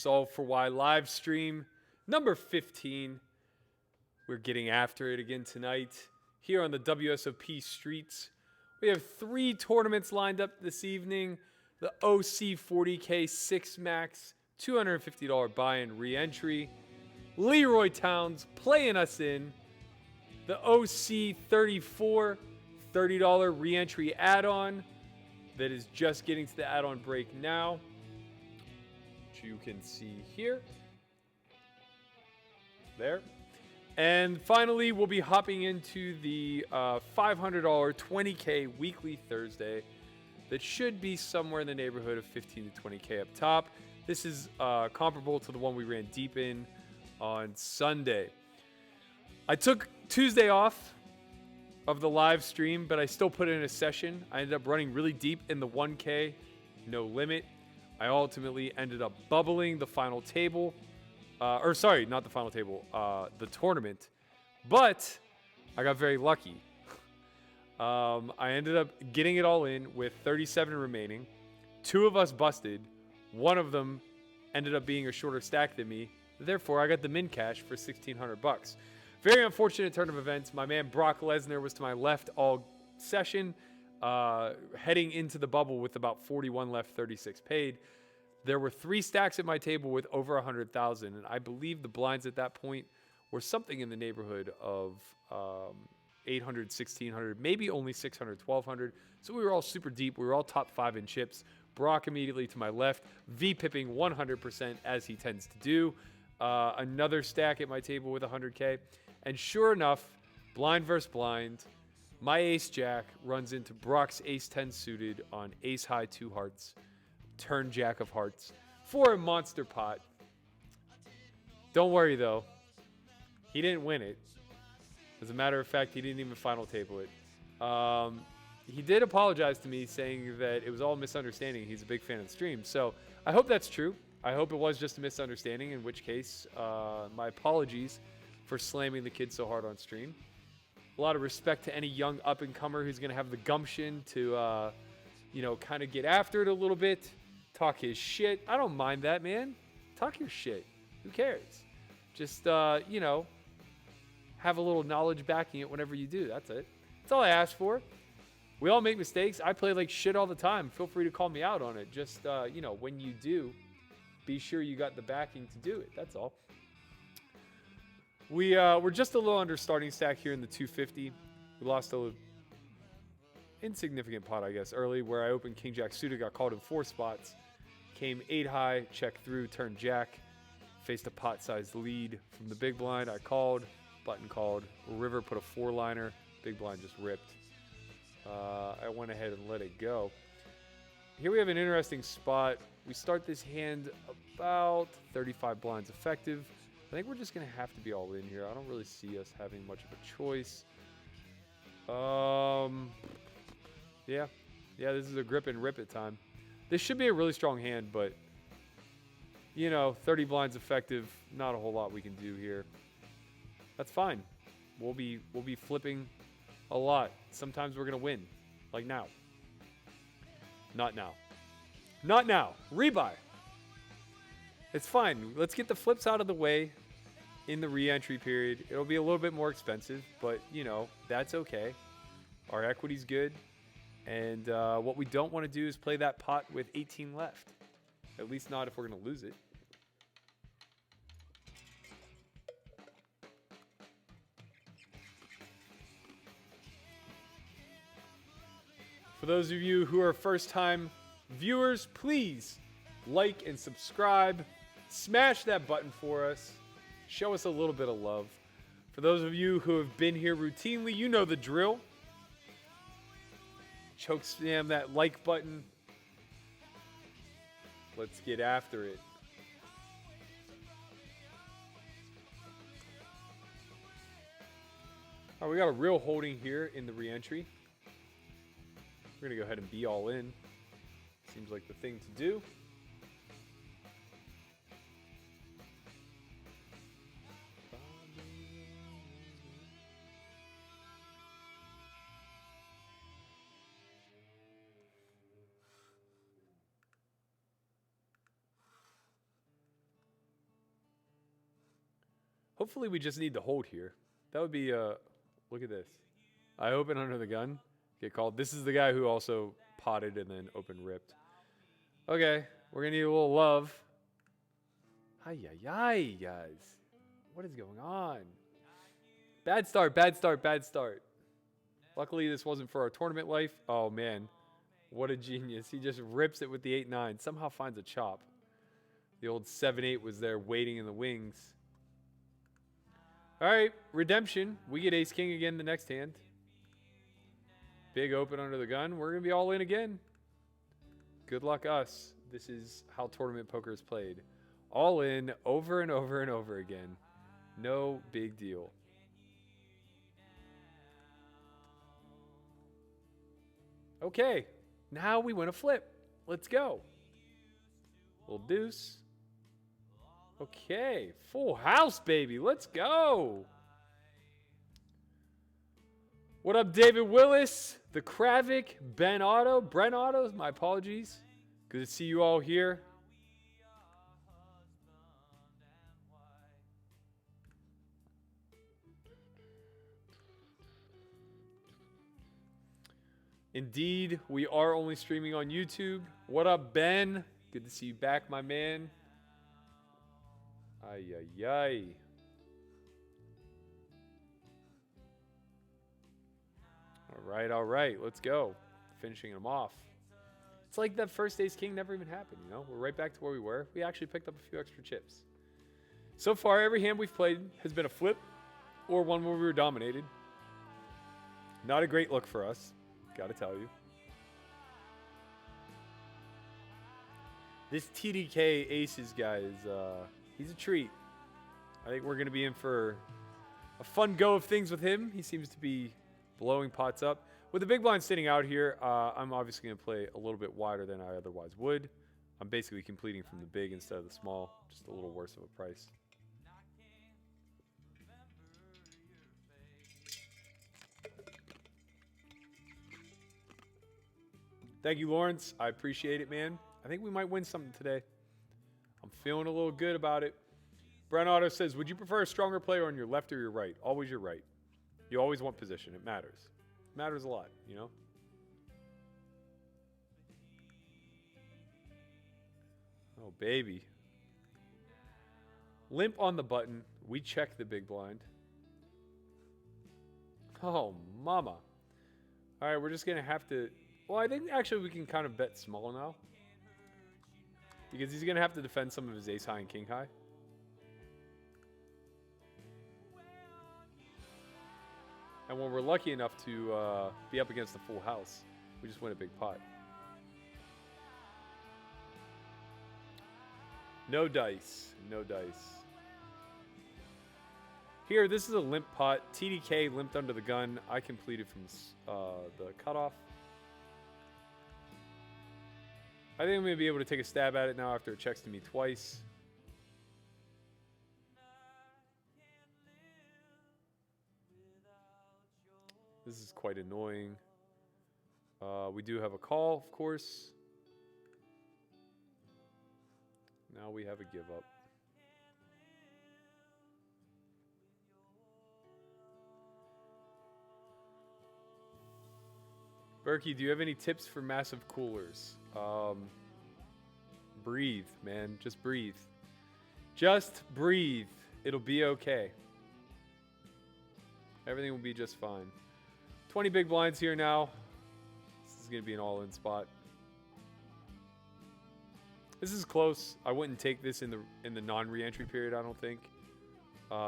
S4Y live stream number 15. We're getting after it again tonight here on the WSOP streets. We have 3 tournaments lined up this evening. The OC 40K 6 Max, $250 buy-in re-entry. Leroy Towns playing us in. The OC 34, $30 re-entry add-on that is just getting to the add-on break now, which you can see here. There. And finally, we'll be hopping into the $500 20K weekly Thursday that should be somewhere in the neighborhood of 15 to 20K up top. This is comparable to the one we ran deep in on Sunday. I took Tuesday off of the live stream, but I still put in a session. I ended up running really deep in the 1K, no limit. I ultimately ended up bubbling the final table. Sorry, not the final table, the tournament. But I got very lucky. I ended up getting it all in with 37 remaining. 2 of us busted. 1 of them ended up being a shorter stack than me. Therefore, I got the min cash for $1,600. Very unfortunate turn of events. My man Brock Lesnar was to my left all session, heading into the bubble with about 41 left, 36 paid. There were 3 stacks at my table with over 100,000, and I believe the blinds at that point were something in the neighborhood of 800, 1,600, maybe only 600, 1,200. So we were all super deep. We were all top 5 in chips. Brock immediately to my left, V-pipping 100% as he tends to do. Another stack at my table with 100K. And sure enough, blind versus blind, my ace-jack runs into Brock's ace-10 suited on ace-high 2 hearts. Turn jack of hearts for a monster pot. Don't worry though, he didn't win it. As a matter of fact, he didn't even final table it. He did apologize to me saying that it was all a misunderstanding. He's a big fan of the stream, so I hope that's true. I hope it was just a misunderstanding, in which case my apologies for slamming the kid so hard on stream. A lot of respect to any young up-and-comer who's going to have the gumption to kind of get after it a little bit. Talk his shit. I don't mind that, man. Talk your shit. Who cares? Just, have a little knowledge backing it whenever you do. That's it. That's all I ask for. We all make mistakes. I play like shit all the time. Feel free to call me out on it. Just, when you do, be sure you got the backing to do it. That's all. We're just a little under starting stack here in the 250. We lost a insignificant pot, I guess, early, where I opened King Jack suited, got called in 4 spots, came 8 high, checked through, turned jack, faced a pot-sized lead from the big blind. I called, button called, river put a 4-liner, big blind just ripped. I went ahead and let it go. Here we have an interesting spot. We start this hand about 35 blinds effective. I think we're just going to have to be all in here. I don't really see us having much of a choice. Yeah, this is a grip and rip it time. This should be a really strong hand, but 30 blinds effective, not a whole lot we can do here. That's fine. We'll be flipping a lot. Sometimes we're gonna win, like now. Not now. Not now. Rebuy. It's fine. Let's get the flips out of the way in the re-entry period. It'll be a little bit more expensive, but that's okay. Our equity's good. And what we don't want to do is play that pot with 18 left. At least not if we're going to lose it. For those of you who are first-time viewers, please like and subscribe. Smash that button for us. Show us a little bit of love. For those of you who have been here routinely, you know the drill. Choke spam that like button. Let's get after it. All right, we got a real holding here in the re-entry. We're going to go ahead and be all in. Seems like the thing to do. Hopefully we just need to hold here. That would be, look at this. I open under the gun, get called. This is the guy who also potted and then open ripped. Okay, we're going to need a little love. Ay, ay, ay, guys. What is going on? Bad start, bad start, bad start. Luckily, this wasn't for our tournament life. Oh, man. What a genius. He just rips it with the 8-9. Somehow finds a chop. The old 7-8 was there waiting in the wings. All right, redemption. We get ace-king again the next hand. Big open under the gun. We're going to be all in again. Good luck us. This is how tournament poker is played. All in, over and over and over again. No big deal. Okay, now we win a flip. Let's go. Little deuce. Okay, full house, baby. Let's go. What up, David Willis, the Kravik, Ben Otto, Brent Ottos, my apologies. Good to see you all here. Indeed, we are only streaming on YouTube. What up, Ben? Good to see you back, my man. Ay, ay, ay. All right, let's go. Finishing them off. It's like that first ace king never even happened, you know? We're right back to where we were. We actually picked up a few extra chips. So far, every hand we've played has been a flip or one where we were dominated. Not a great look for us, gotta tell you. This TDK Aces guy is, he's a treat. I think we're gonna be in for a fun go of things with him. He seems to be blowing pots up. With the big blind sitting out here, I'm obviously going to play a little bit wider than I otherwise would. I'm basically completing from the big instead of the small. Just a little worse of a price. Thank you, Lawrence. I appreciate it, man. I think we might win something today. I'm feeling a little good about it. Brent Otto says, would you prefer a stronger player on your left or your right? Always your right. You always want position. It matters. It matters a lot, you know? Oh, baby. Limp on the button. We check the big blind. Oh, mama. All right, we're just going to have to... Well, I think actually we can kind of bet small now. Because he's going to have to defend some of his ace high and king high. And when we're lucky enough to be up against the full house, we just win a big pot. No dice. No dice. Here, this is a limp pot. TDK limped under the gun. I completed from the cutoff. I think I'm going to be able to take a stab at it now after it checks to me twice. This is quite annoying. We do have a call, of course. Now we have a give up. Berkey, do you have any tips for massive coolers? Breathe, man. Just breathe. Just breathe. It'll be okay. Everything will be just fine. 20 big blinds here now. This is going to be an all-in spot. This is close. I wouldn't take this in the non-re-entry period, I don't think.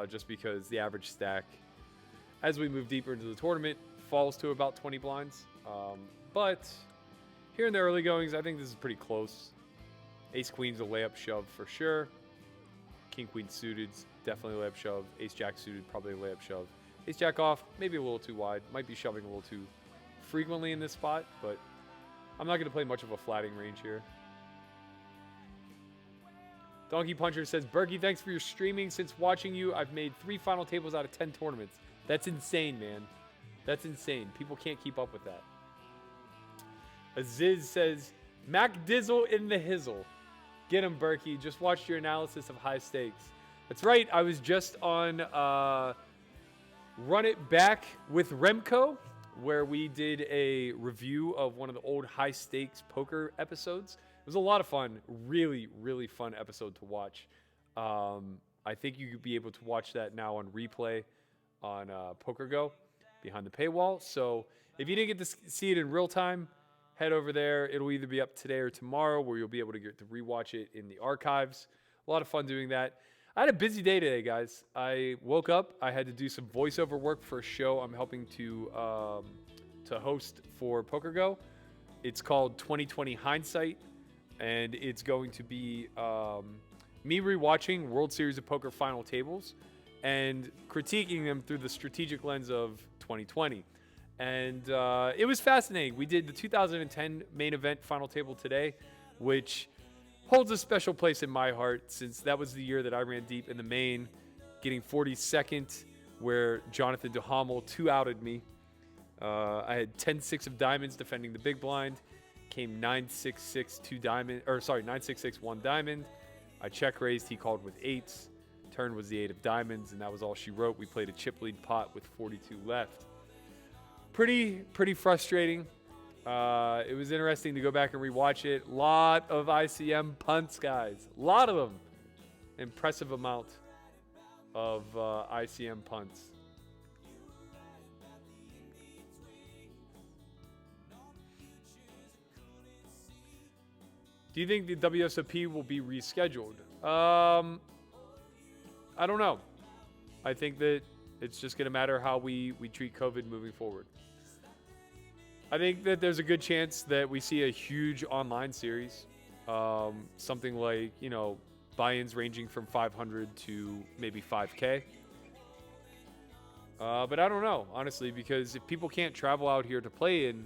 Just because the average stack, as we move deeper into the tournament, falls to about 20 blinds. But here in the early goings, I think this is pretty close. Ace-Queen's a layup shove for sure. King-Queen suited, definitely a layup shove. Ace-Jack suited, probably a layup shove. Ace-Jack off, maybe a little too wide. Might be shoving a little too frequently in this spot, but I'm not going to play much of a flatting range here. Donkey Puncher says, Berkey, thanks for your streaming. Since watching you, I've made 3 final tables out of 10 tournaments. That's insane, man. That's insane. People can't keep up with that. Aziz says, Mac Dizzle in the hizzle. Get him, Berkey. Just watched your analysis of high stakes. That's right. I was just on Run It Back with Remco, where we did a review of one of the old high stakes poker episodes. It was a lot of fun. Really, really fun episode to watch. I think you could be able to watch that now on replay on Poker Go behind the paywall. So if you didn't get to see it in real time, head over there. It'll either be up today or tomorrow, where you'll be able to get to rewatch it in the archives. A lot of fun doing that. I had a busy day today, guys. I woke up. I had to do some voiceover work for a show I'm helping to host for Poker Go. It's called 2020 Hindsight, and it's going to be me rewatching World Series of Poker final tables and critiquing them through the strategic lens of 2020. And it was fascinating. We did the 2010 main event final table today, which holds a special place in my heart, since that was the year that I ran deep in the main, getting 42nd, where Jonathan Duhamel two-outed me. I had 10-6 of diamonds defending the big blind, came 9-6-6 9-6-6 1 diamond. I check raised, he called with eights. Turn was the 8 of diamonds, and that was all she wrote. We played a chip lead pot with 42 left. Pretty frustrating. It was interesting to go back and rewatch it. Lot of ICM punts, guys. A lot of them. Impressive amount of ICM punts. Do you think the WSOP will be rescheduled? I don't know. I think that it's just going to matter how we treat COVID moving forward. I think that there's a good chance that we see a huge online series. Something like, buy-ins ranging from 500 to maybe 5K. But I don't know, honestly, because if people can't travel out here to play in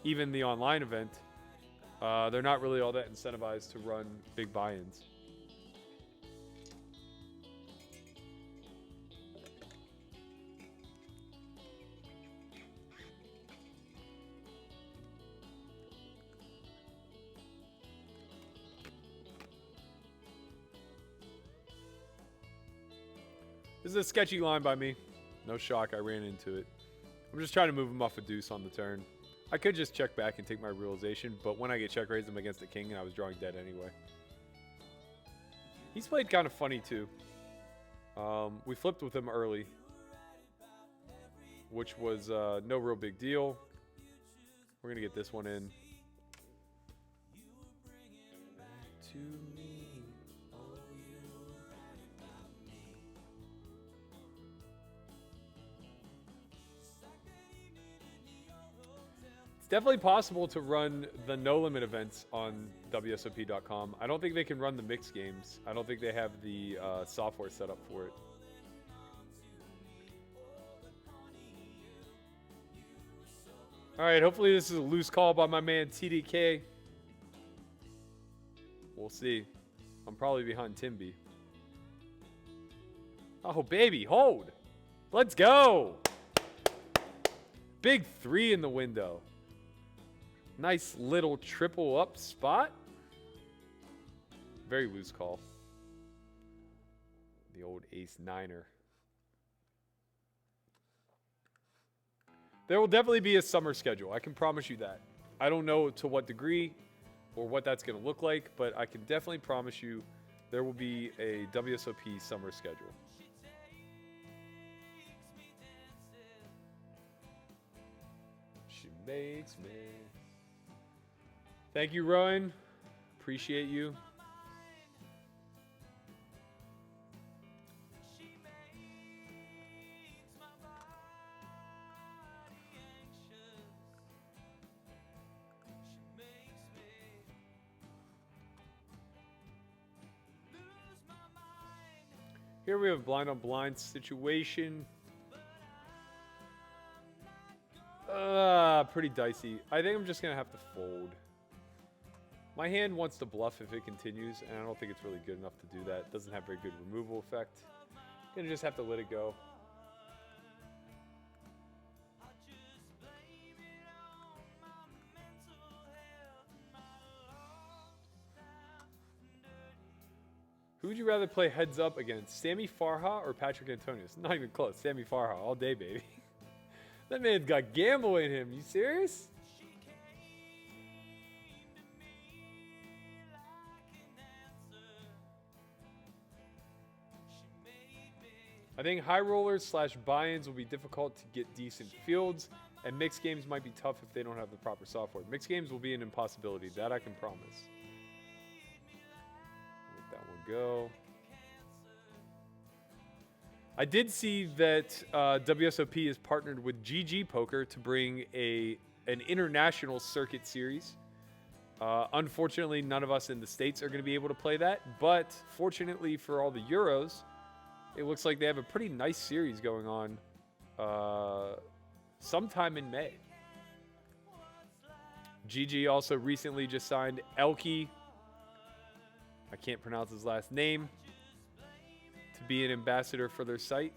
even the online event, they're not really all that incentivized to run big buy-ins. This is a sketchy line by me. No shock, I ran into it. I'm just trying to move him off a deuce on the turn. I could just check back and take my realization, but when I get check raised, I'm against the king, and I was drawing dead anyway. He's played kind of funny, too. We flipped with him early, which was no real big deal. We're going to get this one in. To me. It's definitely possible to run the no limit events on WSOP.com. I don't think they can run the mixed games. I don't think they have the software set up for it. All right, hopefully this is a loose call by my man TDK. We'll see. I'm probably behind Timby. Oh, baby, hold. Let's go. Big 3 in the window. Nice little triple up spot. Very loose call. The old ace niner. There will definitely be a summer schedule. I can promise you that. I don't know to what degree or what that's going to look like, but I can definitely promise you there will be a WSOP summer schedule. She makes me. Thank you, Rowan. Appreciate you. Here we have a blind on blind situation. Pretty dicey. I think I'm just going to have to fold. My hand wants to bluff if it continues, and I don't think it's really good enough to do that. It doesn't have very good removal effect. Gonna just have to let it go. Who would you rather play heads up against, Sammy Farha or Patrick Antonius? Not even close. Sammy Farha all day, baby. That man's got gamble in him. You serious? I think high rollers / buy-ins will be difficult to get decent fields, and mixed games might be tough if they don't have the proper software. Mixed games will be an impossibility. That I can promise. Let that one go. I did see that WSOP is partnered with GG Poker to bring an international circuit series. Unfortunately, none of us in the States are going to be able to play that, but fortunately for all the Euros, it looks like they have a pretty nice series going on sometime in May. GG also recently just signed Elke, I can't pronounce his last name, to be an ambassador for their site.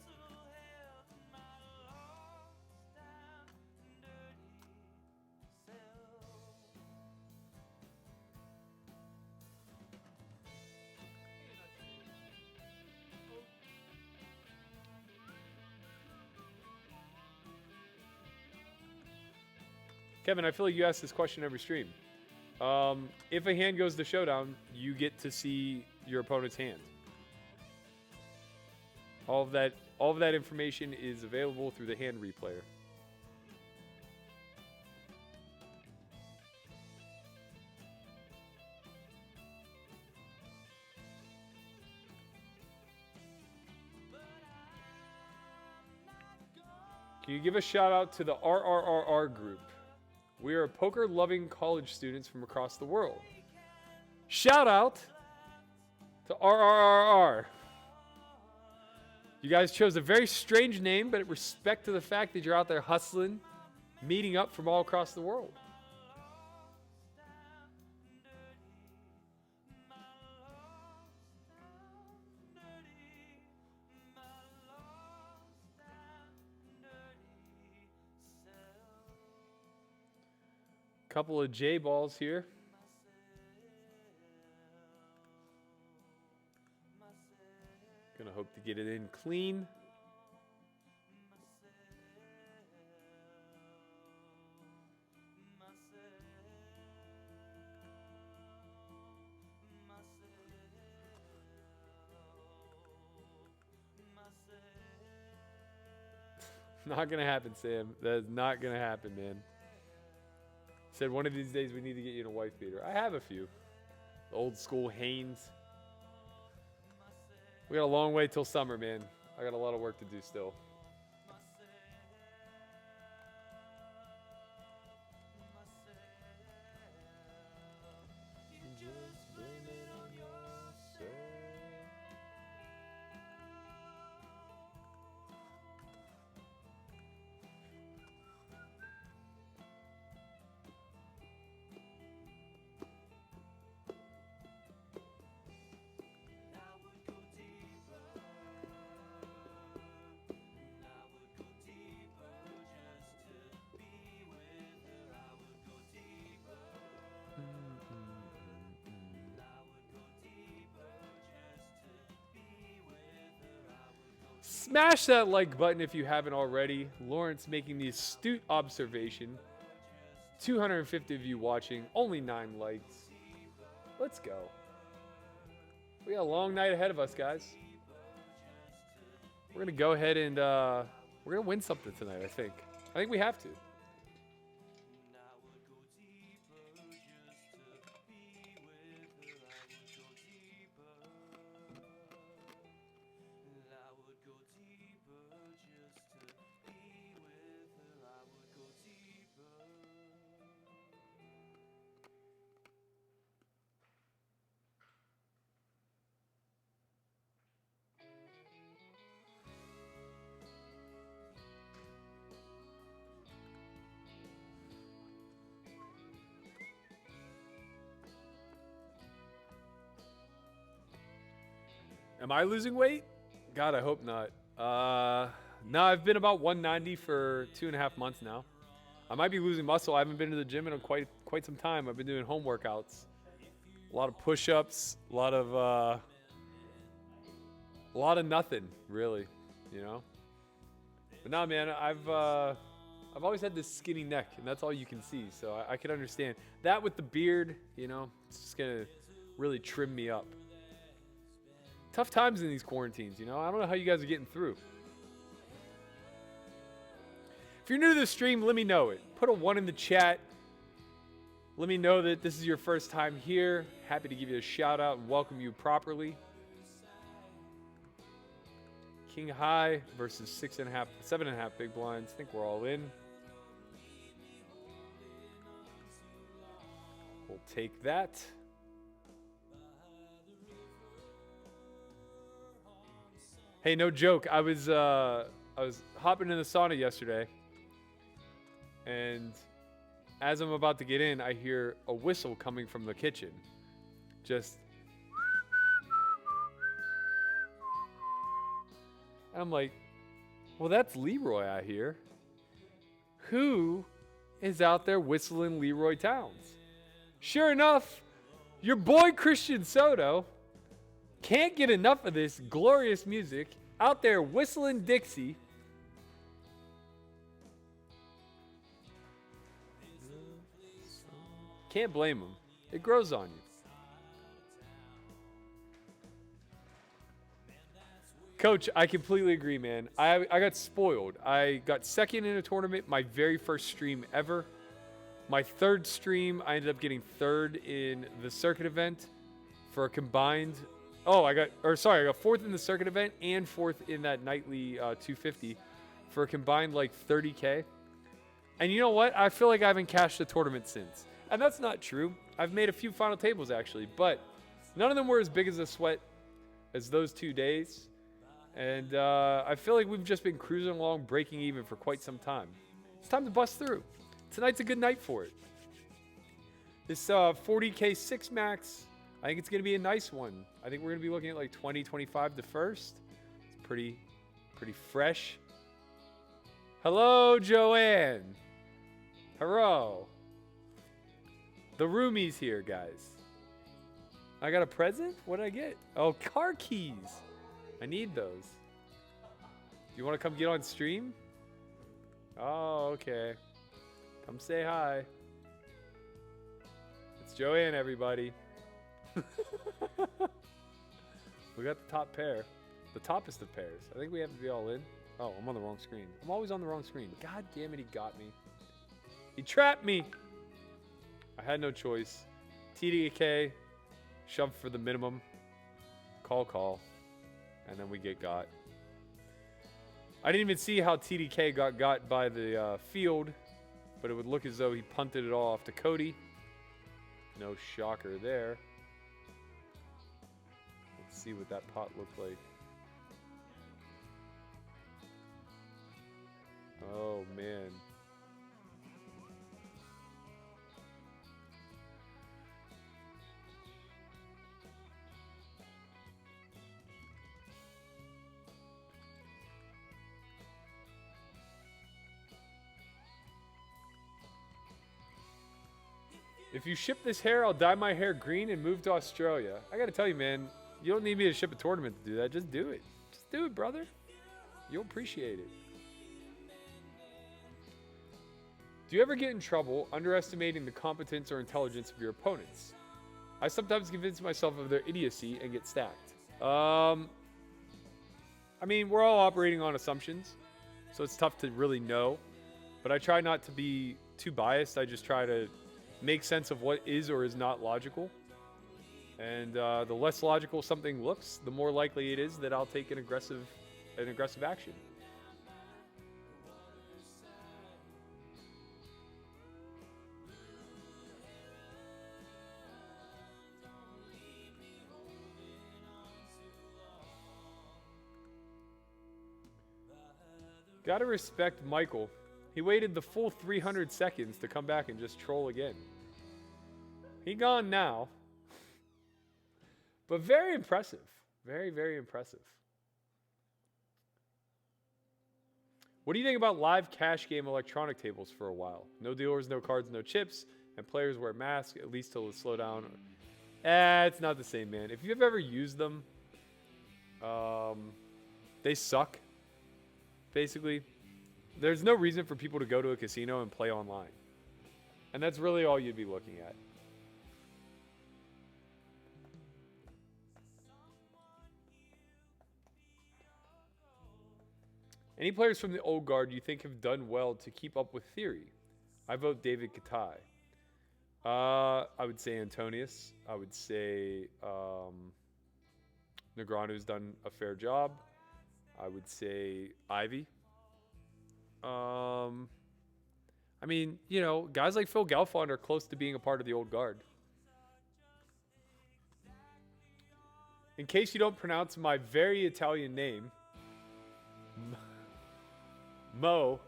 Kevin, I feel like you ask this question every stream. If a hand goes to showdown, you get to see your opponent's hand. All of that information is available through the hand replayer. Can you give a shout out to the RRRR group? We are poker-loving college students from across the world. Shout out to RRRR. You guys chose a very strange name, but respect to the fact that you're out there hustling, meeting up from all across the world. Couple of J balls here. Gonna hope to get it in clean. Not gonna happen, Sam. That is not gonna happen, man. Said one of these days we need to get you in a wife beater. I have a few. The old school Hanes. We got a long way till summer, man. I got a lot of work to do still. Smash that like button if you haven't already. Lawrence making the astute observation. 250 of you watching, only 9 likes. Let's go. We got a long night ahead of us, guys. We're going to go ahead and we're going to win something tonight, I think. I think we have to. Am I losing weight? God, I hope not. No, I've been about 190 for 2.5 months now. I might be losing muscle. I haven't been to the gym in quite some time. I've been doing home workouts. A lot of push-ups, a lot of A lot of nothing, really, you know. But nah, man, I've always had this skinny neck, and that's all you can see. So I can understand that with the beard, you know. It's just gonna really trim me up. Tough times in these quarantines, you know. I don't know how you guys are getting through. If you're new to the stream, let me know it. Put a 1 in the chat. Let me know that this is your first time here. Happy to give you a shout out and welcome you properly. King high versus 6.5, 7.5 big blinds. I think we're all in. We'll take that. Hey, no joke. I was hopping in the sauna yesterday, and as I'm about to get in, I hear a whistle coming from the kitchen. Just. And I'm like, well, that's Leroy I hear. Who is out there whistling Leroy Towns? Sure enough, your boy Christian Soto can't get enough of this glorious music, out there whistling Dixie. Can't blame him. It grows on you. Coach, I completely agree, man. I got spoiled. I got second in a tournament, my very first stream ever. My third stream, I ended up getting third in the circuit event for a combined. I got fourth in the circuit event and fourth in that nightly 250 for a combined like 30K. And you know what? I feel like I haven't cashed a tournament since. And that's not true. I've made a few final tables actually, but none of them were as big as a sweat as those 2 days. And I feel like we've just been cruising along, breaking even for quite some time. It's time to bust through. Tonight's a good night for it. This 40K 6 max, I think it's going to be a nice one. I think we're going to be looking at like 20, 25 to first. It's pretty fresh. Hello, Joanne. Hello. The roomie's here, guys. I got a present? What did I get? Oh, car keys. I need those. You want to come get on stream? Oh, okay. Come say hi. It's Joanne, everybody. We got the top pair. The toppest of pairs. I think we have to be all in. Oh, I'm on the wrong screen. I'm always on the wrong screen. God damn it, he got me. He trapped me. I had no choice. TDK. Shove for the minimum. Call. And then we get got. I didn't even see how TDK got by the field, but it would look as though he punted it all off to Cody. No shocker there. Let's see what that pot looked like. Oh, man. If you ship this hair, I'll dye my hair green and move to Australia. I gotta tell you, man, you don't need me to ship a tournament to do that. Just do it. Just do it, brother. You'll appreciate it. Do you ever get in trouble underestimating the competence or intelligence of your opponents? I sometimes convince myself of their idiocy and get stacked. I mean, we're all operating on assumptions, so it's tough to really know. But I try not to be too biased. I just try to make sense of what is or is not logical. And the less logical something looks, the more likely it is that I'll take an aggressive action. Gotta respect Michael. He waited the full 300 seconds to come back and just troll again. He gone now. But very impressive. Very, very impressive. What do you think about live cash game electronic tables for a while? No dealers, no cards, no chips, and players wear masks, at least till it slow down. It's not the same, man. If you've ever used them, I They suck. Basically, there's no reason for people to go to a casino and play online. And that's really all you'd be looking at. Any players from the old guard you think have done well to keep up with theory? I vote David Katai. I would say Antonius. I would say Negreanu's done a fair job. I would say Ivy. I mean, you know, guys like Phil Galfond are close to being a part of the old guard. In case you don't pronounce my very Italian name, Mo,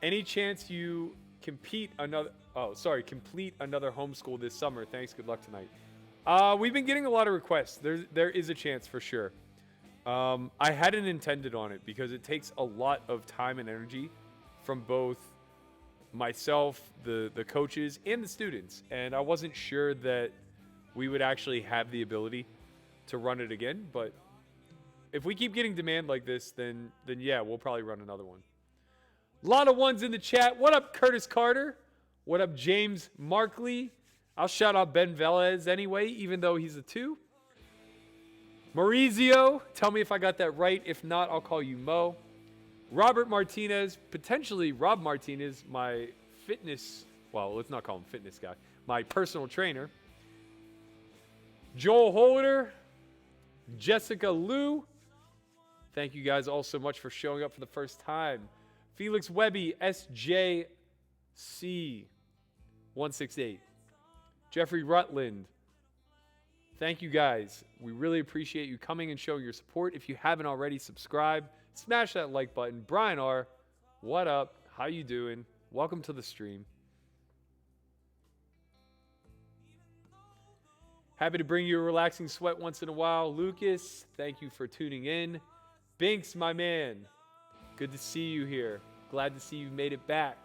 any chance you complete another homeschool this summer? Thanks. Good luck tonight. We've been getting a lot of requests. There is a chance for sure. I hadn't intended on it because it takes a lot of time and energy from both myself, the coaches, and the students. And I wasn't sure that we would actually have the ability to run it again. But if we keep getting demand like this, then yeah, we'll probably run another one. A lot of ones in the chat. What up, Curtis Carter? What up, James Markley? I'll shout out Ben Velez anyway, even though he's a 2. Maurizio, tell me if I got that right. If not, I'll call you Mo. Robert Martinez, potentially Rob Martinez, my fitness, well, let's not call him fitness guy, my personal trainer. Joel Holder, Jessica Liu. Thank you guys all so much for showing up for the first time. Felix Webby, SJC168. Jeffrey Rutland. Thank you guys. We really appreciate you coming and showing your support. If you haven't already, subscribe. Smash that like button. Brian R., what up? How you doing? Welcome to the stream. Happy to bring you a relaxing sweat once in a while. Lucas, thank you for tuning in. Binks, my man. Good to see you here. Glad to see you made it back.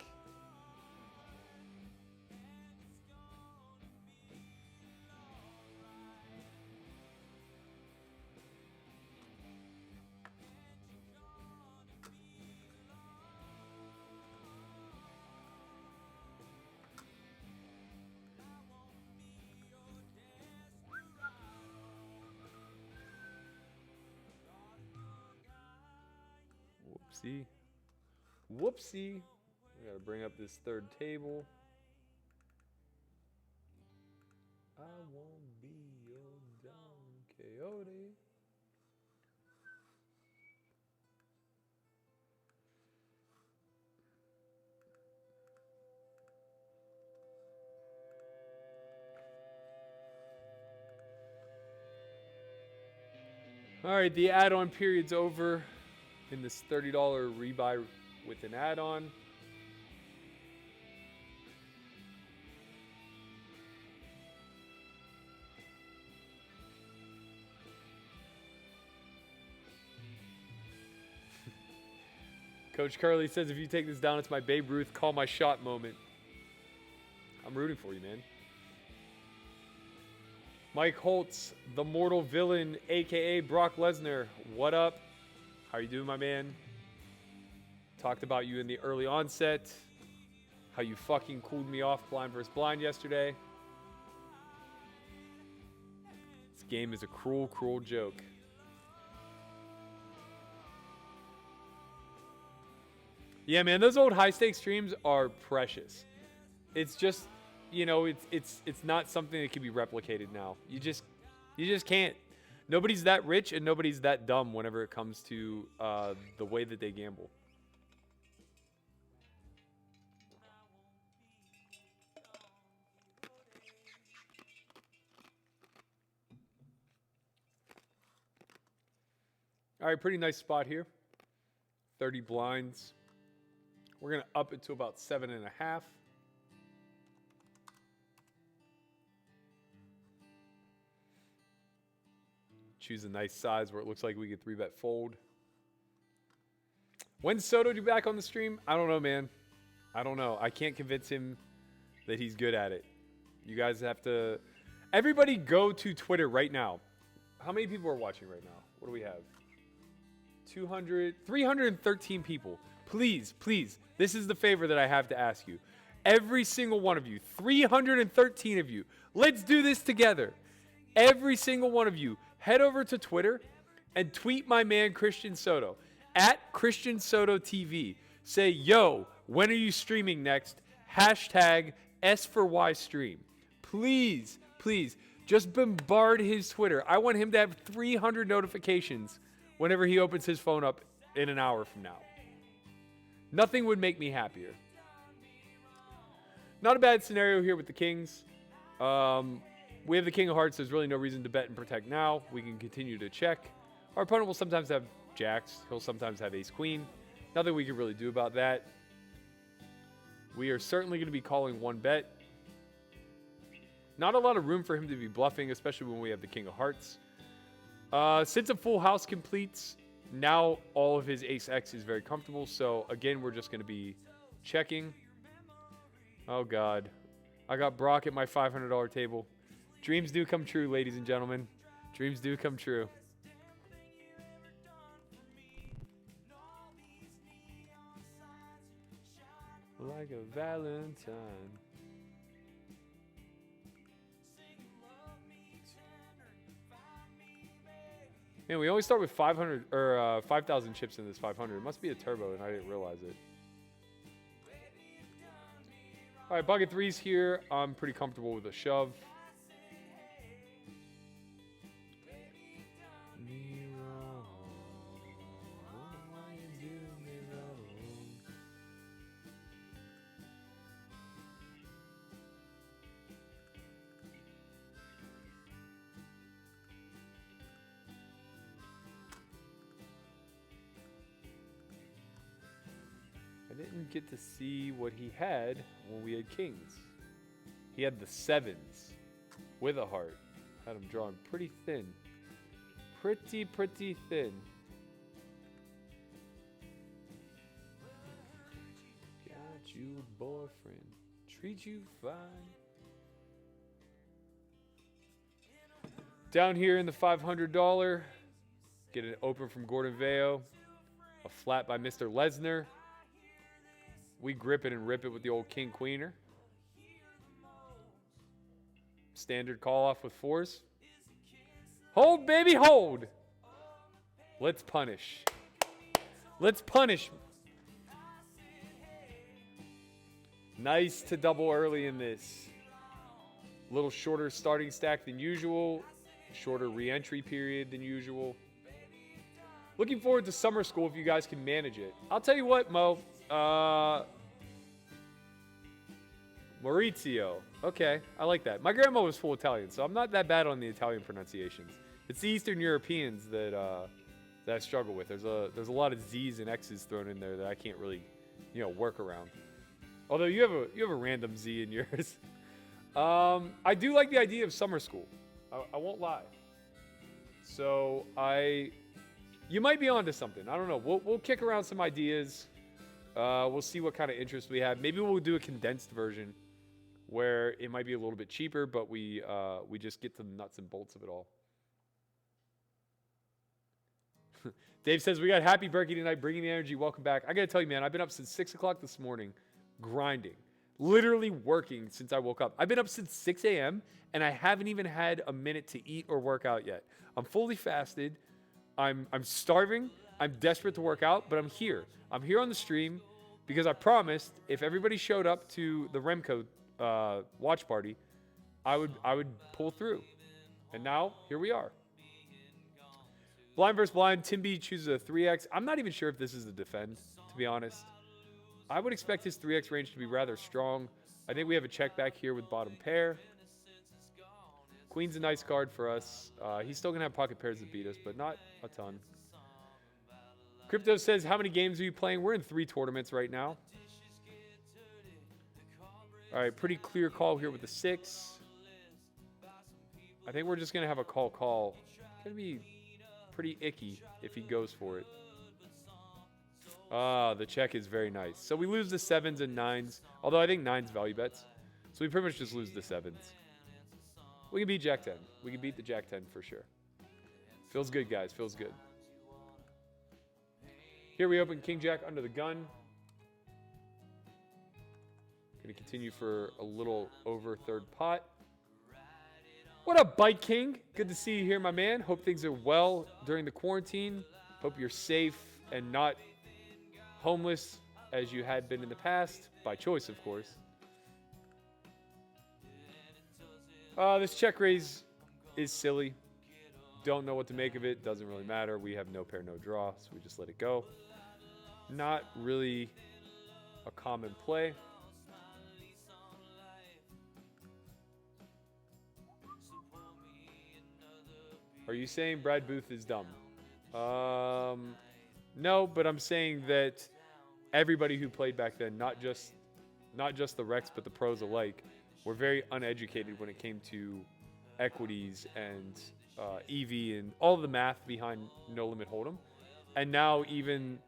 Whoopsie. We gotta bring up this third table. I won't be your Don Quixote. All right, the add-on period's over in this $30 rebuy with an add-on. Coach Curley says, if you take this down, it's my Babe Ruth call my shot moment. I'm rooting for you, man. Mike Holtz, the mortal villain, a.k.a. Brock Lesnar. What up? How you doing, my man? Talked about you in the early onset. How you fucking cooled me off blind versus blind yesterday. This game is a cruel, cruel joke. Yeah, man, those old high-stakes streams are precious. It's just, you know, it's not something that can be replicated now. You just can't. Nobody's that rich and nobody's that dumb whenever it comes to the way that they gamble. All right, pretty nice spot here. 30 blinds. We're going to up it to about 7.5. Choose a nice size where it looks like we could 3-bet fold. When's Soto do back on the stream? I don't know, man. I don't know. I can't convince him that he's good at it. You guys have to... Everybody go to Twitter right now. How many people are watching right now? What do we have? 200, 313 people. Please, please, this is the favor that I have to ask you. Every single one of you, 313 of you, let's do this together. Every single one of you, head over to Twitter and tweet my man Christian Soto at Christian Soto TV. Say, yo, when are you streaming next? Hashtag S4Y stream. Please, please, just bombard his Twitter. I want him to have 300 notifications whenever he opens his phone up in an hour from now. Nothing would make me happier. Not a bad scenario here with the Kings. We have the King of Hearts. There's really no reason to bet and protect now. We can continue to check. Our opponent will sometimes have jacks. He'll sometimes have ace-queen. Nothing we can really do about that. We are certainly going to be calling one bet. Not a lot of room for him to be bluffing, especially when we have the King of Hearts. Since a full house completes, now all of his ace-x is very comfortable. So, again, we're just going to be checking. Oh, God. I got Brock at my $500 table. Dreams do come true, ladies and gentlemen. Dreams do come true. Like a Valentine. Man, we always start with 500 or 5,000 chips in this 500. It must be a turbo, and I didn't realize it. All right, bucket threes here. I'm pretty comfortable with a shove. I didn't get to see what he had when we had kings. He had the sevens with a heart. Had him drawn pretty thin. Pretty thin. Got you a boyfriend. Treat you fine. Down here in the $500. Get an open from Gordon Veo. A flat by Mr. Lesnar. We grip it and rip it with the old king queener. Standard call off with fours. Hold, baby, hold. Let's punish. Let's punish. Nice to double early in this. A little shorter starting stack than usual. Shorter re-entry period than usual. Looking forward to summer school if you guys can manage it. I'll tell you what, Mo. Maurizio. Okay, I like that. My grandma was full Italian, so I'm not that bad on the Italian pronunciations. It's the Eastern Europeans that I struggle with. There's a lot of Z's and X's thrown in there that I can't really, work around. Although you have a random Z in yours. I do like the idea of summer school. I won't lie. So you might be onto something. I don't know. We'll kick around some ideas. We'll see what kind of interest we have. Maybe we'll do a condensed version where it might be a little bit cheaper, but we just get to the nuts and bolts of it all. Dave says, we got Happy Birthday tonight, bringing the energy. Welcome back. I got to tell you, man, I've been up since 6 o'clock this morning, grinding, literally working since I woke up. I've been up since 6 a.m., and I haven't even had a minute to eat or work out yet. I'm fully fasted. I'm starving. I'm desperate to work out, but I'm here. I'm here on the stream because I promised if everybody showed up to the Remco watch party, I would pull through. And now, here we are. Blind versus blind. Tim B chooses a 3x. I'm not even sure if this is a defend, to be honest. I would expect his 3x range to be rather strong. I think we have a check back here with bottom pair. Queen's a nice card for us. He's still going to have pocket pairs that beat us, but not a ton. Crypto says, how many games are you playing? We're in 3 tournaments right now. All right, pretty clear call here with the 6. I think we're just going to have a call. It's going to be pretty icky if he goes for it. The check is very nice. So we lose the 7s and 9s, although I think 9s value bets. So we pretty much just lose the 7s. We can beat Jack 10. We can beat the Jack 10 for sure. Feels good, guys. Feels good. Here we open King Jack under the gun. Going to continue for a little over third pot. What up, Bike King? Good to see you here, my man. Hope things are well during the quarantine. Hope you're safe and not homeless as you had been in the past. By choice, of course. This check raise is silly. Don't know what to make of it. Doesn't really matter. We have no pair, no draw, so we just let it go. Not really a common play. Are you saying Brad Booth is dumb? No, but I'm saying that everybody who played back then, not just the Rex, but the pros alike, were very uneducated when it came to equities and EV and all the math behind No Limit Hold'em. And now even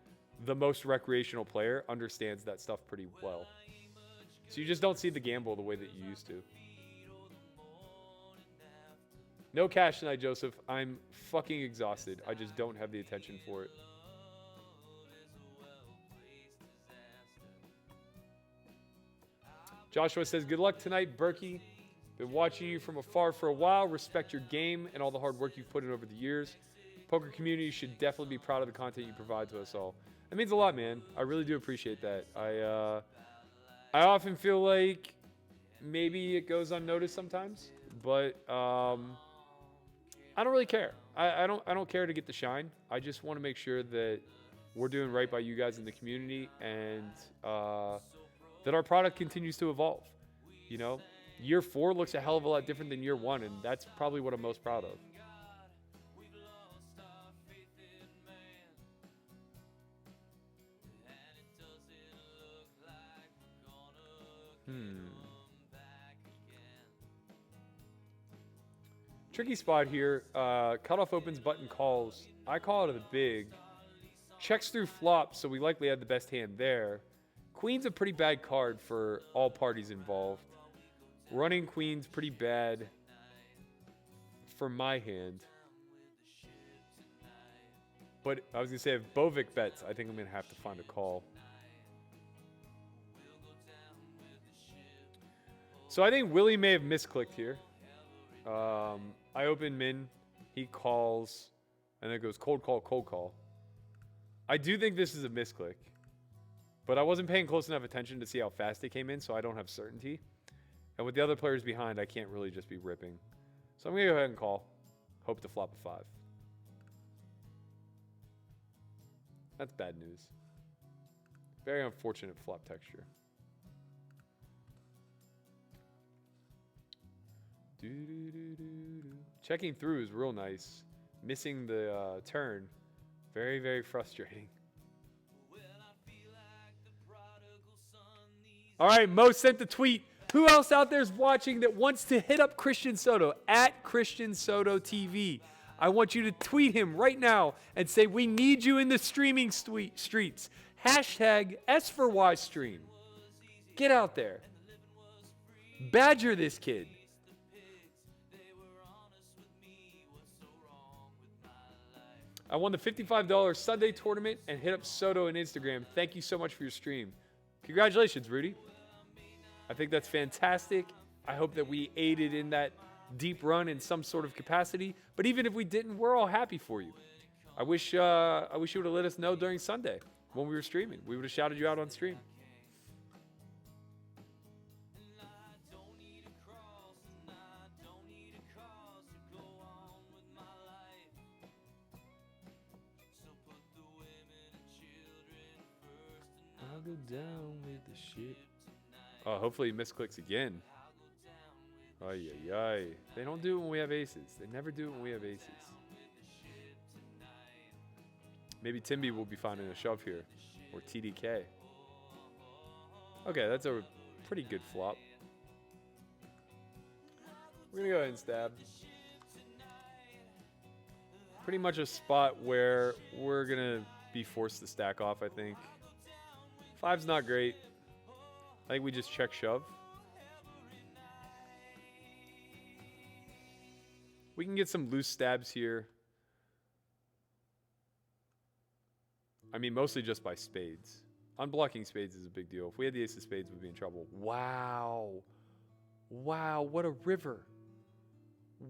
the most recreational player understands that stuff pretty well. So you just don't see the gamble the way that you used to. No cash tonight, Joseph. I'm fucking exhausted. I just don't have the attention for it. Joshua says, good luck tonight, Berkey. Been watching you from afar for a while. Respect your game and all the hard work you've put in over the years. Poker community should definitely be proud of the content you provide to us all. That means a lot, man. I really do appreciate that. I often feel like maybe it goes unnoticed sometimes, but I don't really care. I don't care to get the shine. I just want to make sure that we're doing right by you guys in the community and that our product continues to evolve. You know, year 4 looks a hell of a lot different than year 1, and that's probably what I'm most proud of. Tricky spot here. Cutoff opens, button calls. I call it a big. Checks through flops, so we likely had the best hand there. Queen's a pretty bad card for all parties involved. Running queen's pretty bad for my hand. But I was going to say, if Bovik bets, I think I'm going to have to find a call. So I think Willie may have misclicked here. I open min, he calls, and then it goes cold call, cold call. I do think this is a misclick, but I wasn't paying close enough attention to see how fast it came in, so I don't have certainty. And with the other players behind, I can't really just be ripping. So I'm going to go ahead and call. Hope to flop a 5. That's bad news. Very unfortunate flop texture. Checking through is real nice. Missing the turn. Very, very frustrating. All right, Mo sent the tweet. Who else out there is watching that wants to hit up Christian Soto at Christian Soto TV? I want you to tweet him right now and say, we need you in the streaming streets. Hashtag S4Y stream. Get out there. Badger this kid. I won the $55 Sunday tournament and hit up Soto on Instagram. Thank you so much for your stream. Congratulations, Rudy. I think that's fantastic. I hope that we aided in that deep run in some sort of capacity. But even if we didn't, we're all happy for you. I wish you would have let us know during Sunday when we were streaming. We would have shouted you out on stream. I'll go down with the ship. Oh, hopefully he misclicks again. Ay, ay, ay. They don't do it when we have aces. They never do it when we have aces. Maybe Timby will be finding a shove here. Or TDK. Okay, that's a pretty good flop. We're going to go ahead and stab. Pretty much a spot where we're going to be forced to stack off, I think. 5's not great. I think we just check shove. We can get some loose stabs here. I mean, mostly just by spades. Unblocking spades is a big deal. If we had the ace of spades, we'd be in trouble. Wow. Wow, what a river.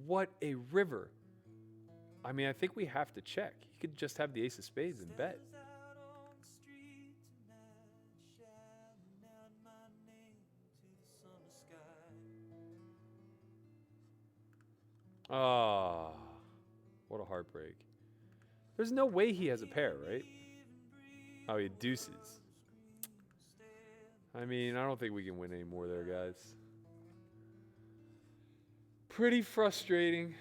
What a river. I mean, I think we have to check. He could just have the ace of spades and bet. Ah, what a heartbreak. There's no way he has a pair, right? Oh, he had deuces. I mean, I don't think we can win anymore there, guys. Pretty frustrating.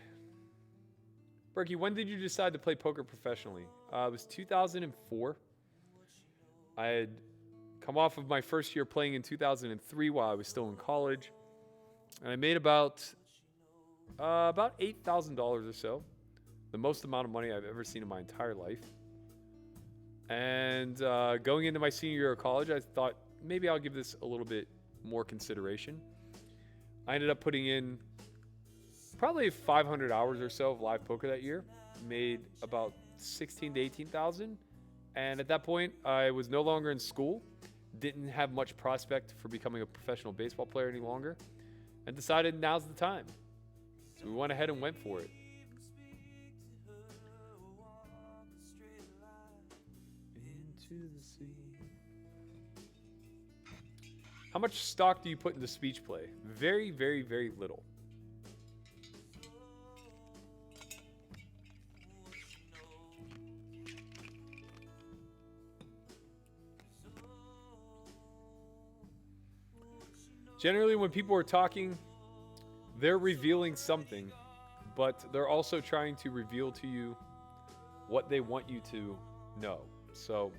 Berkey, when did you decide to play poker professionally? It was 2004. I had come off of my first year playing in 2003 while I was still in college. And I made about $8,000 or so. The most amount of money I've ever seen in my entire life. And going into my senior year of college, I thought maybe I'll give this a little bit more consideration. I ended up putting in probably 500 hours or so of live poker that year. Made about 16 to 18,000. And at that point, I was no longer in school. Didn't have much prospect for becoming a professional baseball player any longer. And decided now's the time. So we went ahead and went for it. Into the sea. How much stock do you put into speech play? Very, very, very little. Generally, when people are talking, they're revealing something, but they're also trying to reveal to you what they want you to know. So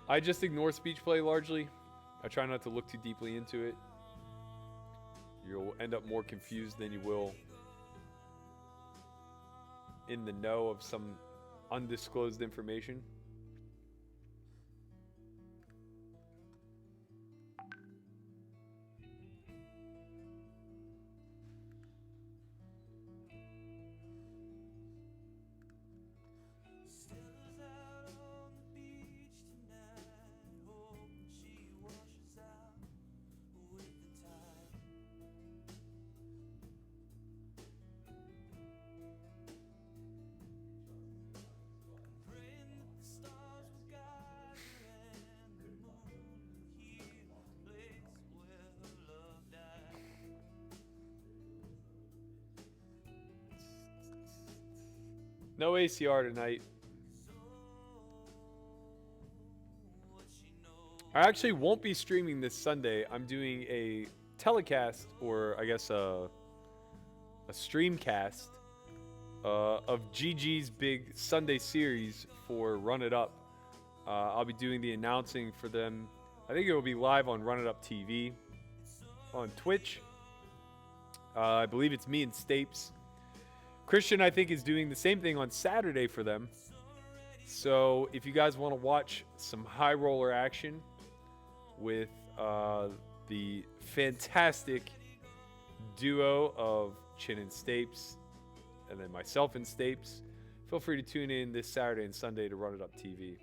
I just ignore speech play largely. I try not to look too deeply into it. You'll end up more confused than you will in the know of some undisclosed information. No ACR tonight. I actually won't be streaming this Sunday. I'm doing a telecast, or I guess a streamcast of GG's big Sunday series for Run It Up. I'll be doing the announcing for them. I think it will be live on Run It Up TV on Twitch. I believe it's me and Stapes. Christian, I think, is doing the same thing on Saturday for them. So if you guys want to watch some high roller action with the fantastic duo of Chin and Stapes, and then myself and Stapes, feel free to tune in this Saturday and Sunday to Run It Up TV.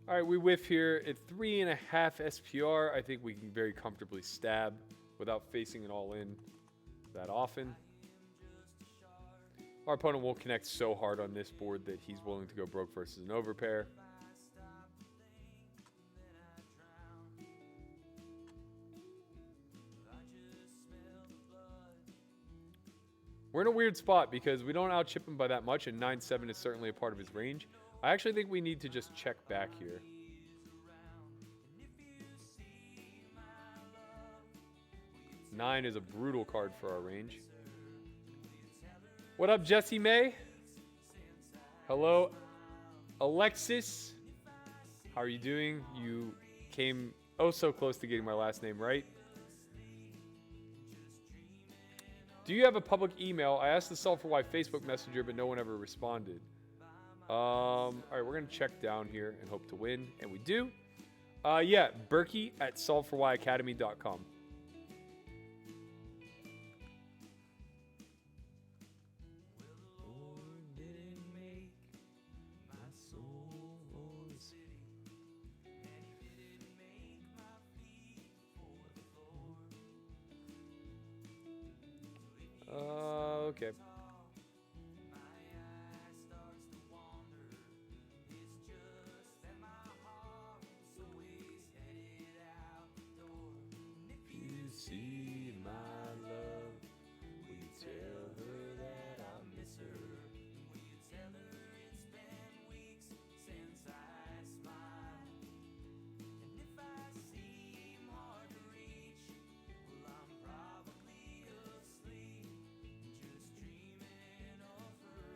All right, we whiff here at 3.5 SPR. I think we can very comfortably stab without facing it all in that often. Our opponent won't connect so hard on this board that he's willing to go broke versus an overpair. We're in a weird spot because we don't outchip him by that much, and 9-7 is certainly a part of his range. I actually think we need to just check back here. 9 is a brutal card for our range. What up, Jesse May? Hello, Alexis. How are you doing? You came oh so close to getting my last name right. Do you have a public email? I asked the S4Y Facebook Messenger, but no one ever responded. All right, we're going to check down here and hope to win, and we do. Yeah, Berkey at S4Yacademy.com. Okay. You see my love, will you tell her that I miss her? Will you tell her it's been weeks since I smiled? And if I seem hard to reach, well, I'm probably asleep, just dreaming of her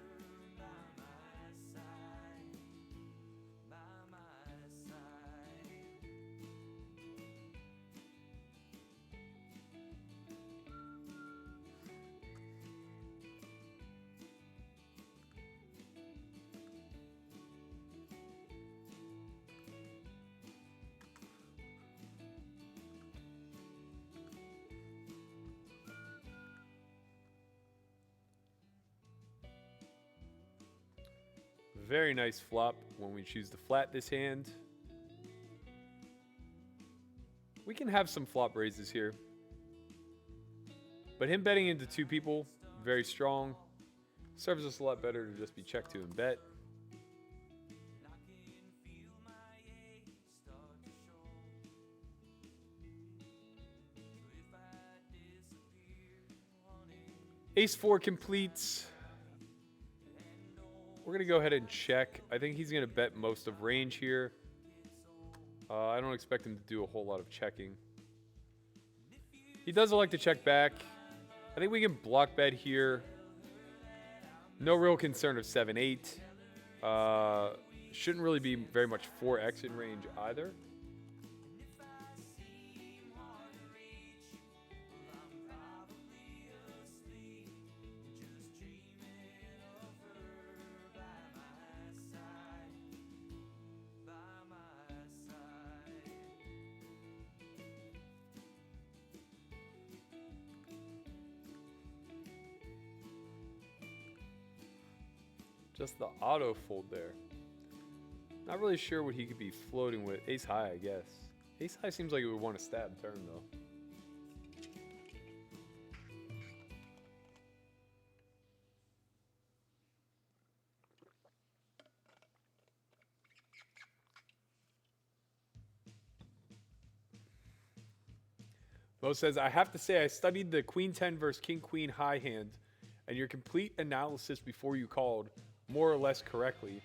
by my side, by my side. Very nice flop when we choose to flat this hand. We can have some flop raises here. But him betting into 2 people, very strong. Serves us a lot better to just be check to and bet. Ace-4 completes. We're going to go ahead and check. I think he's going to bet most of range here. I don't expect him to do a whole lot of checking. He does like to check back. I think we can block bet here. No real concern of 7-8. Shouldn't really be very much 4x in range either. Just the auto fold there. Not really sure what he could be floating with. Ace high, I guess. Ace high seems like it would want to stab turn, though. Mo says, I have to say I studied the Queen 10 versus King Queen high hand, and your complete analysis before you called more or less correctly,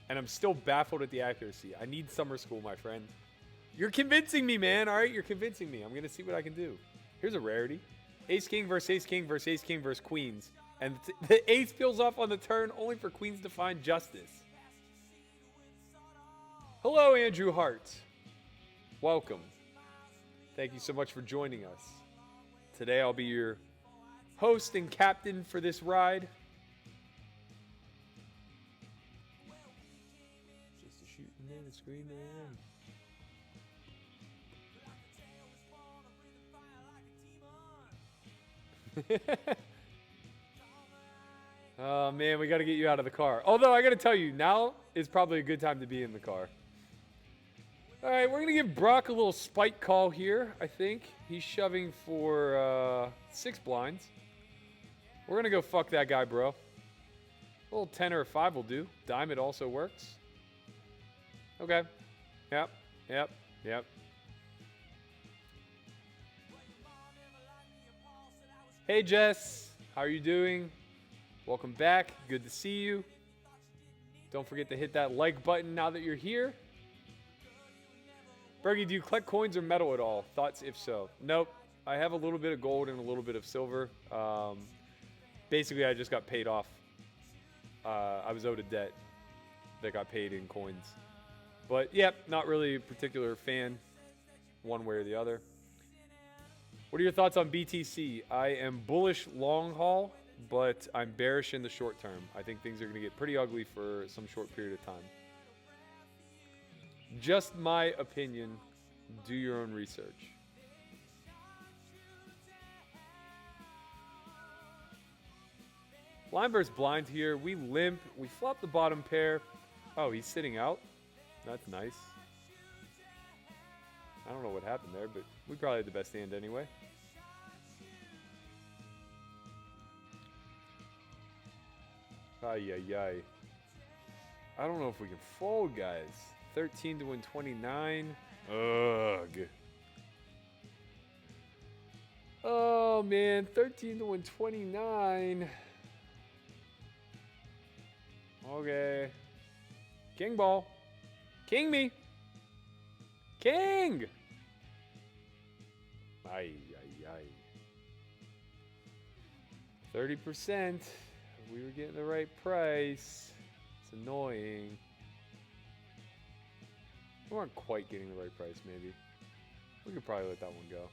and I'm still baffled at the accuracy. I need summer school, my friend. You're convincing me, man. All right, you're convincing me. I'm going to see what I can do. Here's a rarity. Ace-King versus Ace-King versus Ace-King versus Queens. And the ace peels off on the turn only for Queens to find justice. Hello, Andrew Hart. Welcome. Thank you so much for joining us. Today I'll be your host and captain for this ride. Just a shooting and a screaming. Oh man, we got to get you out of the car. Although I got to tell you, now is probably a good time to be in the car. All right, we're going to give Brock a little spike call here, I think. He's shoving for 6 blinds. We're going to go fuck that guy, bro. A little 10 or a 5 will do. Diamond also works. Okay. Yep. Hey, Jess. How are you doing? Welcome back. Good to see you. Don't forget to hit that like button now that you're here. Bergie, do you collect coins or metal at all? Thoughts if so? Nope. I have a little bit of gold and a little bit of silver. Basically, I just got paid off. I was owed a debt that got paid in coins. But, yep, not really a particular fan one way or the other. What are your thoughts on BTC? I am bullish long haul, but I'm bearish in the short term. I think things are going to get pretty ugly for some short period of time. Just my opinion. Do your own research. Blind versus blind here. We limp. We flop the bottom pair. Oh, he's sitting out. That's nice. I don't know what happened there, but we probably had the best hand anyway. Ay, ay, ay. I don't know if we can fold, guys. 13 to win 29. Ugh. Oh, man. 13 to win 29. Okay. King ball. King me. King. Ay, ay, ay. 30%. We were getting the right price. It's annoying. We weren't quite getting the right price, maybe. We could probably let that one go.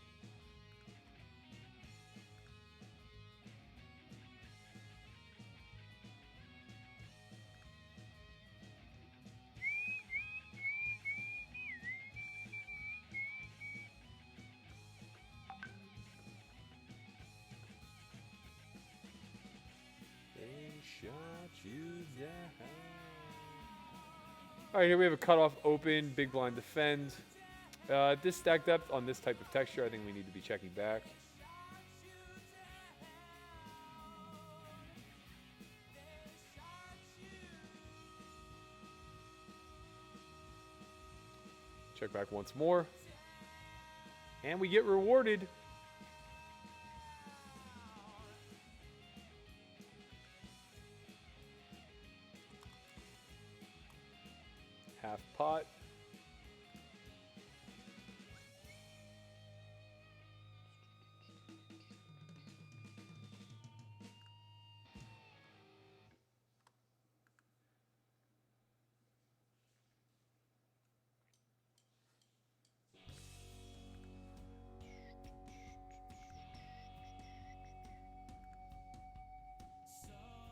Alright, here we have a cutoff open, big blind defend. This stack depth on this type of texture, I think we need to be checking back. Check back once more. And we get rewarded. Half pot.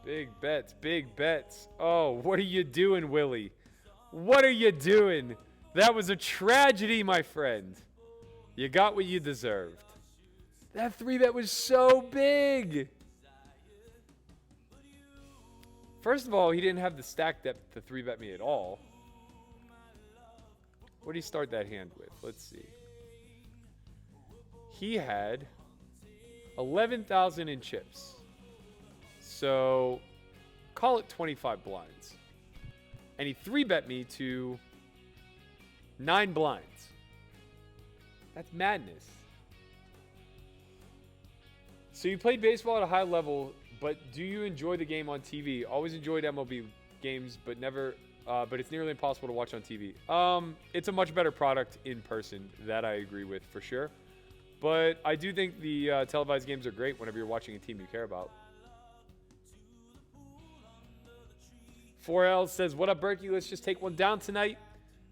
Big bets, big bets. Oh, what are you doing, Willie? What are you doing? That was a tragedy, my friend. You got what you deserved. That 3-bet was so big. First of all, he didn't have the stack depth to 3-bet me at all. What did he start that hand with? Let's see. He had 11,000 in chips. So, call it 25 blinds. And he 3-bet me to 9 blinds. That's madness. So you played baseball at a high level, but do you enjoy the game on TV? Always enjoyed MLB games, but it's nearly impossible to watch on TV. It's a much better product in person. That I agree with for sure. But I do think the televised games are great whenever you're watching a team you care about. 4L says, "What up, Berkey? Let's just take one down tonight.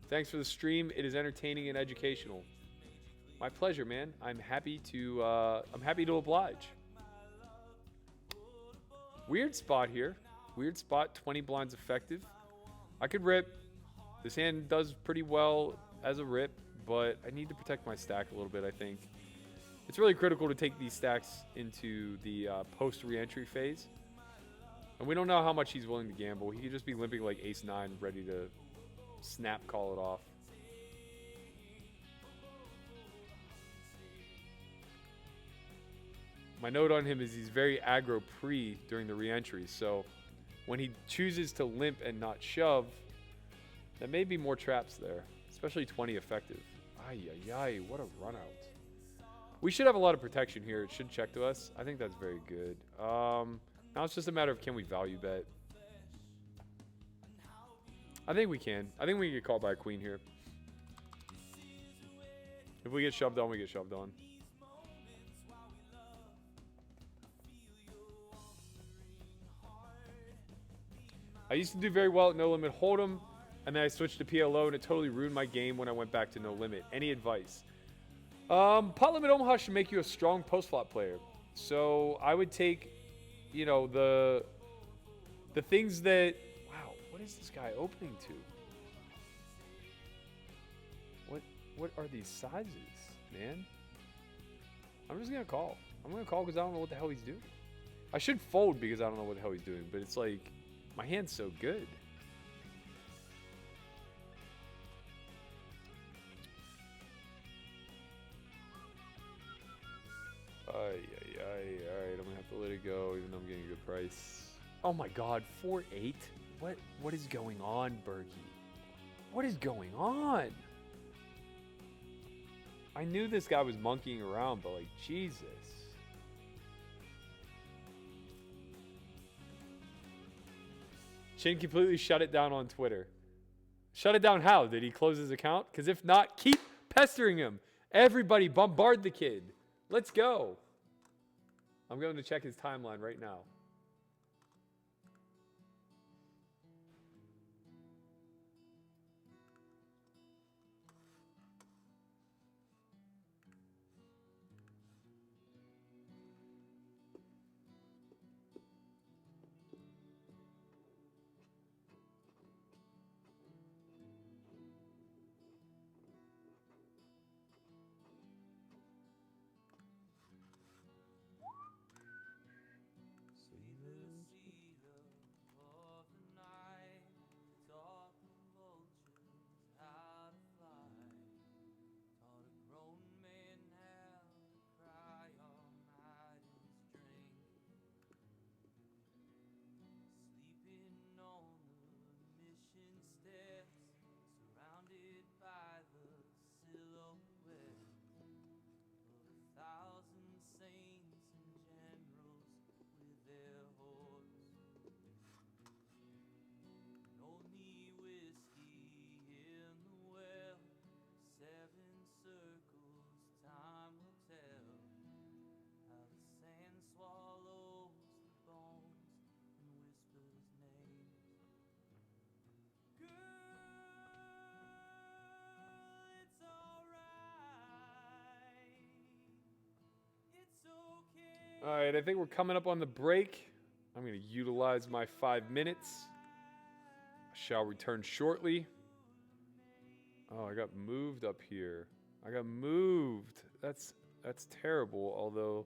Thanks for the stream. It is entertaining and educational." My pleasure, man. I'm happy to oblige. Weird spot here. Weird spot. 20 blinds effective. I could rip. This hand does pretty well as a rip, but I need to protect my stack a little bit, I think. It's really critical to take these stacks into the post re-entry phase. And we don't know how much he's willing to gamble. He could just be limping like ace-9, ready to snap call it off. My note on him is he's very aggro pre during the re-entry. So when he chooses to limp and not shove, there may be more traps there. Especially 20 effective. Ay, ay, ay, what a run out. We should have a lot of protection here. It should check to us. I think that's very good. Now it's just a matter of can we value bet. I think we can. I think we can get called by a queen here. If we get shoved on, we get shoved on. I used to do very well at No Limit Hold'em, and then I switched to PLO, and it totally ruined my game when I went back to No Limit. Any advice? Pot Limit Omaha should make you a strong post-flop player. So I would take, you know, the things that... Wow, what is this guy opening to? What are these sizes, man? I'm just going to call. I'm going to call because I don't know what the hell he's doing. I should fold because I don't know what the hell he's doing, but it's like, my hand's so good. Alright, I'm gonna have to let it go, even though I'm getting a good price. Oh my god, 4-8? What is going on, Berkey? What is going on? I knew this guy was monkeying around, but like, Jesus. Chin completely shut it down on Twitter. Shut it down how? Did he close his account? Because if not, keep pestering him. Everybody bombard the kid. Let's go. I'm going to check his timeline right now. All right, I think we're coming up on the break. I'm going to utilize my 5 minutes. I shall return shortly. Oh, I got moved up here. I got moved. That's terrible, although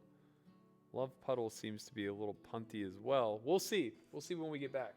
Love Puddle seems to be a little punty as well. We'll see. We'll see when we get back.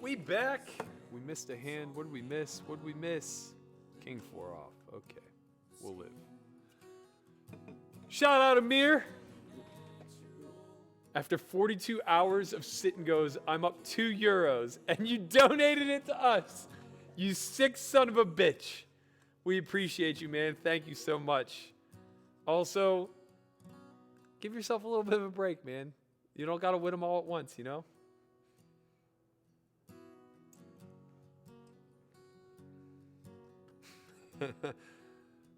We back. We missed a hand. What did we miss? What did we miss? King 4 off. Okay. We'll live. Shout out Amir. After 42 hours of sit and goes, I'm up €2, and you donated it to us. You sick son of a bitch. We appreciate you, man. Thank you so much. Also, give yourself a little bit of a break, man. You don't got to win them all at once, you know?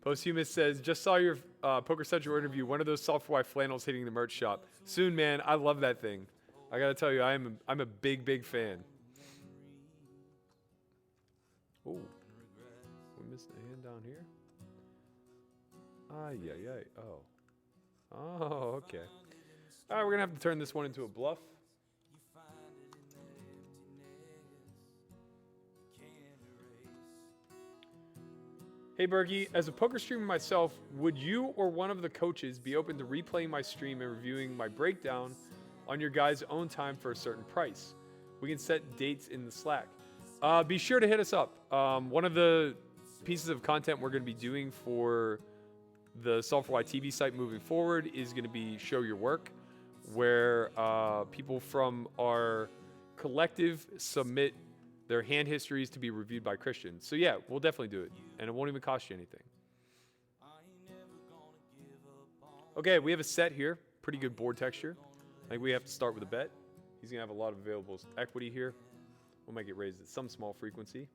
Posthumous says, just saw your Poker Central interview. One of those S4Y flannels hitting the merch shop. Soon, man. I love that thing. I got to tell you, I'm a big, big fan. Oh, we missed a hand down here. Oh, okay. All right, we're going to have to turn this one into a bluff. Hey, Berkey, as a poker streamer myself, would you or one of the coaches be open to replaying my stream and reviewing my breakdown on your guys' own time for a certain price? We can set dates in the Slack. Be sure to hit us up. One of the pieces of content we're going to be doing for the S4Y TV site moving forward is going to be Show Your Work, where people from our collective submit their hand histories to be reviewed by Christians. So yeah, we'll definitely do it. And it won't even cost you anything. Okay, we have a set here. Pretty good board texture. I think we have to start with a bet. He's going to have a lot of available equity here. We might get raised at some small frequency.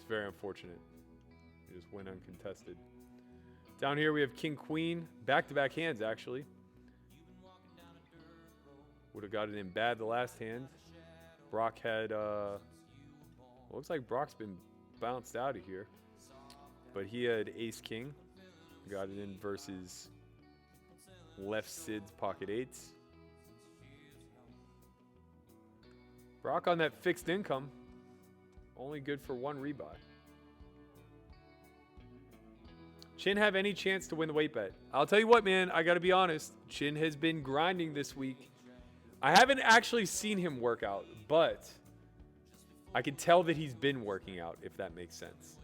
Very unfortunate. We just went uncontested. Down here we have King Queen, back-to-back hands actually. Would have got it in bad the last hand. Brock had looks like Brock's been bounced out of here. But he had Ace King. Got it in versus left Sid's pocket eights. Brock on that fixed income. Only good for one rebuy. Chin have any chance to win the weight bet? I'll tell you what, man. I got to be honest. Chin has been grinding this week. I haven't actually seen him work out, but I can tell that he's been working out, if that makes sense.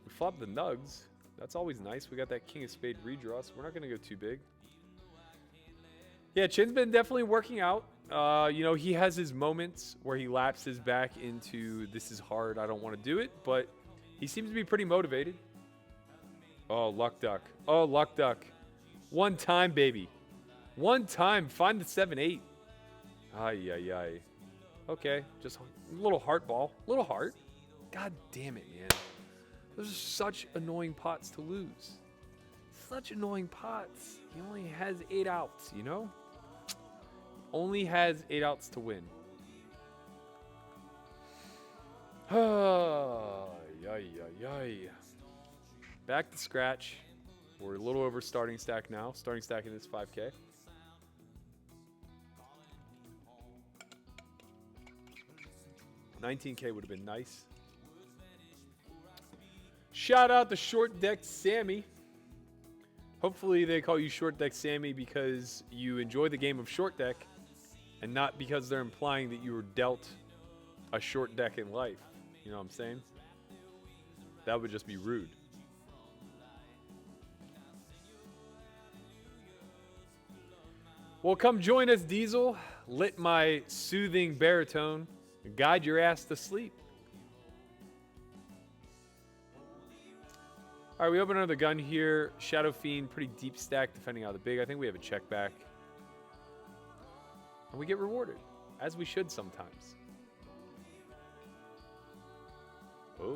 We flopped the nugs. That's always nice. We got that King of Spade redraw, so we're not going to go too big. Yeah, Chin's been definitely working out. You know, he has his moments where he lapses back into this is hard, I don't want to do it, but he seems to be pretty motivated. Oh, luck duck. Oh, luck duck. One time, baby. One time. Find the 7-8. Ay, ay, ay. Okay, just a little heart ball. Little heart. God damn it, man. Those are such annoying pots to lose. Such annoying pots. He only has 8 outs, you know? Only has 8 outs to win. Yay, yay. Back to scratch. We're a little over starting stack now. Starting stack in this 5K. $19K would have been nice. Shout out to Short Deck Sammy. Hopefully they call you Short Deck Sammy because you enjoy the game of Short Deck and not because they're implying that you were dealt a short deck in life. You know what I'm saying? That would just be rude. Well, come join us, Diesel. Lit my soothing baritone. Guide your ass to sleep. All right, we open another gun here. Shadow Fiend, pretty deep stack defending out of the big. I think we have a check back. And we get rewarded, as we should sometimes. Oh.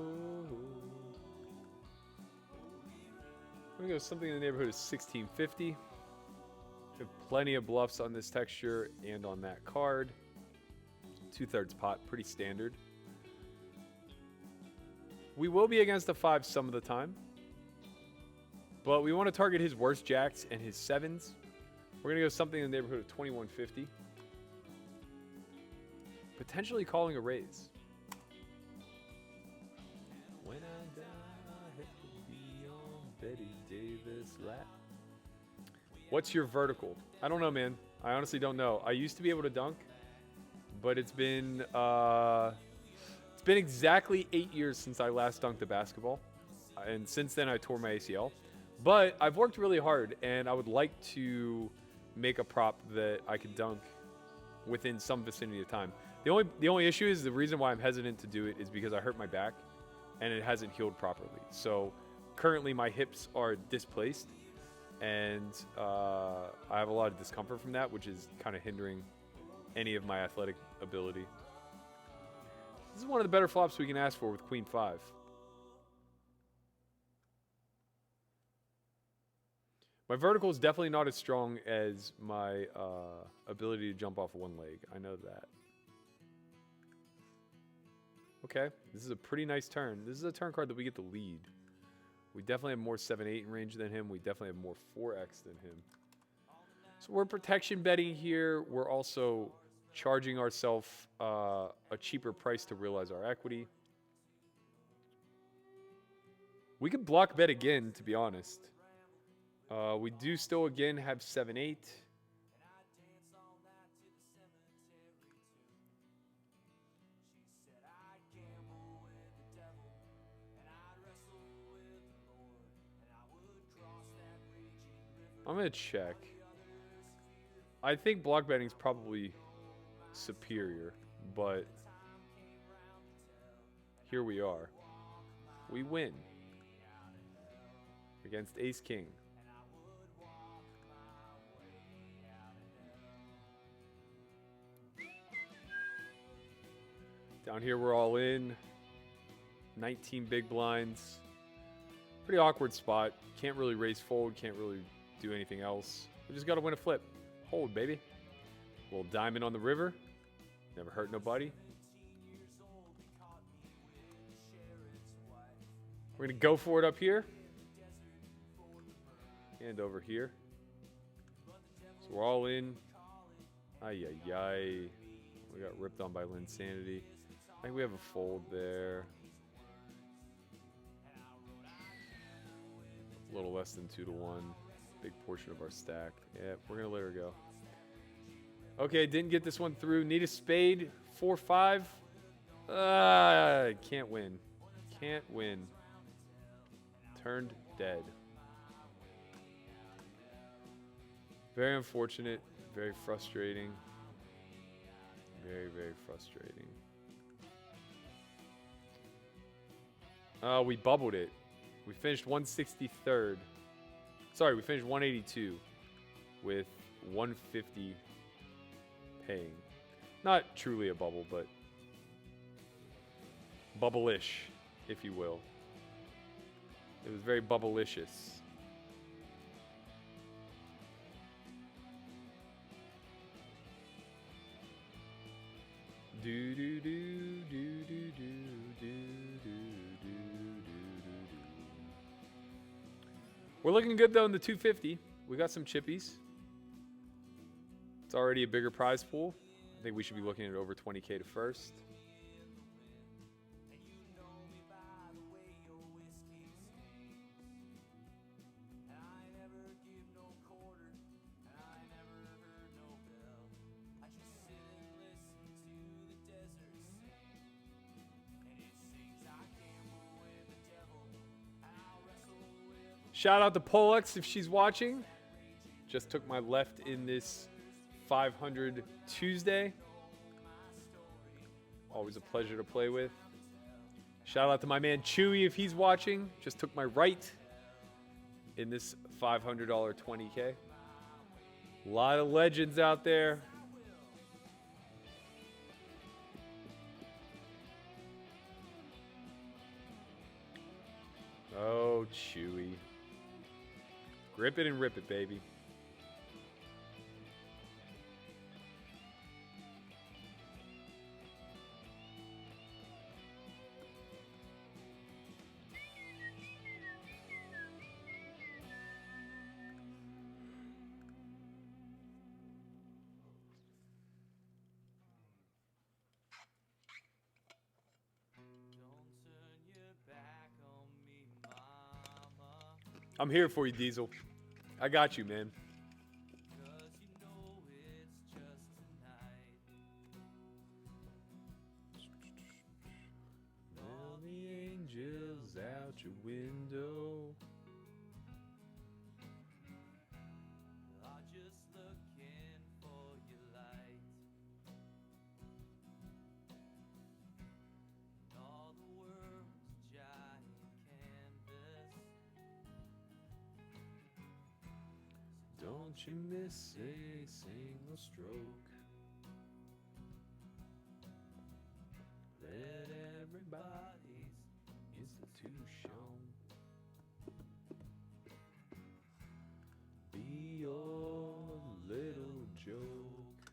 We're going to go something in the neighborhood of 1650. We have plenty of bluffs on this texture and on that card. 2/3 pot, pretty standard. We will be against a 5 some of the time. But we want to target his worst jacks and his 7s. We're going to go something in the neighborhood of 2150. Potentially calling a raise. When I die, I have to be on Betty Davis' lap. What's your vertical? I don't know, man. I honestly don't know. I used to be able to dunk, but it's been exactly 8 years since I last dunked a basketball, and since then I tore my ACL. But I've worked really hard, and I would like to make a prop that I could dunk within some vicinity of time. The only issue is the reason why I'm hesitant to do it is because I hurt my back, and it hasn't healed properly. So currently my hips are displaced, and I have a lot of discomfort from that, which is kind of hindering any of my athletic ability. This is one of the better flops we can ask for with Queen 5. My vertical is definitely not as strong as my ability to jump off one leg. I know that. Okay, this is a pretty nice turn. This is a turn card that we get the lead. We definitely have more 7-8 in range than him. We definitely have more 4x than him. So we're protection betting here. We're also charging ourselves a cheaper price to realize our equity. We could block bet again, to be honest. We do still again have 7-8. I'm going to check. I think block betting is probably superior, but here we are. We win against Ace King. Down here we're all in. 19 big blinds. Pretty awkward spot. Can't really raise fold, can't really do anything else. We just got to win a flip. Hold, baby. Little diamond on the river. Never hurt nobody. We're going to go for it up here. And over here. So we're all in. Ay, ay, ay. We got ripped on by Linsanity. I think we have a fold there. A little less than 2-1. Big portion of our stack. Yeah, we're going to let her go. Okay, didn't get this one through. Need a spade. 4-5. Can't win. Can't win. Turned dead. Very unfortunate. Very frustrating. Very, very frustrating. We bubbled it. We finished 163rd. Sorry, we finished 182 with 150 paying. Not truly a bubble, but bubble-ish, if you will. It was very bubble-licious. Do do do do do do do do do. We're looking good though in the 250. We got some chippies. It's already a bigger prize pool. I think we should be looking at over 20K to first. Shout out to Polex if she's watching. Just took my left in this 500 Tuesday. Always a pleasure to play with. Shout out to my man Chewy if he's watching. Just took my right in this $500 20K. A lot of legends out there. Chewy. Grip it and rip it, baby. I'm here for you, Diesel. I got you, man. All the angels out your window. Are just looking for your light. All the world's giant canvas. Don't you miss a single stroke. Let everybody's institution be your little joke.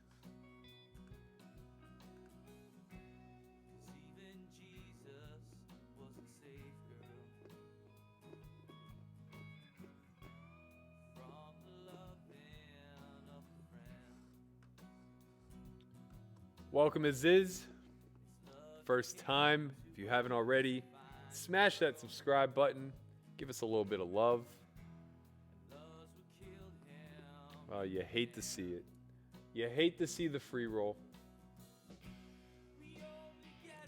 'Cause even Jesus wasn't safe, girl, from the loving of a friend. Welcome, Aziz. First time, if you haven't already, smash that subscribe button. Give us a little bit of love. Oh, you hate to see it. You hate to see the free roll.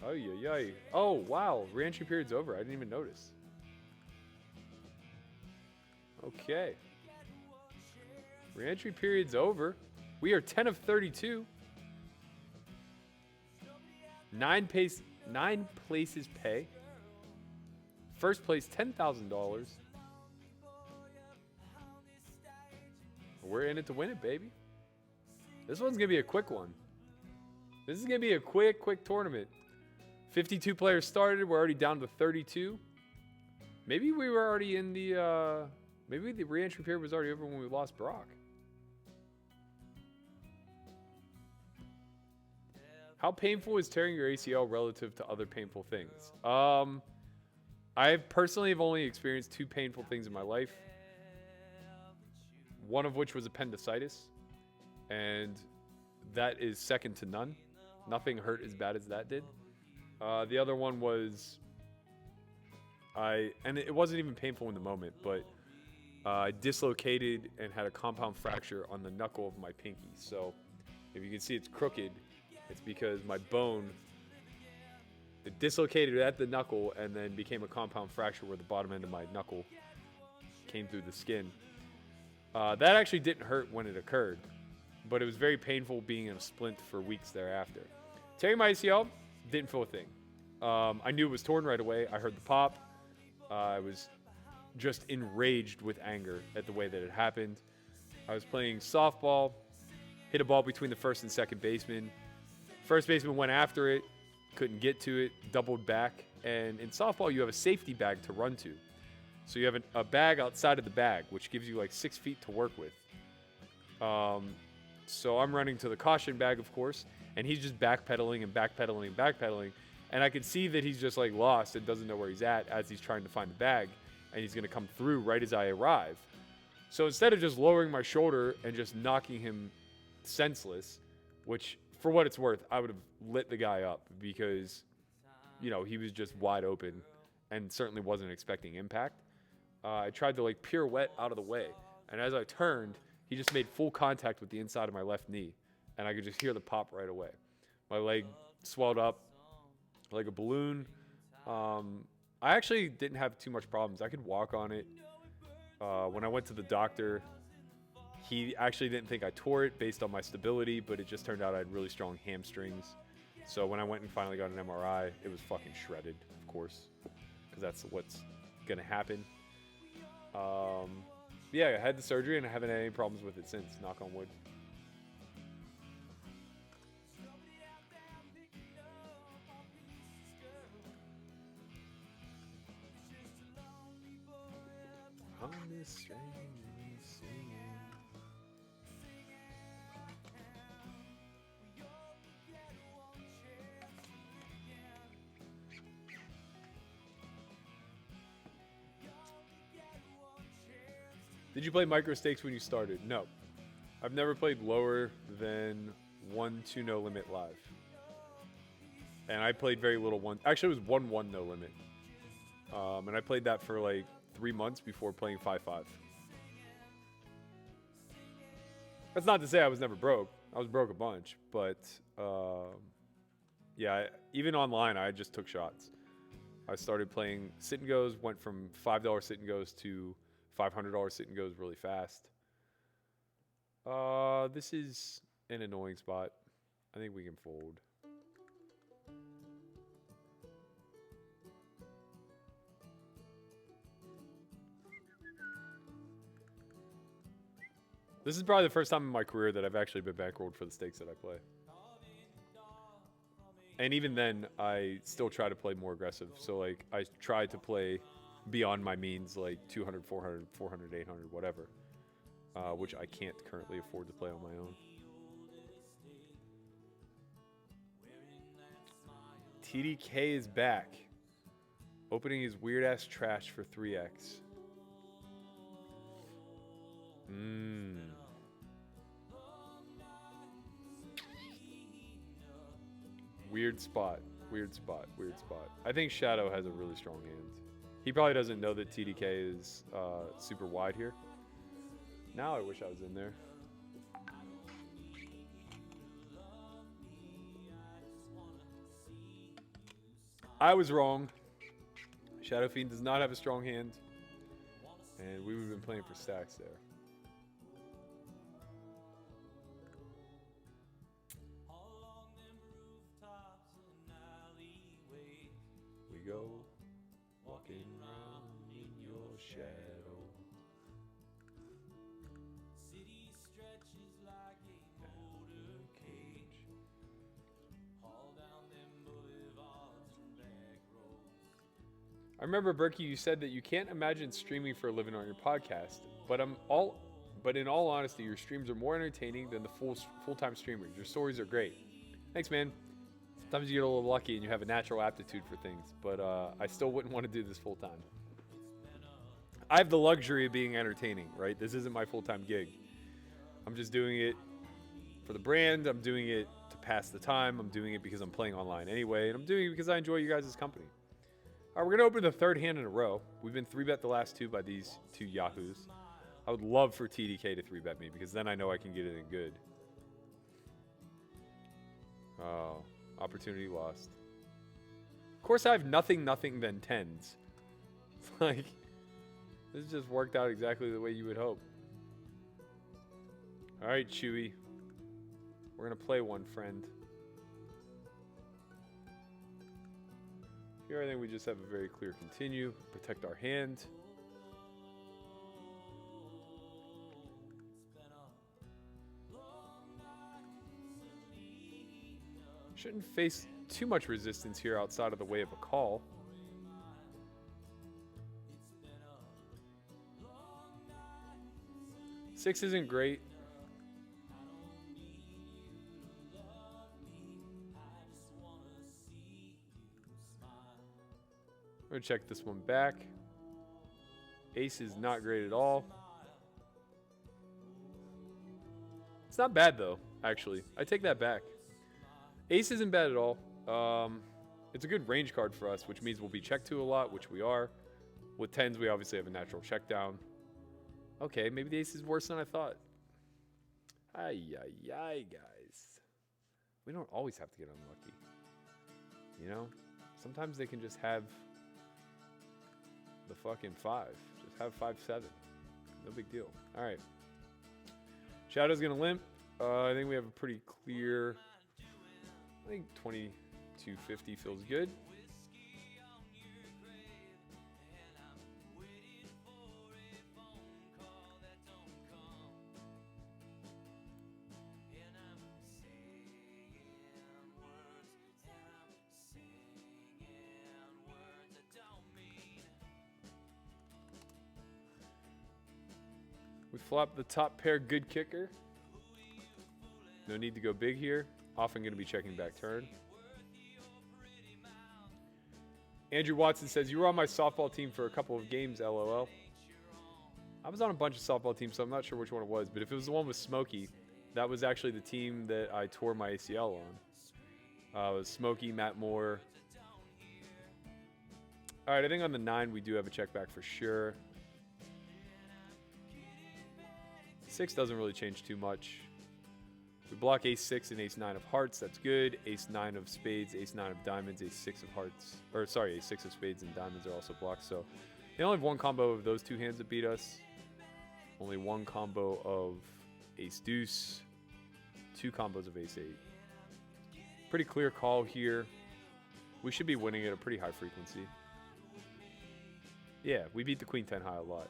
Oh, yeah. Oh, wow. Reentry period's over. I didn't even notice. Okay. Reentry period's over. We are 10 of 32. 9 places pay. First place, $10,000. We're in it to win it, baby. This one's going to be a quick one. This is going to be a quick tournament. 52 players started. We're already down to 32. Maybe we were already in the... maybe the re-entry period was already over when we lost Brock. How painful is tearing your ACL relative to other painful things? I personally have only experienced 2 painful things in my life. One of which was appendicitis. And that is second to none. Nothing hurt as bad as that did. The other one was... and it wasn't even painful in the moment, but I dislocated and had a compound fracture on the knuckle of my pinky. So if you can see it's crooked, it's because my bone, it dislocated at the knuckle and then became a compound fracture where the bottom end of my knuckle came through the skin. That actually didn't hurt when it occurred, but it was very painful being in a splint for weeks thereafter. Tearing my ACL, didn't feel a thing. I knew it was torn right away. I heard the pop. I was just enraged with anger at the way that it happened. I was playing softball, hit a ball between the first and second baseman. First baseman went after it, couldn't get to it, doubled back. And in softball, you have a safety bag to run to. So you have a bag outside of the bag, which gives you like 6 feet to work with. So I'm running to the caution bag, of course, and he's just backpedaling. And I could see that he's just like lost and doesn't know where he's at as he's trying to find the bag. And he's going to come through right as I arrive. So instead of just lowering my shoulder and just knocking him senseless, which for what it's worth, I would have lit the guy up because, you know, he was just wide open and certainly wasn't expecting impact. I tried to like pirouette out of the way. And as I turned, he just made full contact with the inside of my left knee. And I could just hear the pop right away. My leg swelled up like a balloon. I actually didn't have too much problems. I could walk on it. When I went to the doctor, he actually didn't think I tore it based on my stability, but it just turned out I had really strong hamstrings. So when I went and finally got an MRI, it was fucking shredded, of course, because that's what's going to happen. Yeah, I had the surgery and I haven't had any problems with it since, knock on wood. Did you play micro stakes when you started? No. I've never played lower than 1-2 no limit live. And I played very little one. Actually, it was 1-1 no limit. And I played that for like 3 months before playing 5-5. That's not to say I was never broke. I was broke a bunch. But yeah, even online, I just took shots. I started playing sit and goes, went from $5 sit and goes to $500 sit and goes really fast. This is an annoying spot. I think we can fold. This is probably the first time in my career that I've actually been bankrolled for the stakes that I play. And even then, I still try to play more aggressive. So, like, I try to play beyond my means, like 200, 400, 400, 800, whatever. Which I can't currently afford to play on my own. TDK is back. Opening his weird-ass trash for 3x. Weird spot. Weird spot. Weird spot. I think Shadow has a really strong hand. He probably doesn't know that TDK is super wide here. Now I wish I was in there. I was wrong. Shadow Fiend does not have a strong hand. And we would have been playing for stacks there. We go walking around in your shadow. City stretches like a motorcade. Haul down them boulevards and back roads. I remember, Berkey, you said that you can't imagine streaming for a living on your podcast, but in all honesty, your streams are more entertaining than the full-time streamers. Your stories are great. Thanks, man. Sometimes you get a little lucky and you have a natural aptitude for things, but I still wouldn't want to do this full-time. I have the luxury of being entertaining, right? This isn't my full-time gig. I'm just doing it for the brand. I'm doing it to pass the time. I'm doing it because I'm playing online anyway, and I'm doing it because I enjoy you guys' company. All right, we're going to open the third hand in a row. We've been 3-bet the last two by these two yahoos. I would love for TDK to 3-bet me because then I know I can get it in good. Oh. Opportunity lost. Of course, I have nothing than tens. Like, this just worked out exactly the way you would hope. All right, Chewy. We're going to play one, friend. Here, I think we just have a very clear continue. Protect our hand. Shouldn't face too much resistance here outside of the way of a call. Six isn't great. I'm going to check this one back. Ace is not great at all. It's not bad, though, actually. I take that back. Ace isn't bad at all. It's a good range card for us, which means we'll be checked to a lot, which we are. With tens, we obviously have a natural check down. Okay, maybe the ace is worse than I thought. Ay, guys. We don't always have to get unlucky. You know? Sometimes they can just have the fucking 5. Just have 5-7. No big deal. All right. Shadow's going to limp. I think we have a pretty clear... I think 2250 feels good. We flop the top pair, good kicker. No need to go big here. Often going to be checking back turn. Andrew Watson says, you were on my softball team for a couple of games, LOL. I was on a bunch of softball teams, so I'm not sure which one it was. But if it was the one with Smokey, that was actually the team that I tore my ACL on. It was Smokey, Matt Moore. All right, I think on the 9 we do have a check back for sure. 6 doesn't really change too much. We block ace-6 and ace-9 of hearts. That's good. Ace-9 of spades, ace-9 of diamonds, ace-6 of hearts. Or sorry, ace-6 of spades and diamonds are also blocked. So they only have one combo of those two hands that beat us. Only one combo of ace-deuce. 2 combos of ace-8. Pretty clear call here. We should be winning at a pretty high frequency. Yeah, we beat the queen-10 high a lot.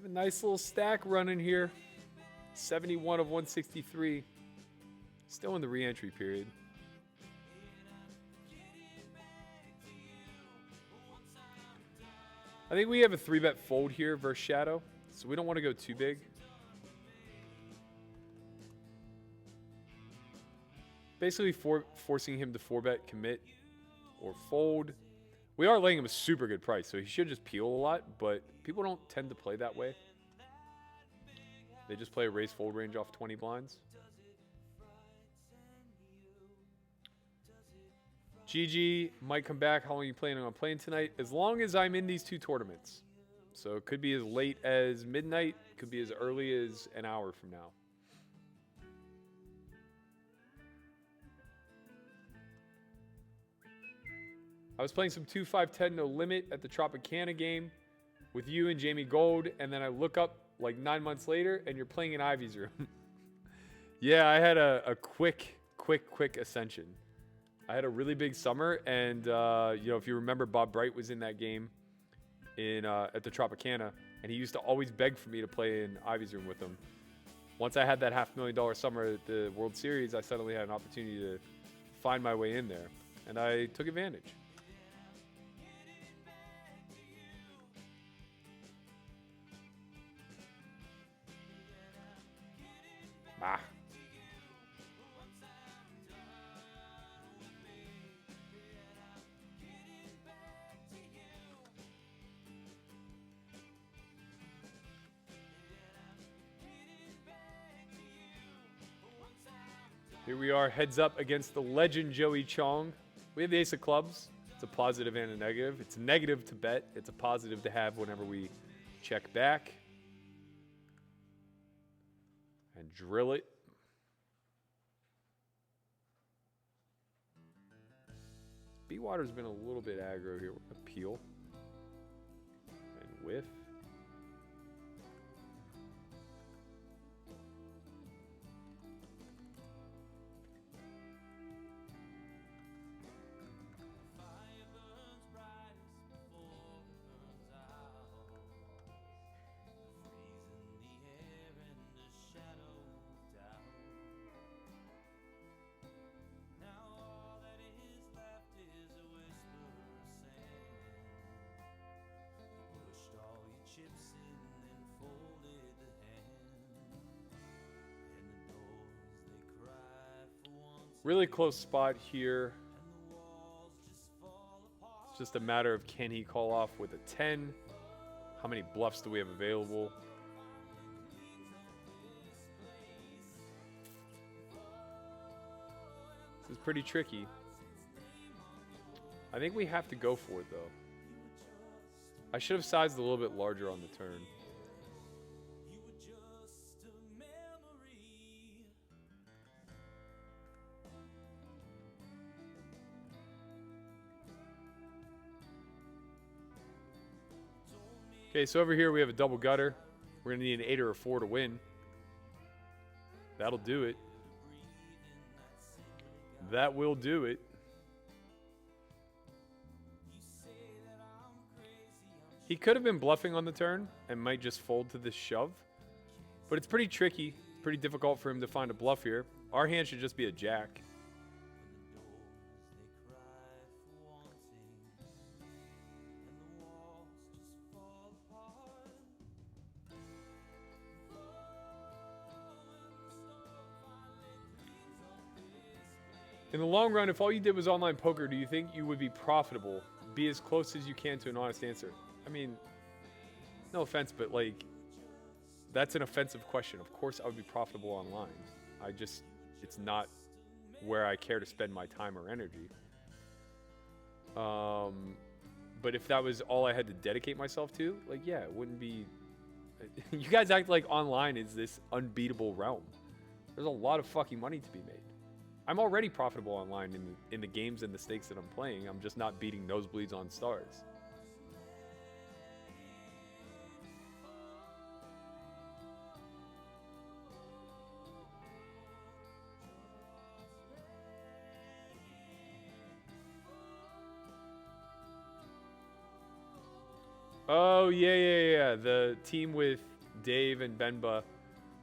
A nice little stack running here. 71 of 163. Still in the re-entry period. I think we have a 3-bet fold here versus Shadow, so we don't want to go too big. Basically forcing him to 4-bet commit or fold. We are laying him a super good price, so he should just peel a lot, but people don't tend to play that way. They just play a raise fold range off 20 blinds. GG might come back. How long are you planning on playing tonight? As long as I'm in these 2 tournaments. So it could be as late as midnight. Could be as early as an hour from now. I was playing some 2-5-10 no limit at the Tropicana game with you and Jamie Gold, and then I look up like 9 months later, and you're playing in Ivy's room. Yeah, I had a quick ascension. I had a really big summer, and you know, if you remember, Bob Bright was in that game in at the Tropicana, and he used to always beg for me to play in Ivy's room with him. Once I had that $500,000 summer at the World Series, I suddenly had an opportunity to find my way in there, and I took advantage. Ah. Here we are, heads up against the legend Joey Chong. We have the ace of clubs. It's a positive and a negative. It's a negative to bet. It's a positive to have whenever we check back. And drill it. B-Water's been a little bit aggro here. Appeal. And whiff. Really close spot here. It's just a matter of, can he call off with a 10? How many bluffs do we have available? This is pretty tricky. I think we have to go for it, though. I should have sized a little bit larger on the turn. Okay, so over here we have a double gutter. We're going to need an 8 or a 4 to win. That'll do it. That will do it. He could have been bluffing on the turn and might just fold to this shove. But it's pretty tricky. Pretty difficult for him to find a bluff here. Our hand should just be a jack. In the long run, if all you did was online poker, do you think you would be profitable? Be as close as you can to an honest answer. I mean, no offense, but like, that's an offensive question. Of course I would be profitable online. It's not where I care to spend my time or energy. But if that was all I had to dedicate myself to, like, yeah, it wouldn't be... You guys act like online is this unbeatable realm. There's a lot of fucking money to be made. I'm already profitable online in the games and the stakes that I'm playing. I'm just not beating nosebleeds on stars. Oh, yeah. The team with Dave and Benba,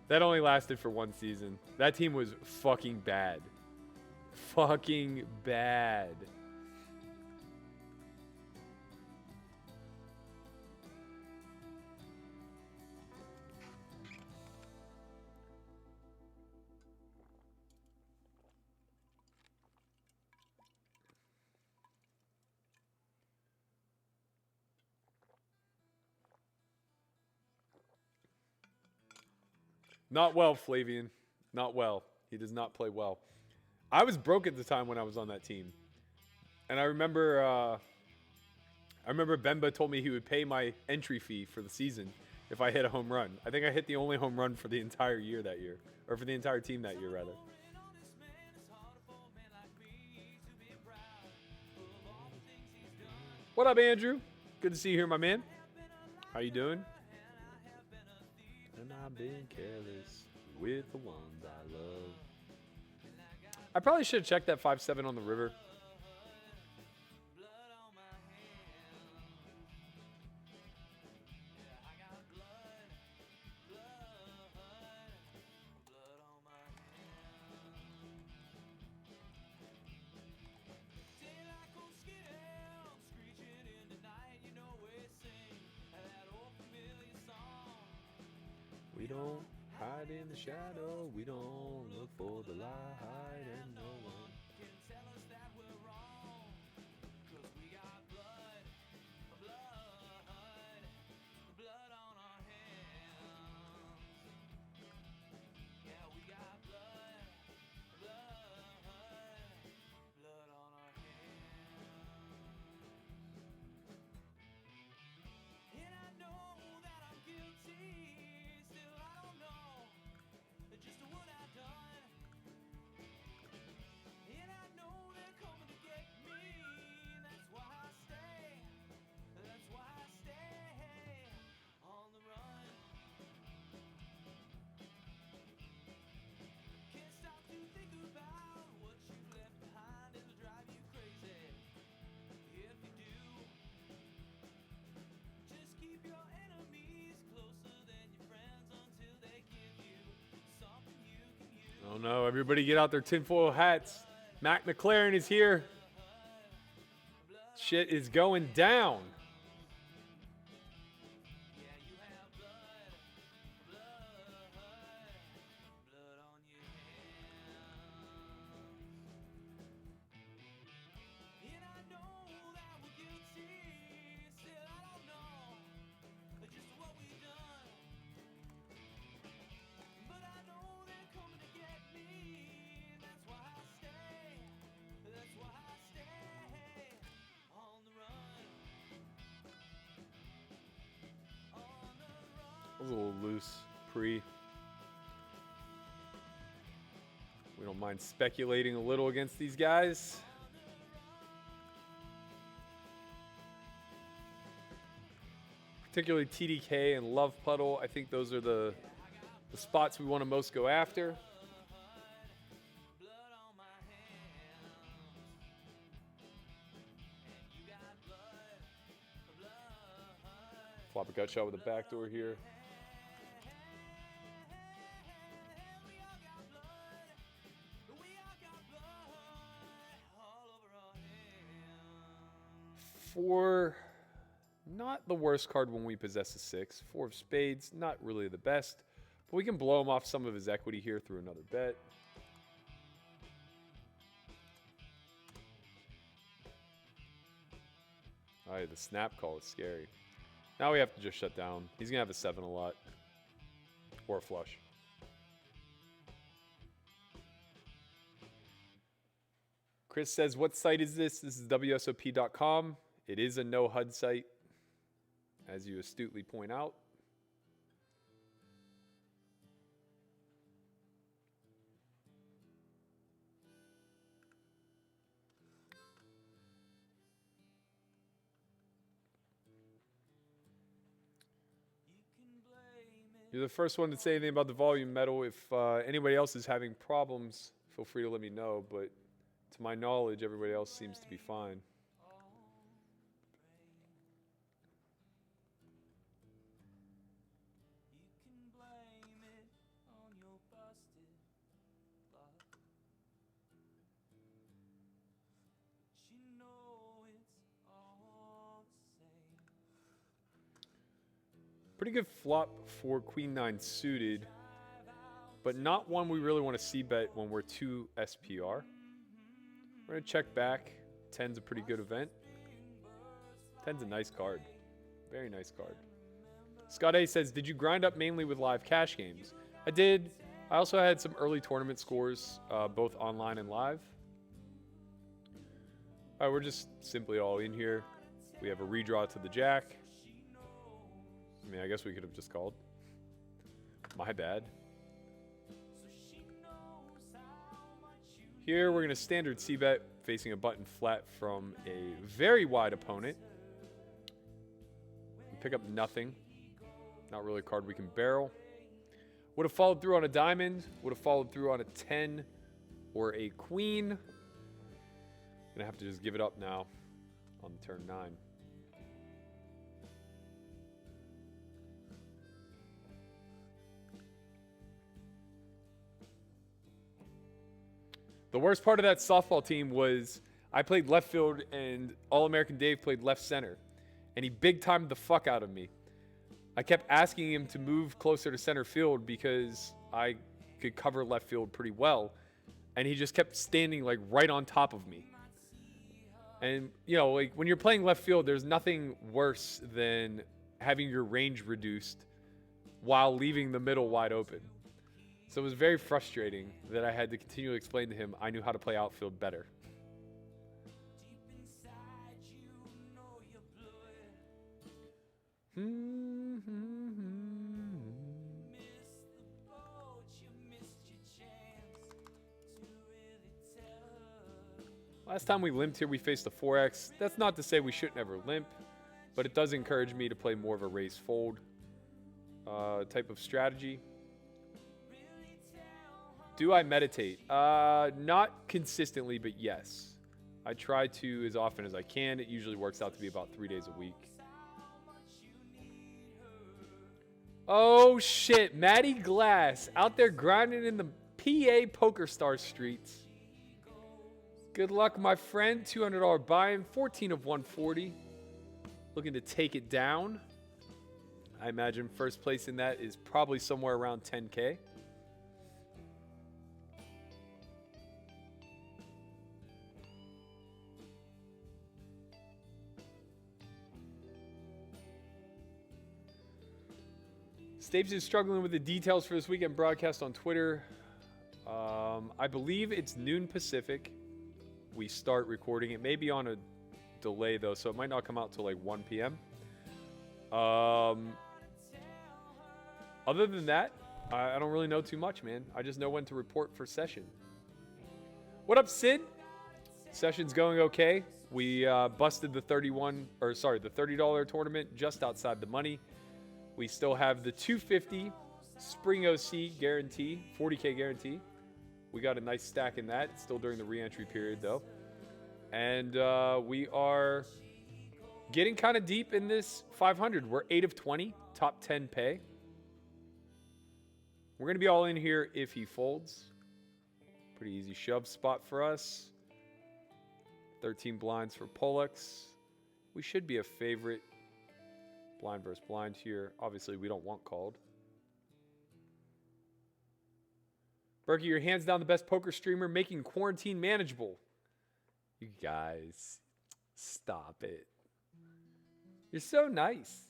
that only lasted for one season. That team was fucking bad. Fucking bad. Not well, Flavian. Not well. He does not play well. I was broke at the time when I was on that team. And I remember Bemba told me he would pay my entry fee for the season if I hit a home run. I think I hit the only home run for the entire year that year. Or for the entire team that year, rather. What up, Andrew? Good to see you here, my man. How you doing? And I've been careless with the ones I love. I probably should have checked that 5-7 on the river. We don't hide in the shadow. We don't look for the light, and no one can tell us that we're wrong. 'Cause we got blood on our hands. Yeah, we got blood on our hands. And I know that I'm guilty. Oh no, everybody get out their tinfoil hats. Mac McLaren is here. Shit is going down. A little loose pre. We don't mind speculating a little against these guys. particularly TDK and Love Puddle. I think those are the spots we want to most go after. Flop a gut shot with a backdoor here. Four, not the worst card when we possess a 6. 4 of spades, not really the best. But we can blow him off some of his equity here through another bet. All right, the snap call is scary. Now we have to just shut down. He's going to have a 7 a lot. Or a flush. Chris says, what site is this? This is WSOP.com. It is a no HUD site, as you astutely point out. You're the first one to say anything about the volume metal. If anybody else is having problems, feel free to let me know. But to my knowledge, everybody else seems to be fine. Pretty good flop for Queen 9 suited, but not one we really want to c-bet when we're 2 SPR. We're going to check back. 10's a pretty good event. 10's a nice card. Very nice card. Scott A says, did you grind up mainly with live cash games? I did. I also had some early tournament scores, both online and live. All right, we're just simply all in here. We have a redraw to the jack. I mean, I guess we could have just called. My bad. Here, we're going to standard c-bet, facing a button flat from a very wide opponent. Pick up nothing. Not really a card we can barrel. Would have followed through on a diamond. Would have followed through on a 10 or a queen. Gonna have to just give it up now on turn 9. The worst part of that softball team was I played left field and All-American Dave played left center. And he big-timed the fuck out of me. I kept asking him to move closer to center field because I could cover left field pretty well. And he just kept standing like right on top of me. And, you know, like when you're playing left field, there's nothing worse than having your range reduced while leaving the middle wide open. So it was very frustrating that I had to continually explain to him I knew how to play outfield better. Last time we limped here, we faced a 4X. That's not to say we shouldn't ever limp, but it does encourage me to play more of a raise fold type of strategy. Do I meditate? Not consistently, but yes. I try to as often as I can. It usually works out to be about 3 days a week. Oh, shit. Matty Glass out there grinding in the PA Poker Star streets. Good luck, my friend. $200 buy-in, 14 of 140. Looking to take it down. I imagine first place in that is probably somewhere around 10K. Stapes is struggling with the details for this weekend broadcast on Twitter. I believe it's noon Pacific. We start recording. It may be on a delay, though, so it might not come out till like 1 p.m. Other than that, I don't really know too much, man. I just know when to report for session. What up, Sid? Session's going okay. We busted the the $30 tournament just outside the money. We still have the 250 Spring OC guarantee, 40K guarantee. We got a nice stack in that. It's still during the re-entry period, though. And we are getting kind of deep in this 500. We're 8 of 20, top 10 pay. We're going to be all in here if he folds. Pretty easy shove spot for us. 13 blinds for Pollux. We should be a favorite. Blind versus blind here. Obviously, we don't want called. Berkey, you're hands down the best poker streamer, making quarantine manageable. You guys, stop it. You're so nice.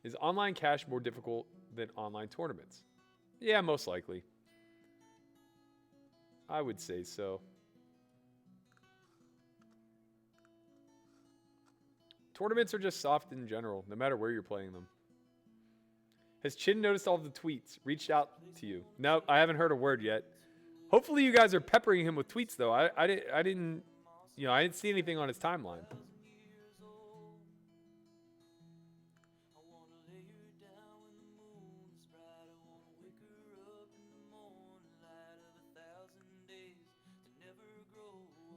Is online cash more difficult than online tournaments? Yeah, most likely. I would say so. Tournaments are just soft in general, no matter where you're playing them. Has Chin noticed all the tweets? Reached out to you? No, I haven't heard a word yet. Hopefully you guys are peppering him with tweets, though. I didn't see anything on his timeline.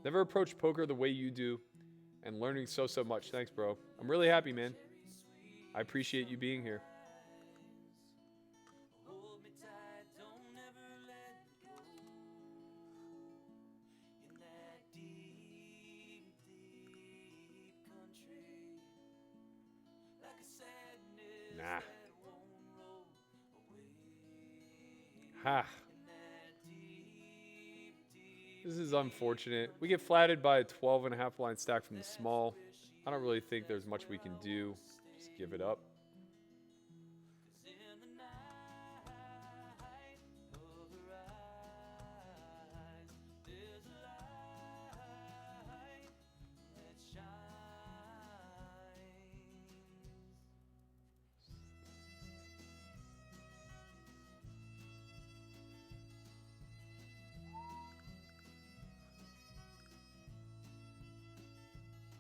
Never approached poker the way you do, and learning so much. Thanks, bro. I'm really happy, man. I appreciate you being here. Nah. Ha. This is unfortunate. We get flatted by a 12.5 line stack from the small. I don't really think there's much we can do. Just give it up.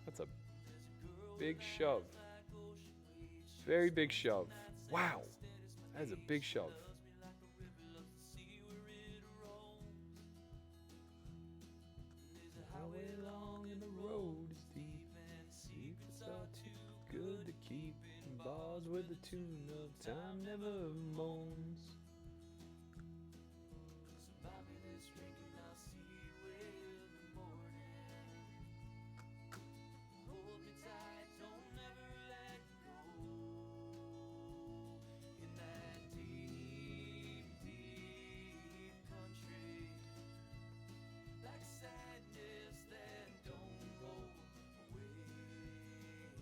That's a big shove. Very big shove. Wow. That is a big shove. Highway long and the road is deep. Secrets are too good to keep. Bars with the tune of time never moans.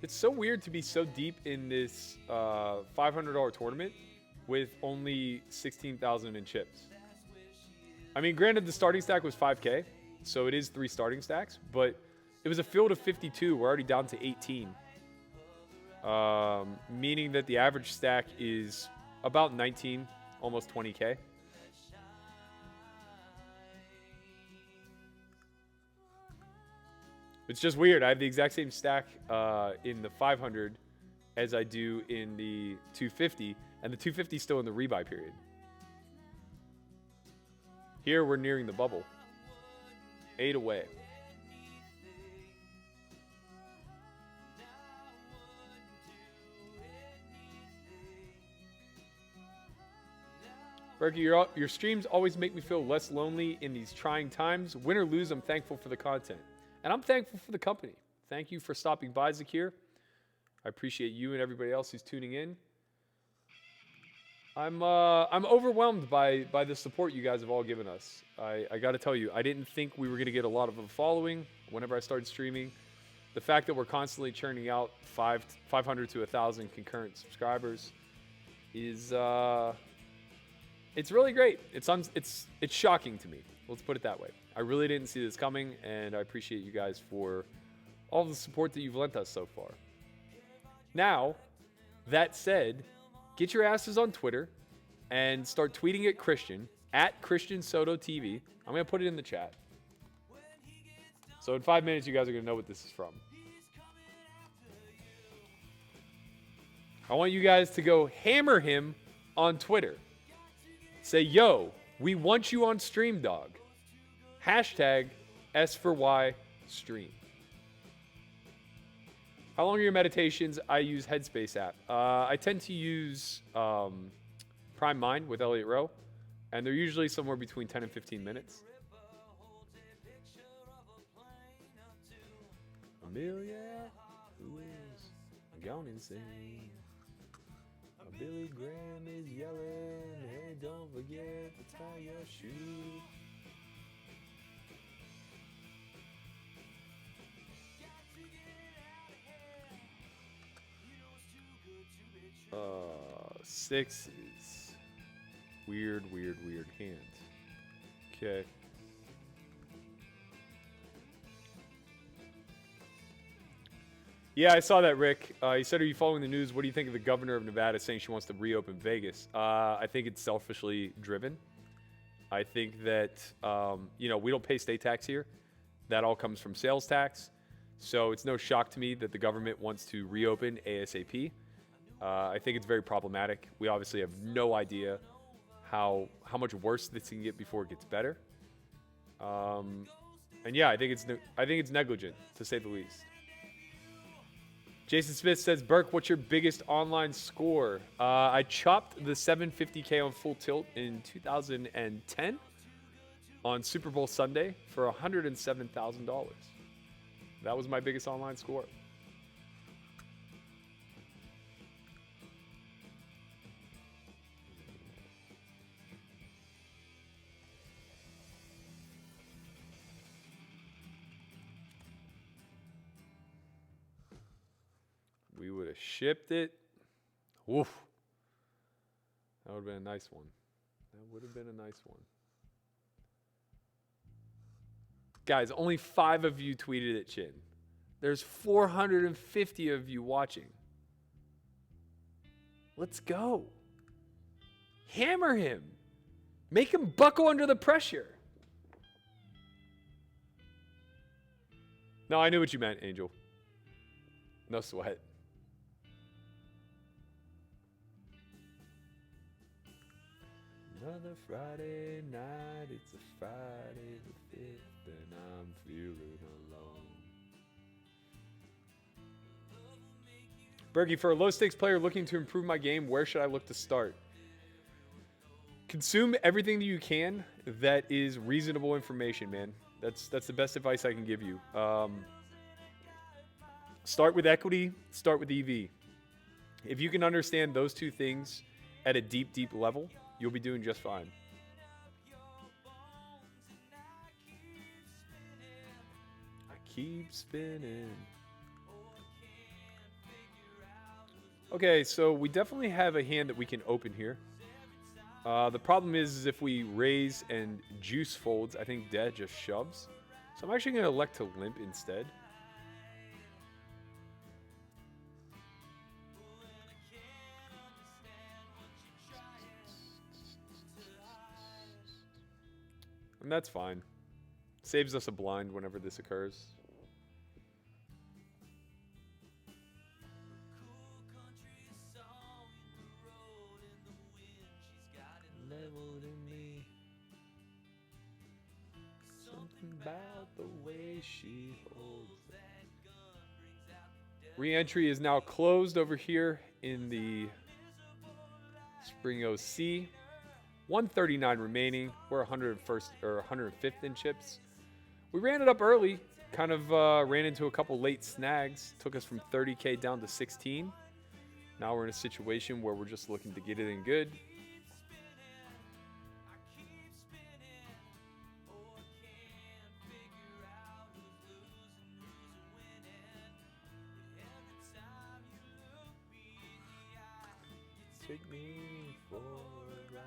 It's so weird to be so deep in this $500 tournament with only 16,000 in chips. I mean, granted, the starting stack was 5K, so it is 3 starting stacks, but it was a field of 52. We're already down to 18, meaning that the average stack is about 19, almost 20K. It's just weird. I have the exact same stack in the 500 as I do in the 250, and the 250 is still in the rebuy period. Here we're nearing the bubble. 8 away. Berkey, your streams always make me feel less lonely in these trying times. Win or lose, I'm thankful for the content. And I'm thankful for the company. Thank you for stopping by, Zakir. I appreciate you and everybody else who's tuning in. I'm overwhelmed by the support you guys have all given us. I got to tell you, I didn't think we were going to get a lot of a following whenever I started streaming. The fact that we're constantly churning out 500 to 1,000 concurrent subscribers is it's really great. It's shocking to me. Let's put it that way. I really didn't see this coming, and I appreciate you guys for all the support that you've lent us so far. Now, that said, get your asses on Twitter and start tweeting at Christian, at Christian Soto TV. I'm going to put it in the chat. So in 5 minutes, you guys are going to know what this is from. I want you guys to go hammer him on Twitter. Say, yo, we want you on stream, dog. Hashtag S4Y stream. How long are your meditations? I use Headspace app. I tend to use Prime Mind with Elliot Rowe, and they're usually somewhere between 10 and 15 minutes. Amelia, who is gone insane? Billy Graham is yelling, hey, don't forget to tie your shoe. Sixes. Weird hand. Okay. Yeah, I saw that, Rick. He said, are you following the news? What do you think of the governor of Nevada saying she wants to reopen Vegas? I think it's selfishly driven. I think that, we don't pay state tax here. That all comes from sales tax. So it's no shock to me that the government wants to reopen ASAP. I think it's very problematic. We obviously have no idea how much worse this can get before it gets better. And yeah, I think it's negligent, to say the least. Jason Smith says, Burke, what's your biggest online score? I chopped the 750K on Full Tilt in 2010 on Super Bowl Sunday for $107,000. That was my biggest online score. We would have shipped it. Woof. That would have been a nice one. Guys, only 5 of you tweeted at Chin. There's 450 of you watching. Let's go. Hammer him. Make him buckle under the pressure. No, I knew what you meant, Angel. No sweat. Another Friday night, it's a Friday the 5th, and I'm feeling alone. Bergie, for a low-stakes player looking to improve my game, where should I look to start? Consume everything that you can that is reasonable information, man. That's the best advice I can give you. Start with equity, start with EV. If you can understand those two things at a deep, deep level, you'll be doing just fine. I keep spinning. Okay, so we definitely have a hand that we can open here. The problem is if we raise and juice folds, I think dead just shoves. So I'm actually going to elect to limp instead. And that's fine. Saves us a blind whenever this occurs. Leveled in me. Something about the way she holds. Re-entry is now closed over here in the Spring OC. 139 remaining. We're 101st or 105th in chips. We ran it up early. Kind of ran into a couple late snags. Took us from 30K down to 16. Now we're in a situation where we're just looking to get it in good. Take me for a ride.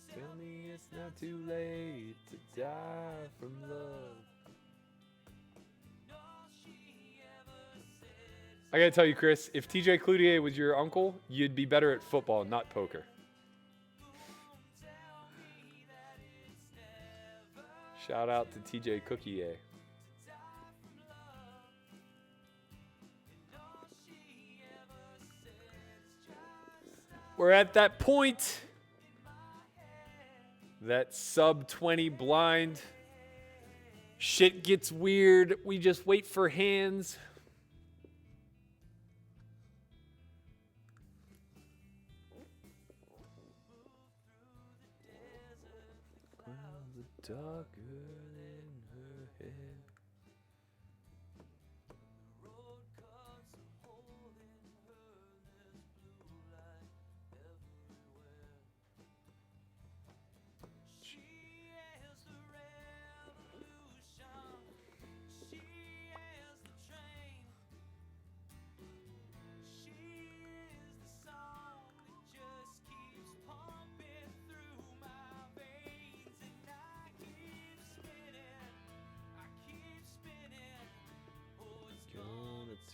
Tell me it's It's not too late to die from love. I gotta tell you, Chris, if TJ Cloutier was your uncle, you'd be better at football, not poker. Shout out to TJ Cookier. We're at that point. That sub 20 blind. Shit gets weird. We just wait for hands. Darker than her head.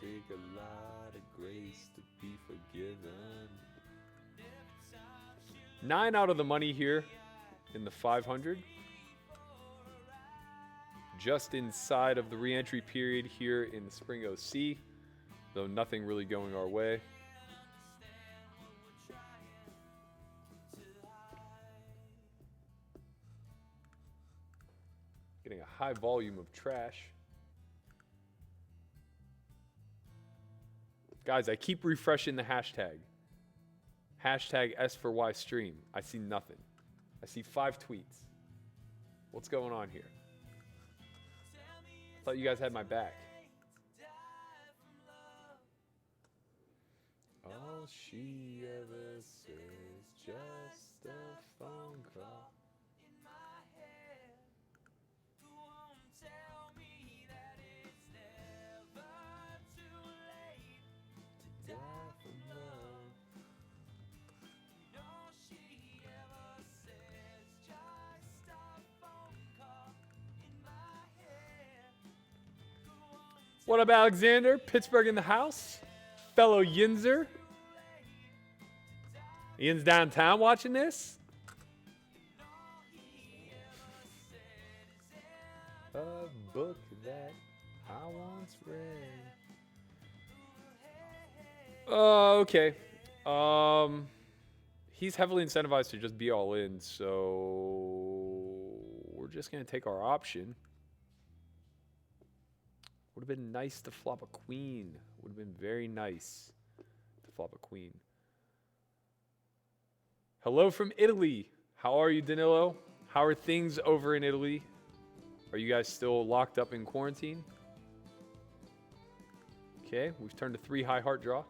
Take a lot of grace to be forgiven. 9 out of the money here in the 500. Just inside of the re-entry period here in the Spring OC, though nothing really going our way. Getting a high volume of trash. Guys, I keep refreshing the hashtag. Hashtag S4Y stream. I see nothing. I see 5 tweets. What's going on here? I thought you guys had my back. All she ever says, just a phone call. What up, Alexander? Pittsburgh in the house. Fellow Yinzer. Ian's downtown watching this. A book that I once read. Okay. He's heavily incentivized to just be all in, so we're just going to take our option. Would have been nice to flop a queen. Would have been very nice to flop a queen. Hello from Italy. How are you, Danilo? How are things over in Italy? Are you guys still locked up in quarantine? Okay, we've turned a 3 high heart draw.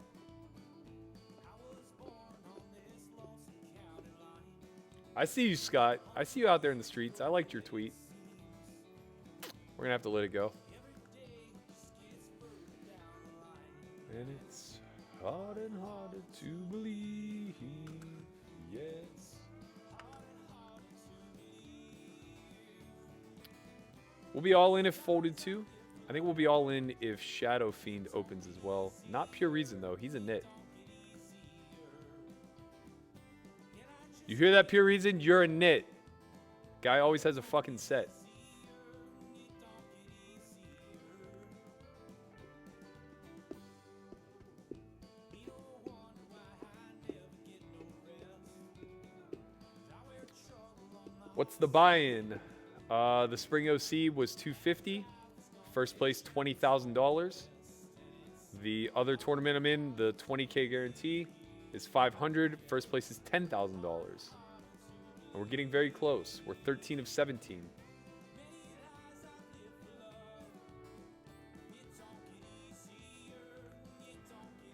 I see you, Scott. I see you out there in the streets. I liked your tweet. We're going to have to let it go. And it's hard and harder to believe, yes. We'll be all in if folded too. I think we'll be all in if Shadow Fiend opens as well. Not Pure Reason though, he's a nit. You hear that, Pure Reason? You're a nit. Guy always has a fucking set. What's the buy-in? The Spring OC was $250. First place, $20,000. The other tournament I'm in, the 20K guarantee, is $500. First place is $10,000. And we're getting very close. We're 13 of 17.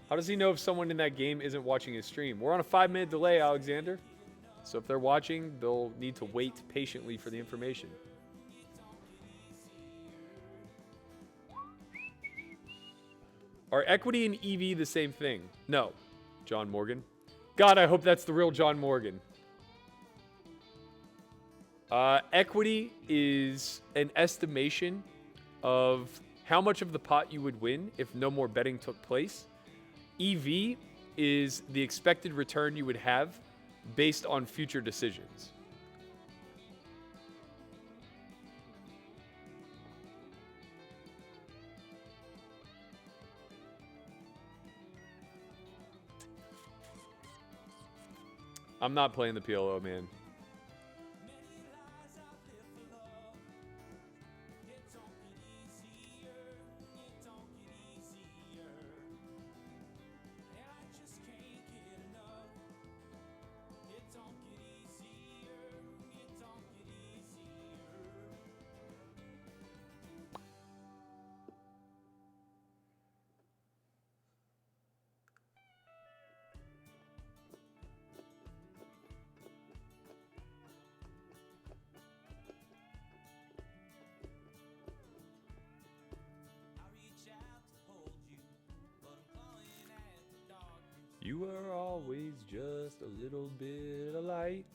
How does he know if someone in that game isn't watching his stream? We're on a 5-minute delay, Alexander. So if they're watching, they'll need to wait patiently for the information. Are equity and EV the same thing? No, John Morgan. God, I hope that's the real John Morgan. Equity is an estimation of how much of the pot you would win if no more betting took place. EV is the expected return you would have based on future decisions. I'm not playing the PLO, man. You are always just a little bit of light.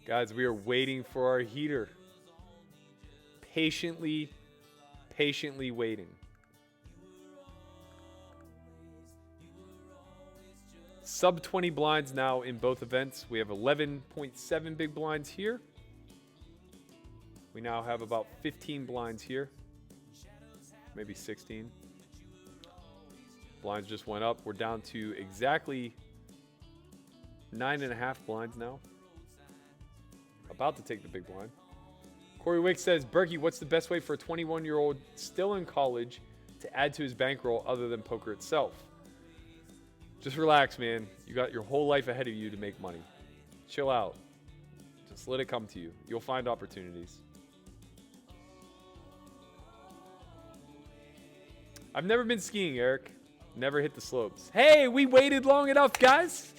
Guys, we are waiting for our heater. Patiently waiting. Sub 20 blinds now in both events. We have 11.7 big blinds here. We now have about 15 blinds here. Maybe 16. Blinds just went up. We're down to exactly 9.5 blinds now. About to take the big blind. Corey Wick says, Berkey, what's the best way for a 21-year-old still in college to add to his bankroll other than poker itself? Just relax, man. You got your whole life ahead of you to make money. Chill out. Just let it come to you. You'll find opportunities. I've never been skiing, Eric. Never hit the slopes. Hey, we waited long enough, guys.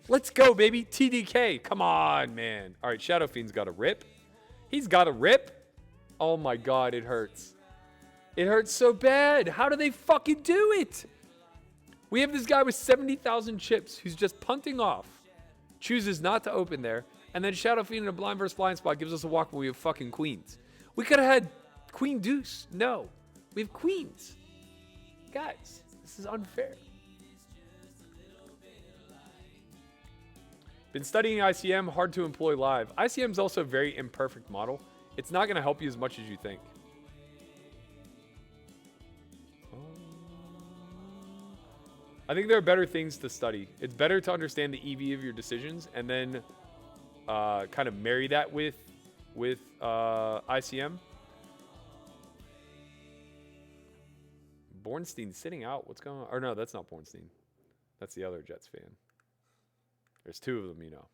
Let's go, baby. TDK. Come on, man. All right, Shadow Fiend's got a rip. He's got a rip. Oh, my God. It hurts. It hurts so bad. How do they fucking do it? We have this guy with 70,000 chips who's just punting off. Chooses not to open there. And then Shadow Fiend in a blind versus blind spot gives us a walk where we have fucking queens. We could have had queen deuce. No. We have queens. Guys, this is unfair. Been studying ICM, hard to employ live. ICM is also a very imperfect model. It's not going to help you as much as you think. I think there are better things to study. It's better to understand the EV of your decisions and then kind of marry that with ICM. Bornstein sitting out. What's going on? Or no, that's not Bornstein. That's the other Jets fan. There's two of them, you know.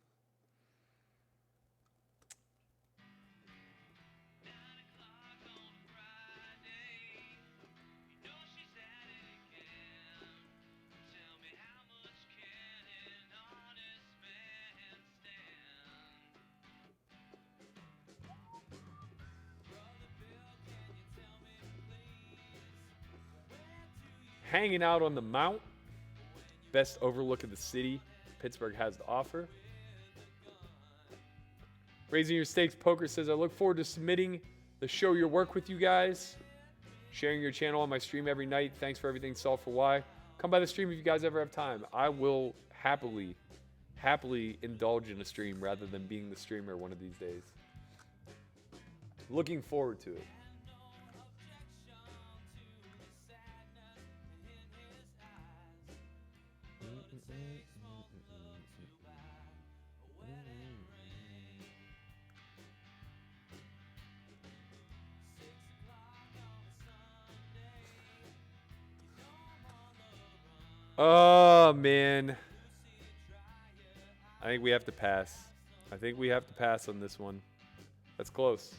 Hanging out on the mount. Best overlook of the city Pittsburgh has to offer. Raising Your Stakes Poker says, I look forward to submitting the show your work with you guys. Sharing your channel on my stream every night. Thanks for everything, S4Y. Come by the stream if you guys ever have time. I will happily indulge in a stream rather than being the streamer one of these days. Looking forward to it. Oh, man. I think we have to pass. I think we have to pass on this one. That's close.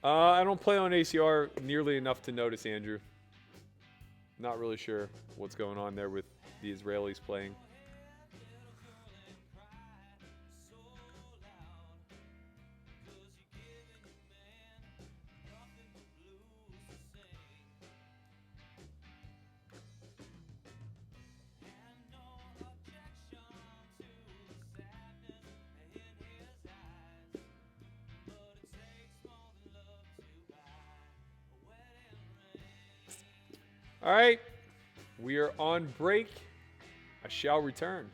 I don't play on ACR nearly enough to notice, Andrew. Not really sure what's going on there with the Israelis playing. All right, we are on break. I shall return.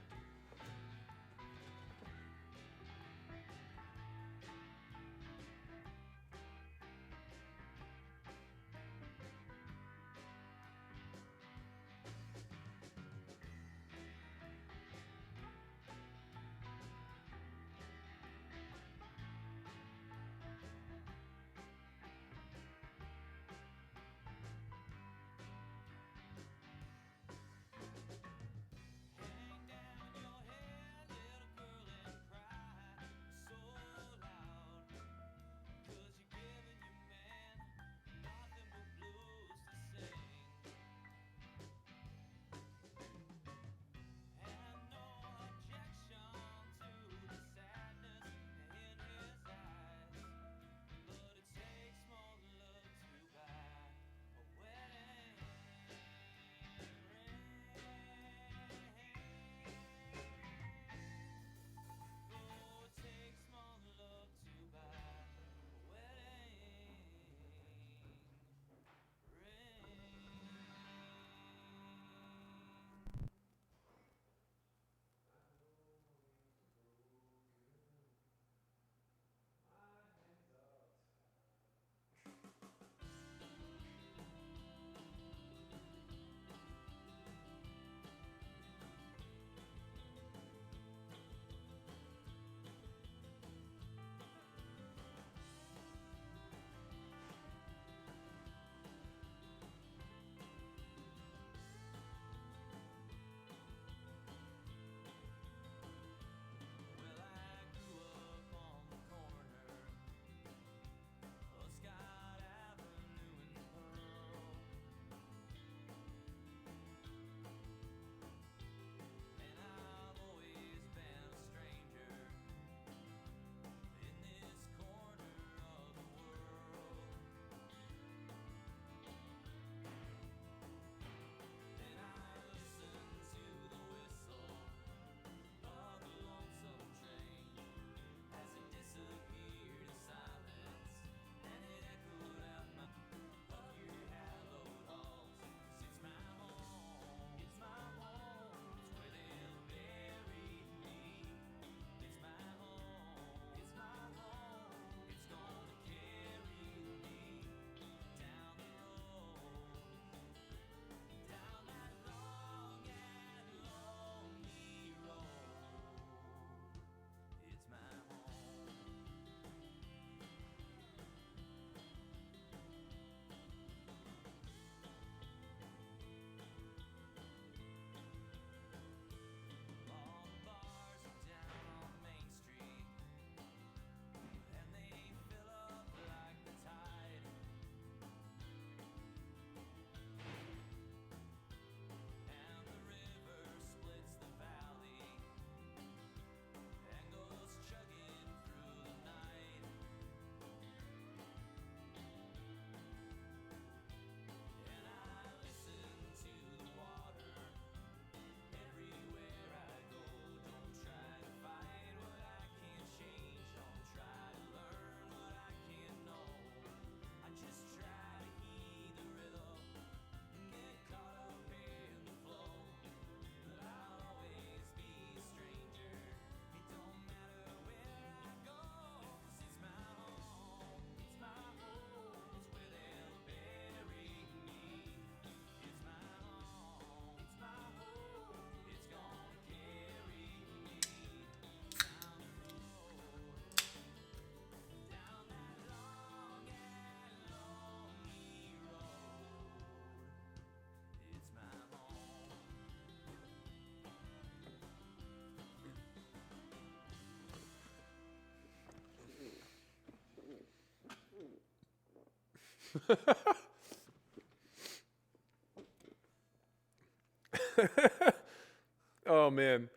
Oh man.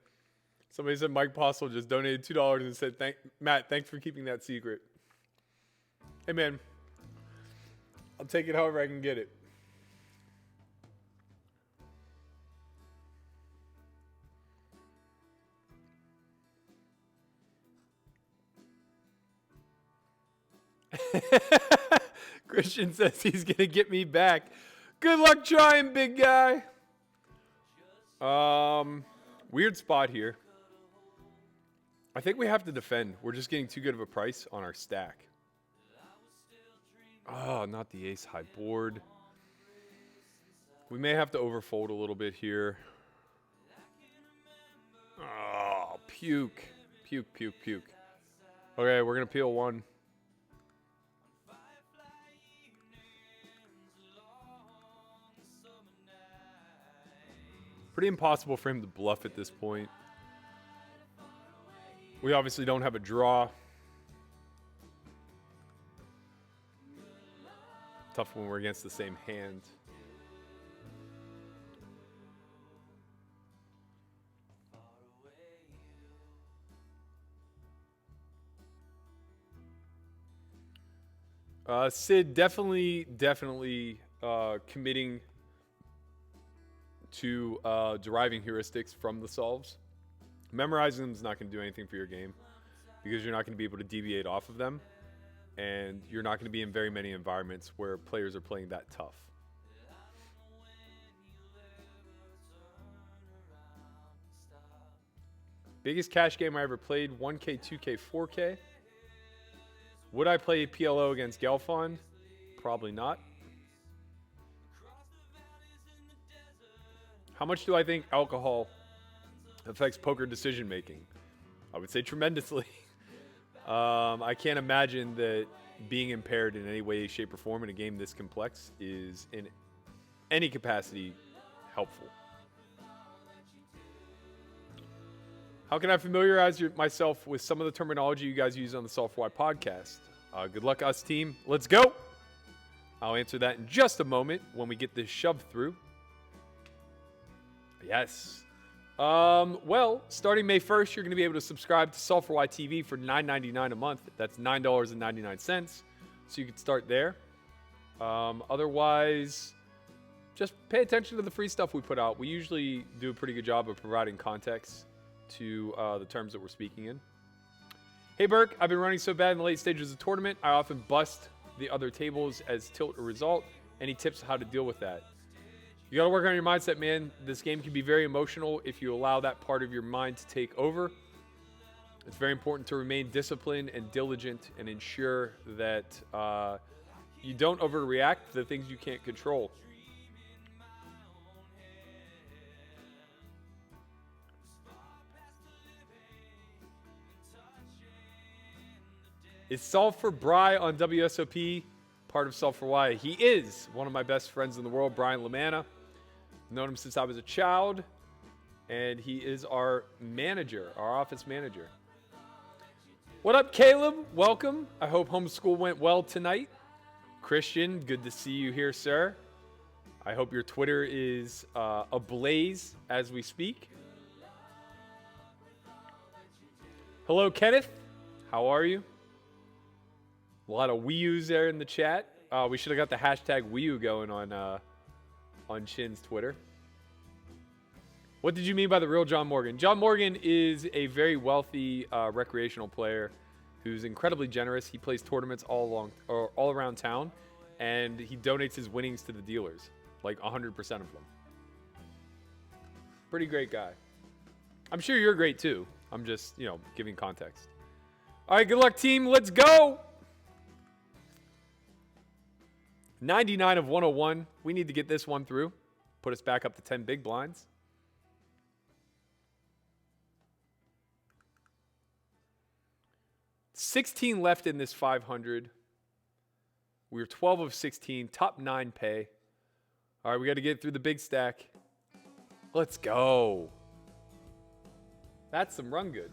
Somebody said Mike Postle just donated $2 and said, Matt, thanks for keeping that secret. Hey man, I'll take it however I can get it. Christian says he's gonna get me back. Good luck trying, big guy. Weird spot here. I think we have to defend. We're just getting too good of a price on our stack. Oh, not the ace high board. We may have to overfold a little bit here. Oh, puke. Puke, puke, puke. Okay, we're going to peel one. Pretty impossible for him to bluff at this point. We obviously don't have a draw. Tough when we're against the same hand. Sid definitely committing to deriving heuristics from the solves. Memorizing them is not going to do anything for your game because you're not going to be able to deviate off of them, and you're not going to be in very many environments where players are playing that tough. Biggest cash game I ever played, 1K, 2K, 4K. Would I play PLO against Gelfond? Probably not. How much do I think alcohol affects poker decision making? I would say tremendously. I can't imagine that being impaired in any way, shape, or form in a game this complex is in any capacity helpful. How can I familiarize myself with some of the terminology you guys use on the S4Y podcast? Good luck, us team. Let's go. I'll answer that in just a moment when we get this shoved through. Yes. Well, starting May 1st, you're going to be able to subscribe to S4Y TV for $9.99 a month. That's $9.99. So you can start there. Otherwise, just pay attention to the free stuff we put out. We usually do a pretty good job of providing context to the terms that we're speaking in. Hey, Burke, I've been running so bad in the late stages of the tournament, I often bust the other tables as tilt or result. Any tips how to deal with that? You got to work on your mindset, man. This game can be very emotional if you allow that part of your mind to take over. It's very important to remain disciplined and diligent and ensure that you don't overreact to the things you can't control. Is Solve for Bry on WSOP part of S4Y? He is one of my best friends in the world, Brian Lamanna. Known him since I was a child, and he is our manager, our office manager. What up, Caleb? Welcome. I hope homeschool went well tonight. Christian, good to see you here, sir. I hope your Twitter is ablaze as we speak. Hello, Kenneth. How are you? A lot of Wii U's there in the chat. We should have got the hashtag Wii U going on Chin's Twitter. What did you mean by the real John Morgan? John Morgan is a very wealthy recreational player who's incredibly generous. He plays tournaments all around town, and he donates his winnings to the dealers, like 100% of them. Pretty great guy. I'm sure you're great too. I'm just, giving context. All right, good luck, team. Let's go. 99 of 101. We need to get this one through. Put us back up to 10 big blinds. $16 left in this 500. We're 12 of 16. Top 9 pay. All right, we got to get through the big stack. Let's go. That's some run good.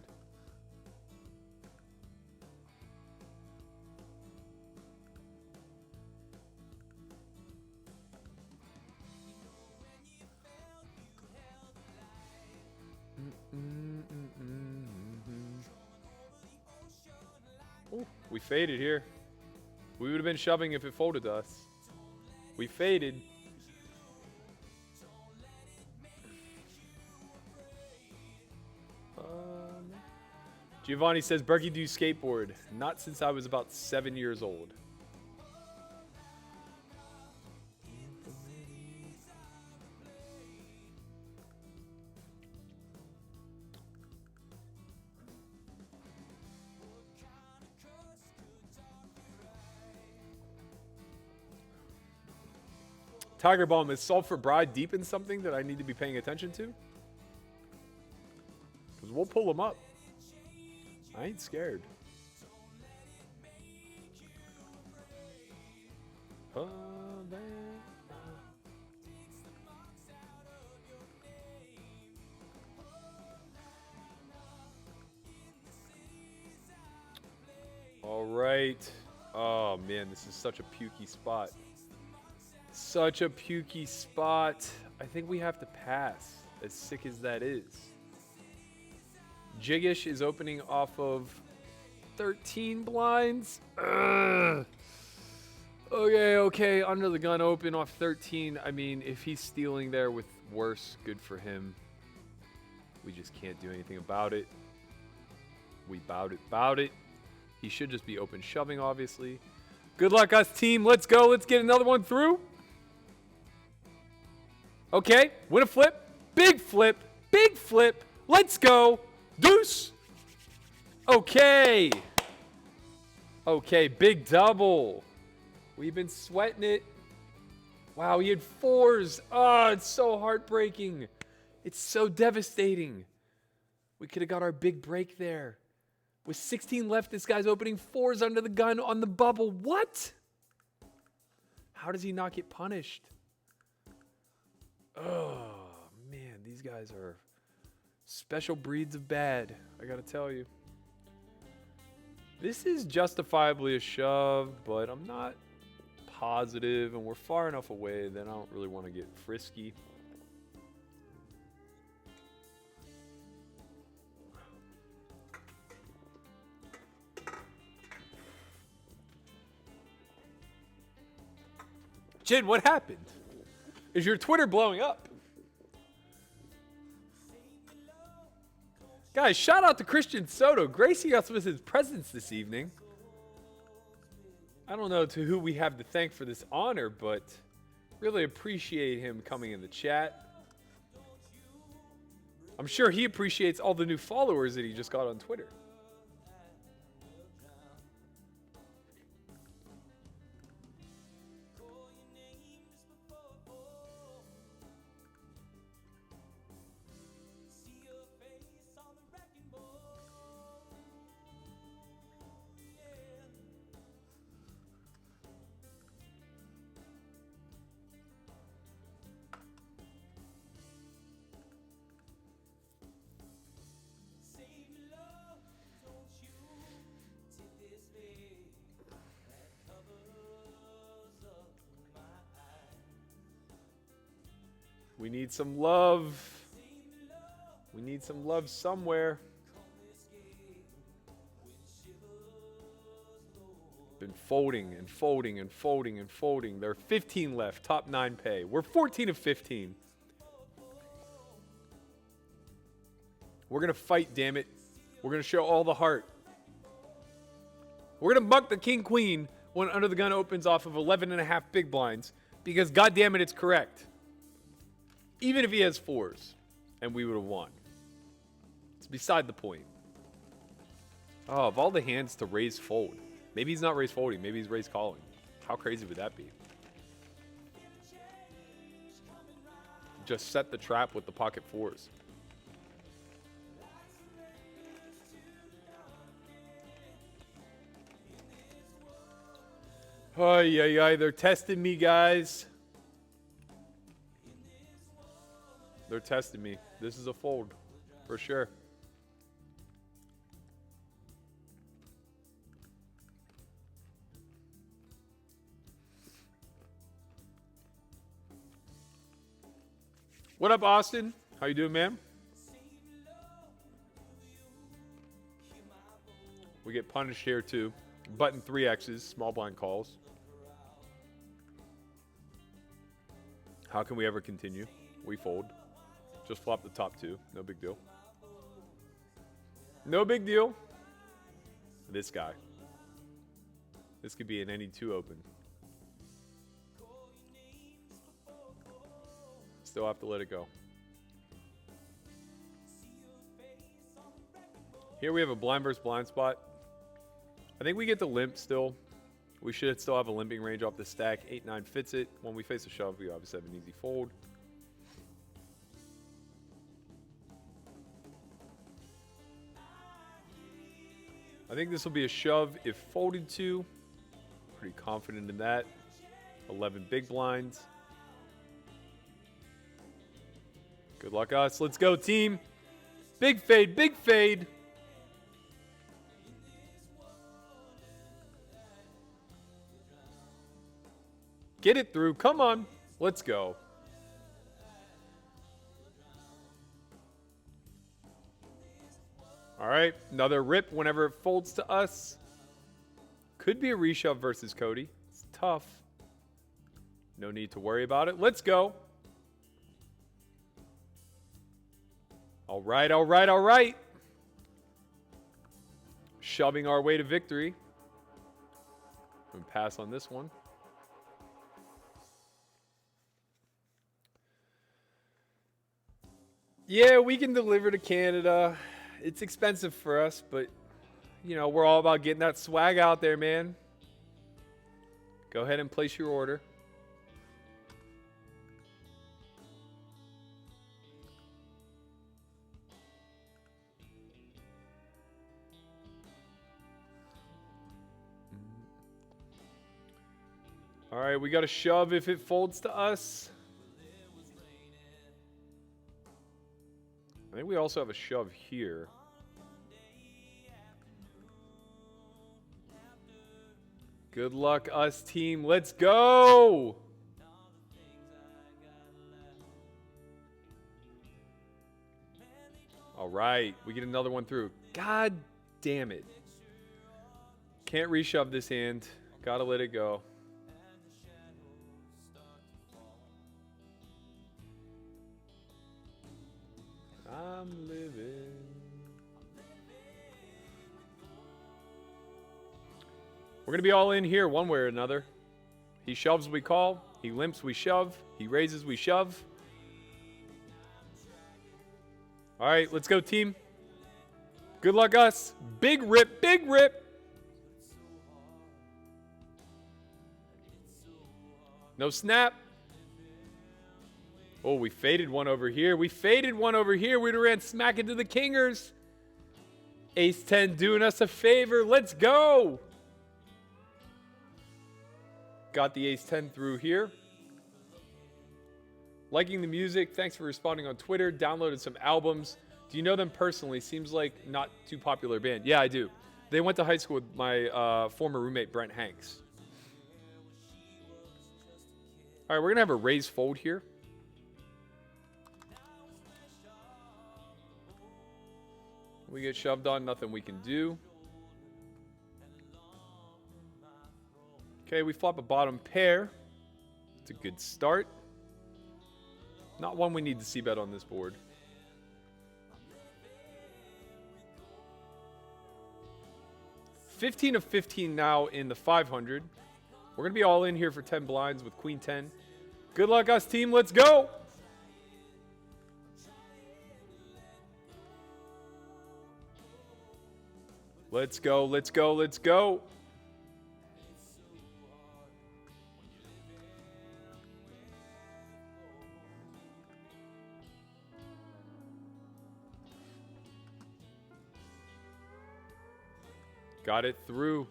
Ooh, we faded here. We would have been shoving if it folded to us. We faded. Giovanni says, Berkey, do you skateboard? Not since I was about 7 years old. Tiger Balm, is Sulfur Bride deep in something that I need to be paying attention to? Because we'll pull them up. I ain't scared. All right. Oh, man, this is such a pukey spot. Such a pukey spot. I think we have to pass, as sick as that is. Jiggish is opening off of 13 blinds. Ugh. Okay. Under the gun open off 13. I mean, if he's stealing there with worse, good for him. We just can't do anything about it. We bout it. He should just be open shoving, obviously. Good luck, us team. Let's go. Let's get another one through. Okay. Win a flip. Big flip. Big flip. Let's go. Deuce. Okay. Okay. Big double. We've been sweating it. Wow. He had fours. Oh, it's so heartbreaking. It's so devastating. We could have got our big break there. With 16 left, this guy's opening fours under the gun on the bubble. What? How does he not get punished? Oh, man. These guys are special breeds of bad, I gotta tell you. This is justifiably a shove, but I'm not positive, and we're far enough away that I don't really want to get frisky. Jin, what happened? Is your Twitter blowing up? Guys, shout out to Christian Soto, gracing us with his presence this evening. I don't know to who we have to thank for this honor, but really appreciate him coming in the chat. I'm sure he appreciates all the new followers that he just got on Twitter. We need some love. We need some love somewhere. Been folding and folding and folding and folding. There are 15 left. Top 9 pay. We're 14 of 15. We're going to fight, damn it. We're going to show all the heart. We're going to buck the king queen when under the gun opens off of 11.5 big blinds because, God damn it, it's correct. Even if he has fours, and we would have won. It's beside the point. Oh, of all the hands to raise fold. Maybe he's not raise folding. Maybe he's raise calling. How crazy would that be? Just set the trap with the pocket fours. Oh, yeah. They're testing me, guys. They're testing me. This is a fold, for sure. What up, Austin? How you doing, man? We get punished here, too. Button 3X's, small blind calls. How can we ever continue? We fold. Just flop the top 2. No big deal. No big deal. This guy. This could be an any 2 open. Still have to let it go. Here we have a blind versus blind spot. I think we get the limp still. We should still have a limping range off the stack. 8-9 fits it. When we face a shove, we obviously have an easy fold. I think this will be a shove if folded to. Pretty confident in that. 11 big blinds. Good luck, us. Let's go, team. Big fade, big fade. Get it through. Come on. Let's go. All right. Another rip whenever it folds to us. Could be a reshove versus Cody. It's tough. No need to worry about it. Let's go. All right, all right, all right. Shoving our way to victory. I'm gonna pass on this one. Yeah, we can deliver to Canada. It's expensive for us, but, you know, we're all about getting that swag out there, man. Go ahead and place your order. All right, we got a shove if it folds to us. I think we also have a shove here. Good luck, us team. Let's go! All right, we get another one through. God damn it. Can't reshove this hand. Gotta let it go. I'm living. We're going to be all in here one way or another. He shoves, we call. He limps, we shove. He raises, we shove. All right, let's go, team. Good luck, us. Big rip, big rip. No snap. Oh, we faded one over here. We faded one over here. We'd have ran smack into the kingers. Ace 10 doing us a favor. Let's go. Got the ace 10 through here. Liking the music. Thanks for responding on Twitter. Downloaded some albums. Do you know them personally? Seems like not too popular band. Yeah, I do. They went to high school with my former roommate, Brent Hanks. All right, we're going to have a raise fold here. We get shoved on, nothing we can do. Okay, we flop a bottom pair. It's a good start. Not one we need to see bet on this board. $15 of 15 now in the 500. We're going to be all in here for 10 blinds with Queen 10. Good luck, us team. Let's go. Let's go, let's go, let's go. Got it through.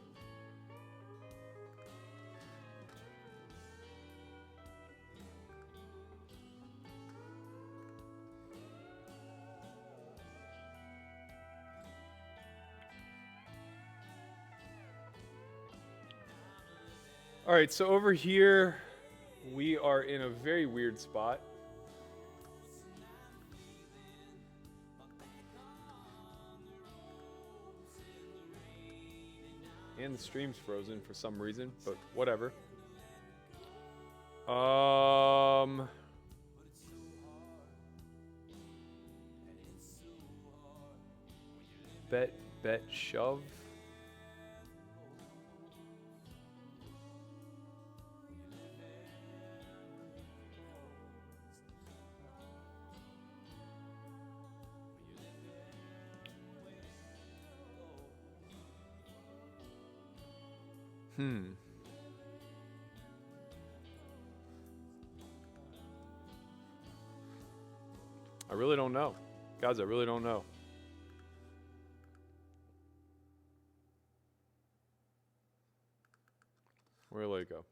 All right, so over here, we are in a very weird spot. And the stream's frozen for some reason, but whatever. Bet, shove. really don't know. Guys, I really don't know. Where did it go?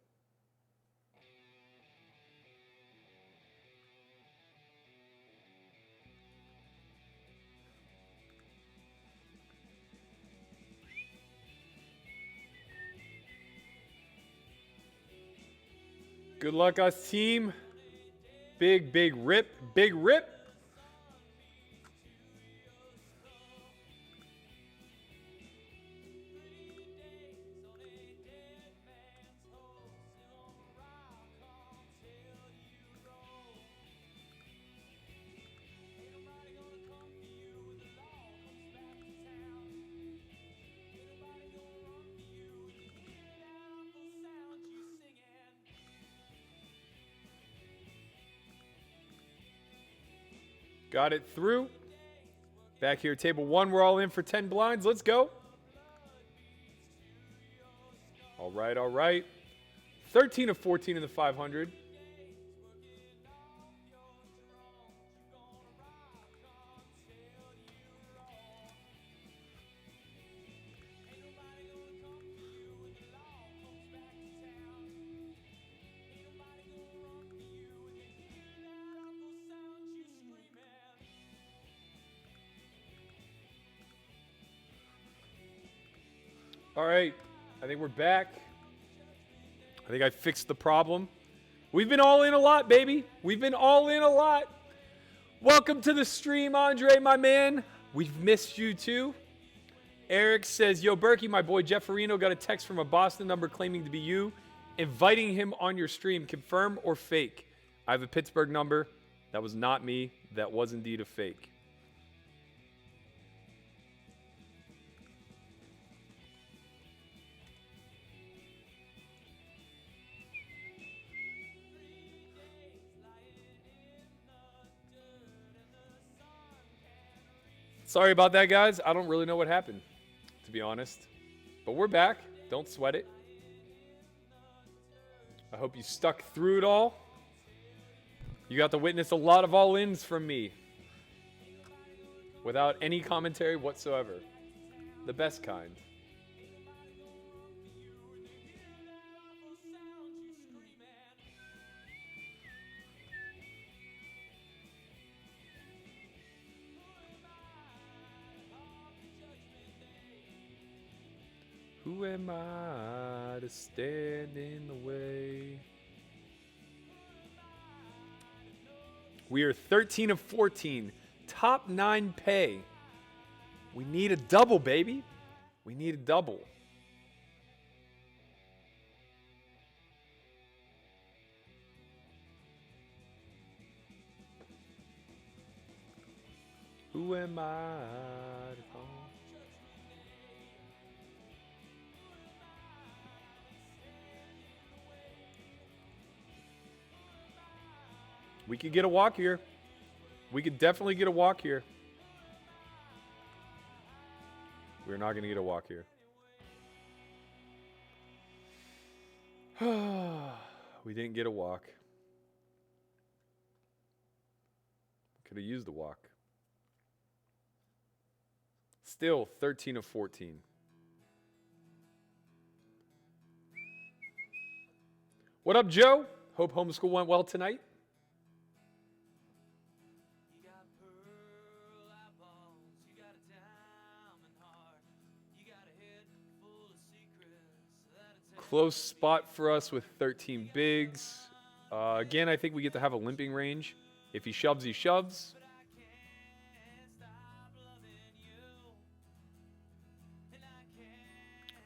Good luck, us team. Big, big rip. Big rip. Got it through. Back here, table 1. We're all in for 10 blinds. Let's go. All right, all right. 13 of 14 in the 500. All right, I think we're back. I think I fixed the problem. We've been all in a lot, baby. We've been all in a lot. Welcome to the stream, Andre, my man. We've missed you too. Eric says, yo, Berkey, my boy Jeff Farino got a text from a Boston number claiming to be you, inviting him on your stream. Confirm or fake? I have a Pittsburgh number. That was not me. That was indeed a fake. Sorry about that, guys. I don't really know what happened, to be honest. But we're back. Don't sweat it. I hope you stuck through it all. You got to witness a lot of all-ins from me without any commentary whatsoever. The best kind. Who am I to stand in the way? We are 13 of 14. Top 9 pay. We need a double, baby. We need a double. Who am I to call? We could get a walk here. We could definitely get a walk here. We're not going to get a walk here. We didn't get a walk. Could have used the walk. Still 13 of 14. What up, Joe? Hope homeschool went well tonight. Close spot for us with 13 bigs. Again, I think we get to have a limping range. If he shoves, he shoves.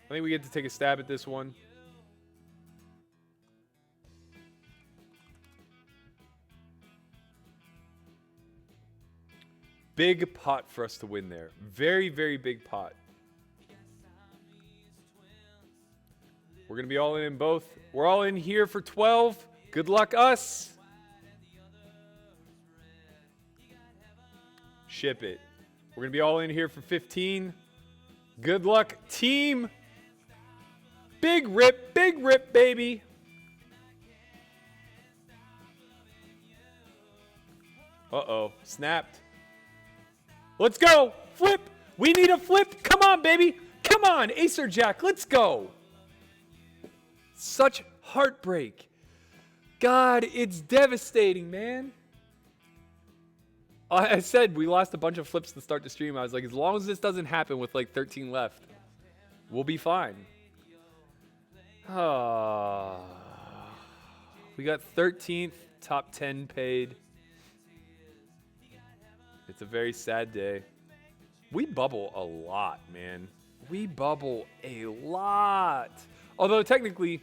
I think we get to take a stab at this one. Big pot for us to win there. Very, very big pot. We're going to be all in both. We're all in here for 12. Good luck, us. Ship it. We're going to be all in here for 15. Good luck, team. Big rip, baby. Uh-oh. Snapped. Let's go. Flip. We need a flip. Come on, baby. Come on, ace or jack. Let's go. Such heartbreak. God, it's devastating, man. I said we lost a bunch of flips to start the stream. I was like, as long as this doesn't happen with like 13 left, we'll be fine. We got 13th, top 10 paid. It's a very sad day. We bubble a lot, man. We bubble a lot. Although technically,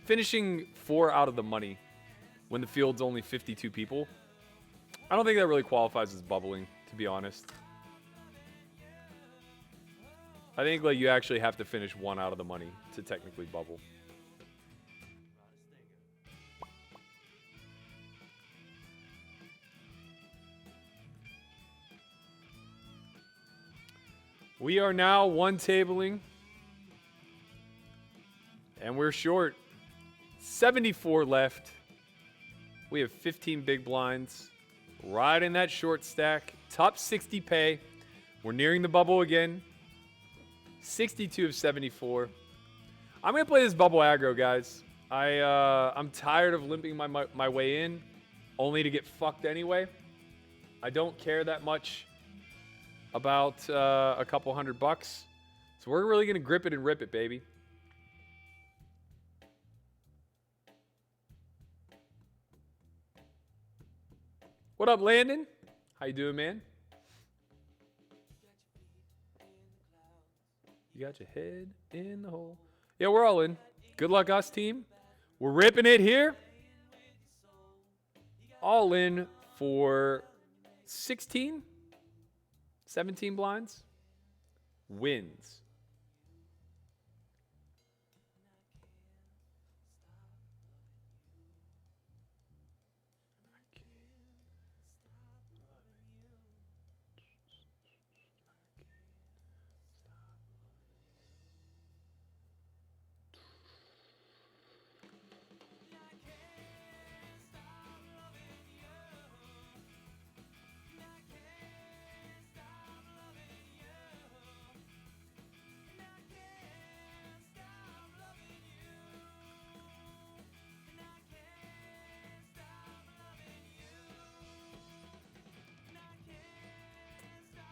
finishing 4 out of the money when the field's only 52 people, I don't think that really qualifies as bubbling, to be honest. I think like you actually have to finish 1 out of the money to technically bubble. We are now 1 tabling. And we're short. 74 left. We have 15 big blinds. Right in that short stack. Top 60 pay. We're nearing the bubble again. 62 of 74. I'm going to play this bubble aggro, guys. I'm tired of limping my way in, only to get fucked anyway. I don't care that much about a couple $100. So we're really going to grip it and rip it, baby. What up, Landon? How you doing, man? You got your head in the hole. Yeah, we're all in. Good luck, us, team. We're ripping it here. All in for 16, 17 blinds. Wins.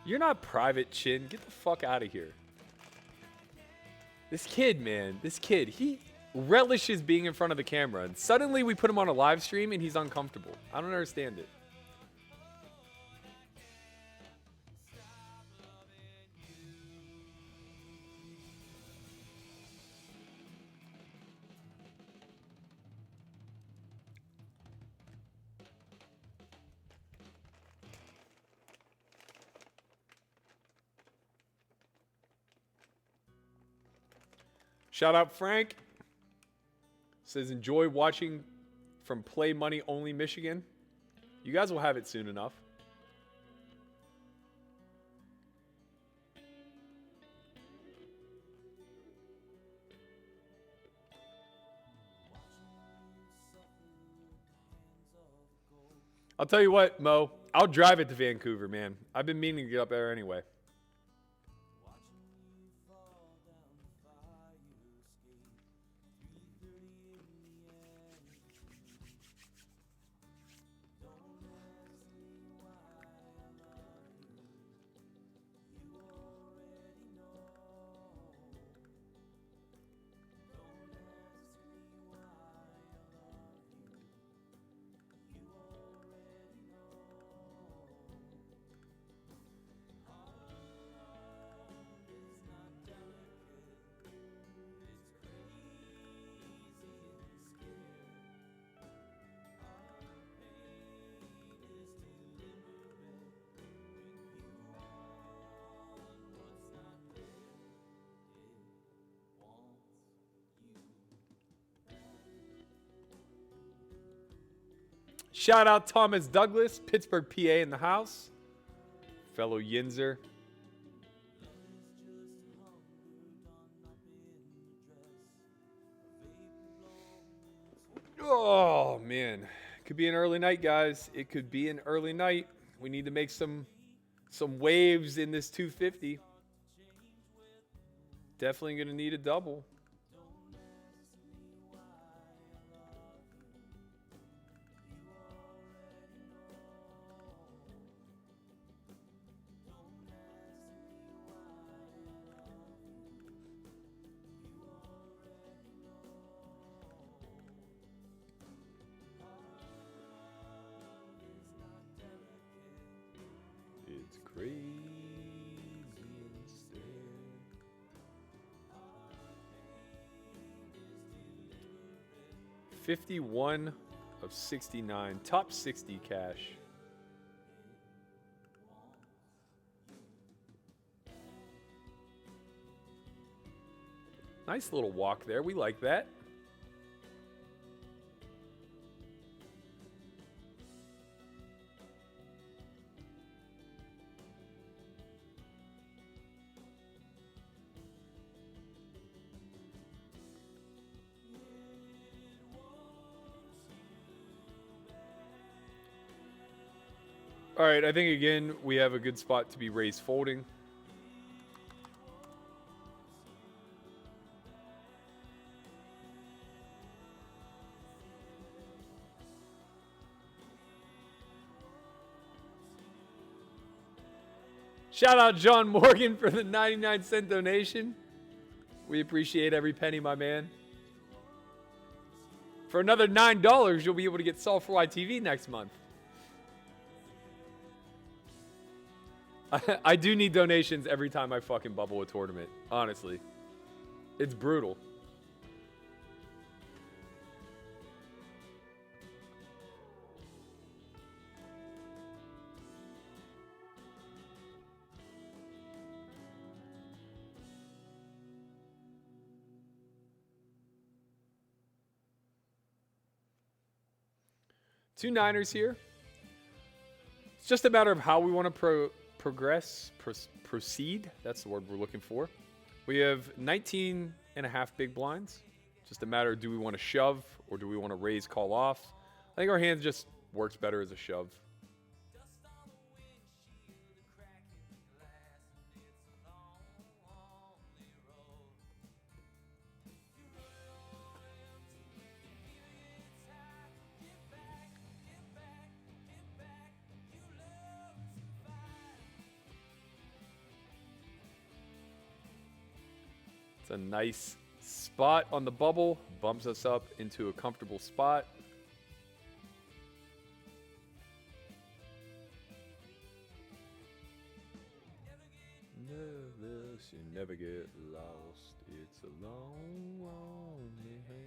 You're not private, Chin. Get the fuck out of here. This kid, man. This kid. He relishes being in front of the camera. And suddenly we put him on a live stream and he's uncomfortable. I don't understand it. Shout out Frank. Says enjoy watching from Play Money Only Michigan. You guys will have it soon enough. I'll tell you what, Mo. I'll drive it to Vancouver, man. I've been meaning to get up there anyway. Shout out Thomas Douglas, Pittsburgh, PA in the house. Fellow Yinzer. Oh, man. Could be an early night, guys. It could be an early night. We need to make some waves in this 250. Definitely going to need a double. It's crazy instead. $51 of 69. Top 60 cash. Nice little walk there. We like that. All right, I think again we have a good spot to be raise folding. Shout out John Morgan for the 99-cent donation. We appreciate every penny, my man. For another $9, you'll be able to get S4Y TV next month. I do need donations every time I fucking bubble a tournament. Honestly. It's brutal. Two Niners here. It's just a matter of how we want to proceed. That's the word we're looking for. We have 19 and a half big blinds. Just a matter of do we want to shove or do we want to raise, call off. I think our hand just works better as a shove. A nice spot on the bubble, bumps us up into a comfortable spot. Nervous, you never get lost. It's a long, lonely hand.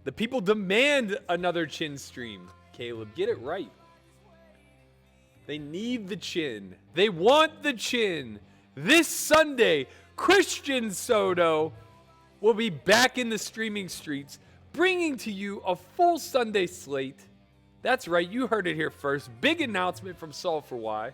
The people demand another chin stream. Caleb, get it right. They need the chin. They want the chin. This Sunday, Christian Soto will be back in the streaming streets, bringing to you a full Sunday slate. That's right, you heard it here first. Big announcement from S4Y.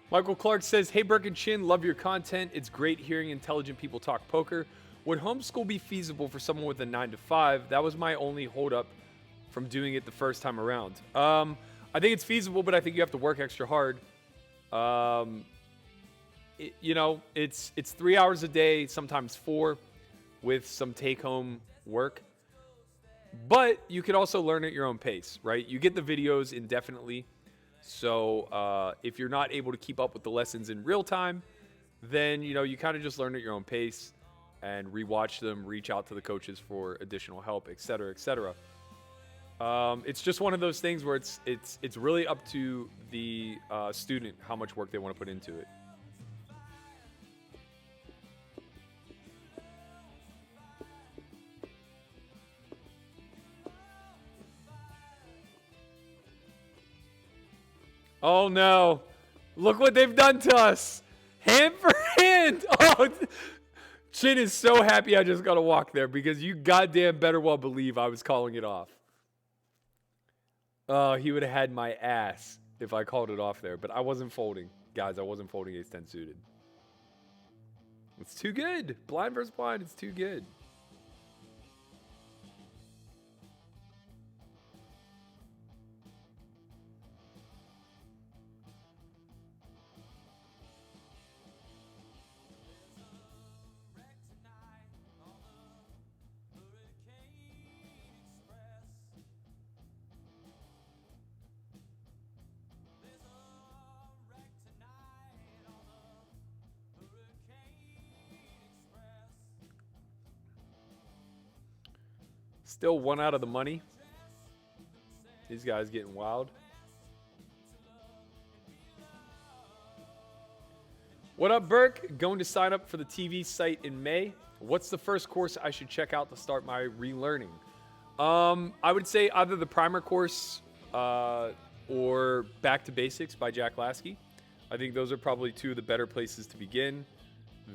Michael Clark says, hey, Burke and Chin, love your content. It's great hearing intelligent people talk poker. Would homeschool be feasible for someone with a 9-to-5? That was my only holdup from doing it the first time around. I think it's feasible, but I think you have to work extra hard. It's 3 hours a day, sometimes 4, with some take-home work. But you could also learn at your own pace, right? You get the videos indefinitely. So if you're not able to keep up with the lessons in real time, then, you kind of just learn at your own pace. and rewatch them, reach out to the coaches for additional help, etc., etc. It's just one of those things where it's really up to the student how much work they want to put into it. Oh no! Look what they've done to us! Hand for hand! Oh, Chin is so happy I just got to walk there because you goddamn better well believe I was calling it off. Oh, he would have had my ass if I called it off there, but I wasn't folding. Guys, I wasn't folding ace-10 suited. It's too good. Blind versus blind, it's too good. Still one out of the money. These guys getting wild. What up, Burke? Going to sign up for the TV site in May. What's the first course I should check out to start my relearning? I would say either the primer course or Back to Basics by Jack Lasky. I think those are probably two of the better places to begin.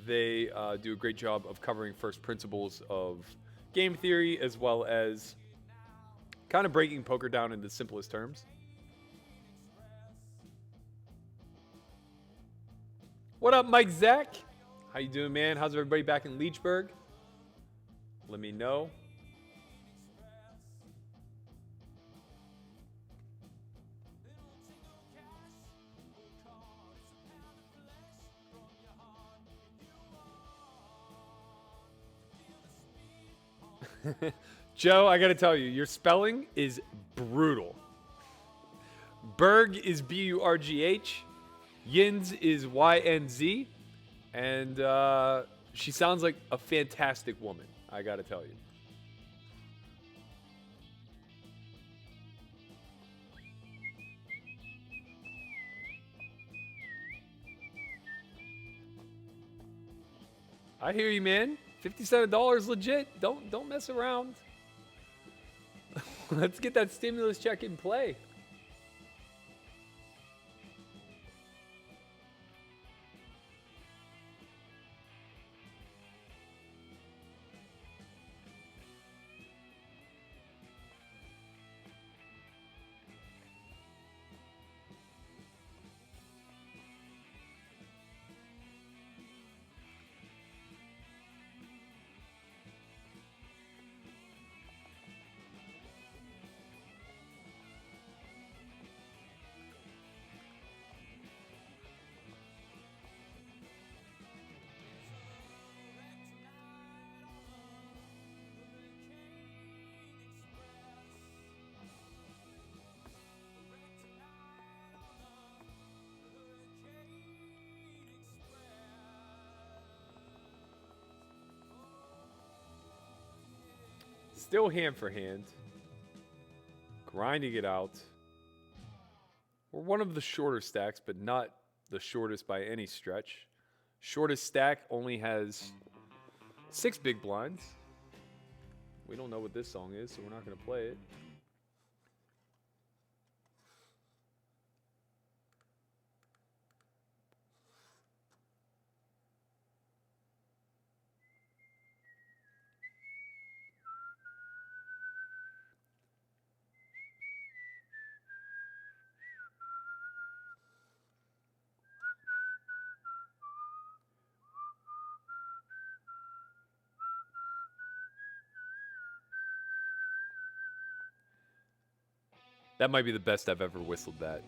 They do a great job of covering first principles of game theory, as well as kind of breaking poker down in the simplest terms. What up, Mike Zach? How you doing, man? How's everybody back in Leechburg? Let me know. Joe, I gotta tell you, your spelling is brutal. Berg is B-U-R-G-H. Yinz is Y-N-Z. And she sounds like a fantastic woman, I gotta tell you. I hear you, man. $57 legit. Don't mess around. Let's get that stimulus check in play. Still hand for hand. Grinding it out. We're one of the shorter stacks, but not the shortest by any stretch. Shortest stack only has 6 big blinds. We don't know what this song is, so we're not going to play it. That might be the best I've ever whistled that.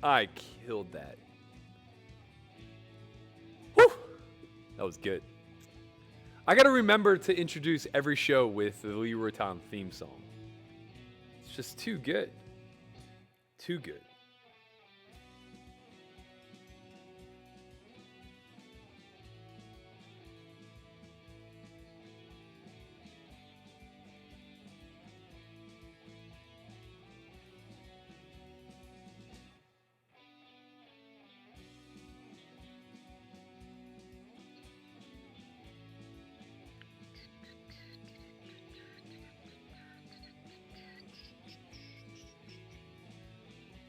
I killed that. Whew! That was good. I gotta remember to introduce every show with the Leroy Tom theme song. It's just too good. Too good.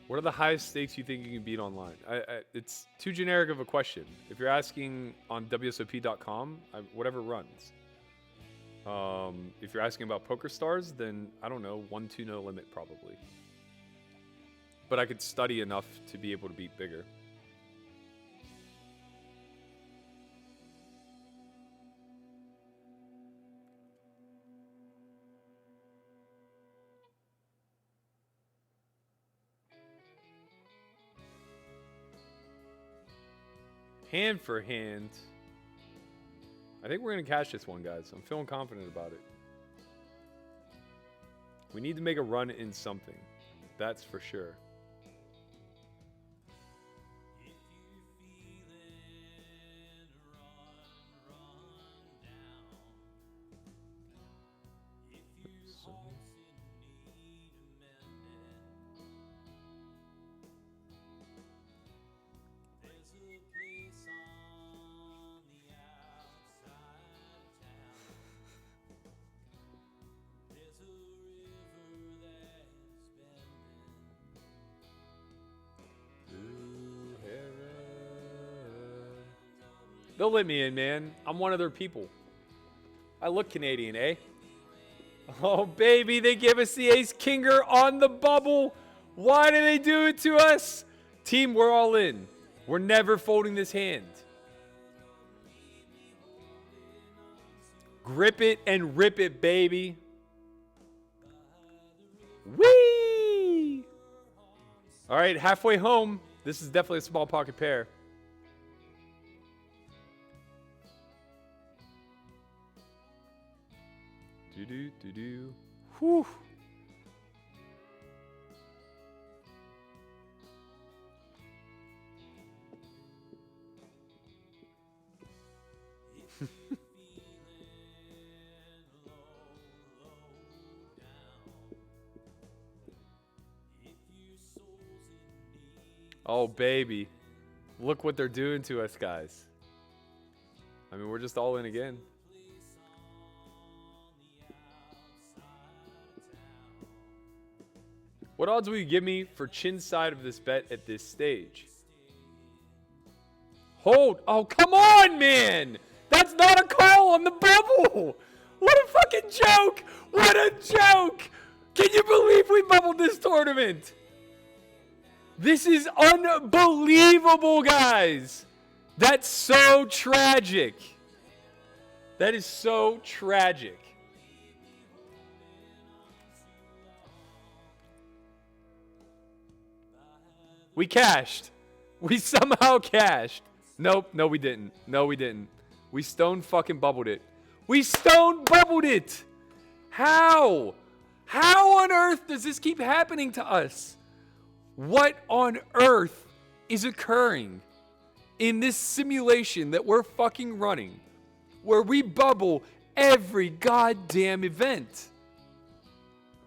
What are the highest stakes you think you can beat online? It's too generic of a question. If you're asking on WSOP.com, whatever runs. If you're asking about Poker Stars, then I don't know, 1-2 no limit probably. But I could study enough to be able to beat bigger. Hand for hand. I think we're going to cash this one, guys. I'm feeling confident about it. We need to make a run in something. That's for sure. They'll let me in, man. I'm one of their people. I look Canadian, eh? Oh, baby, they give us the ace kinger on the bubble. Why do they do it to us? Team, we're all in. We're never folding this hand. Grip it and rip it, baby. Whee! All right, halfway home. This is definitely a small pocket pair. Do-do-do-do. Whew. Oh, baby. Look what they're doing to us, guys. I mean, we're just all in again. What odds will you give me for chin side of this bet at this stage? Hold. Oh, come on, man. That's not a call on the bubble. What a fucking joke. What a joke. Can you believe we bubbled this tournament? This is unbelievable, guys. That's so tragic. That is so tragic. We cashed. We somehow cashed. Nope. No, we didn't. No, we didn't. We stone fucking bubbled it. We stone bubbled it. How? How on earth does this keep happening to us? What on earth is occurring in this simulation that we're fucking running where we bubble every goddamn event?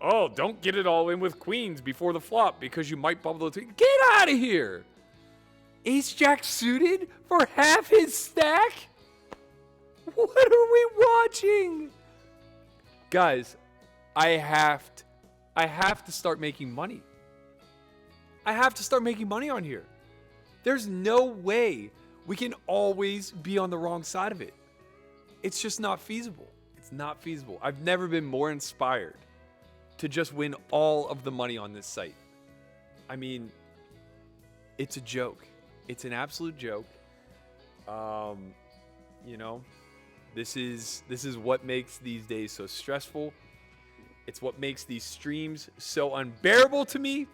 Oh, don't get it all in with queens before the flop because you might bubble the... Get out of here! Ace Jack suited for half his stack? What are we watching? Guys, I have to start making money. I have to start making money on here. There's no way we can always be on the wrong side of it. It's just not feasible. It's not feasible. I've never been more inspired to just win all of the money on this site. I mean, it's a joke. It's an absolute joke. You know, this is what makes these days so stressful. It's what makes these streams so unbearable to me.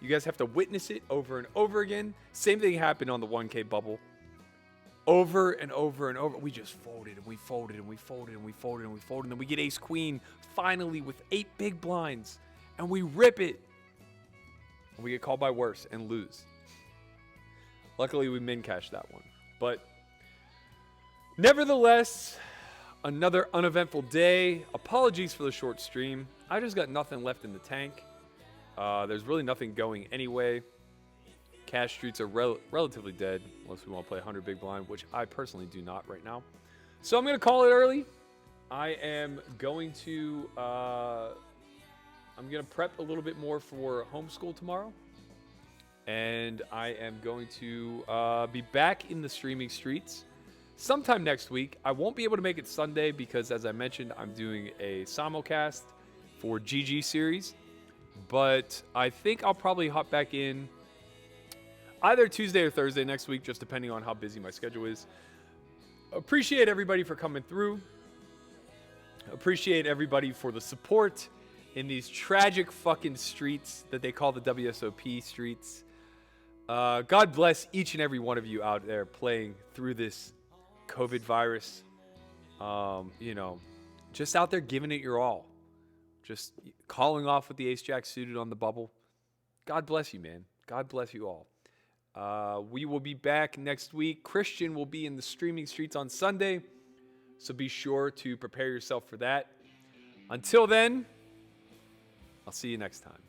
You guys have to witness it over and over again. Same thing happened on the 1K bubble. Over and over and over. We just folded and we folded and we folded and we folded and we folded. And then we get ace queen finally with 8 big blinds. And we rip it. And we get called by worse and lose. Luckily, we min cashed that one. But nevertheless, another uneventful day. Apologies for the short stream. I just got nothing left in the tank. There's really nothing going anyway. Cash streets are relatively dead unless we want to play 100 big blind, which I personally do not right now. So I'm going to call it early. I am going to prep a little bit more for homeschool tomorrow. And I am going to be back in the streaming streets sometime next week. I won't be able to make it Sunday because, as I mentioned, I'm doing a simulcast for GG series. But I think I'll probably hop back in either Tuesday or Thursday next week, just depending on how busy my schedule is. Appreciate everybody for coming through. Appreciate everybody for the support in these tragic fucking streets that they call the WSOP streets. God bless each and every one of you out there playing through this COVID virus. Just out there giving it your all. Just calling off with the Ace Jack suited on the bubble. God bless you, man. God bless you all. We will be back next week. Christian will be in the streaming streets on Sunday, so be sure to prepare yourself for that. Until then, I'll see you next time.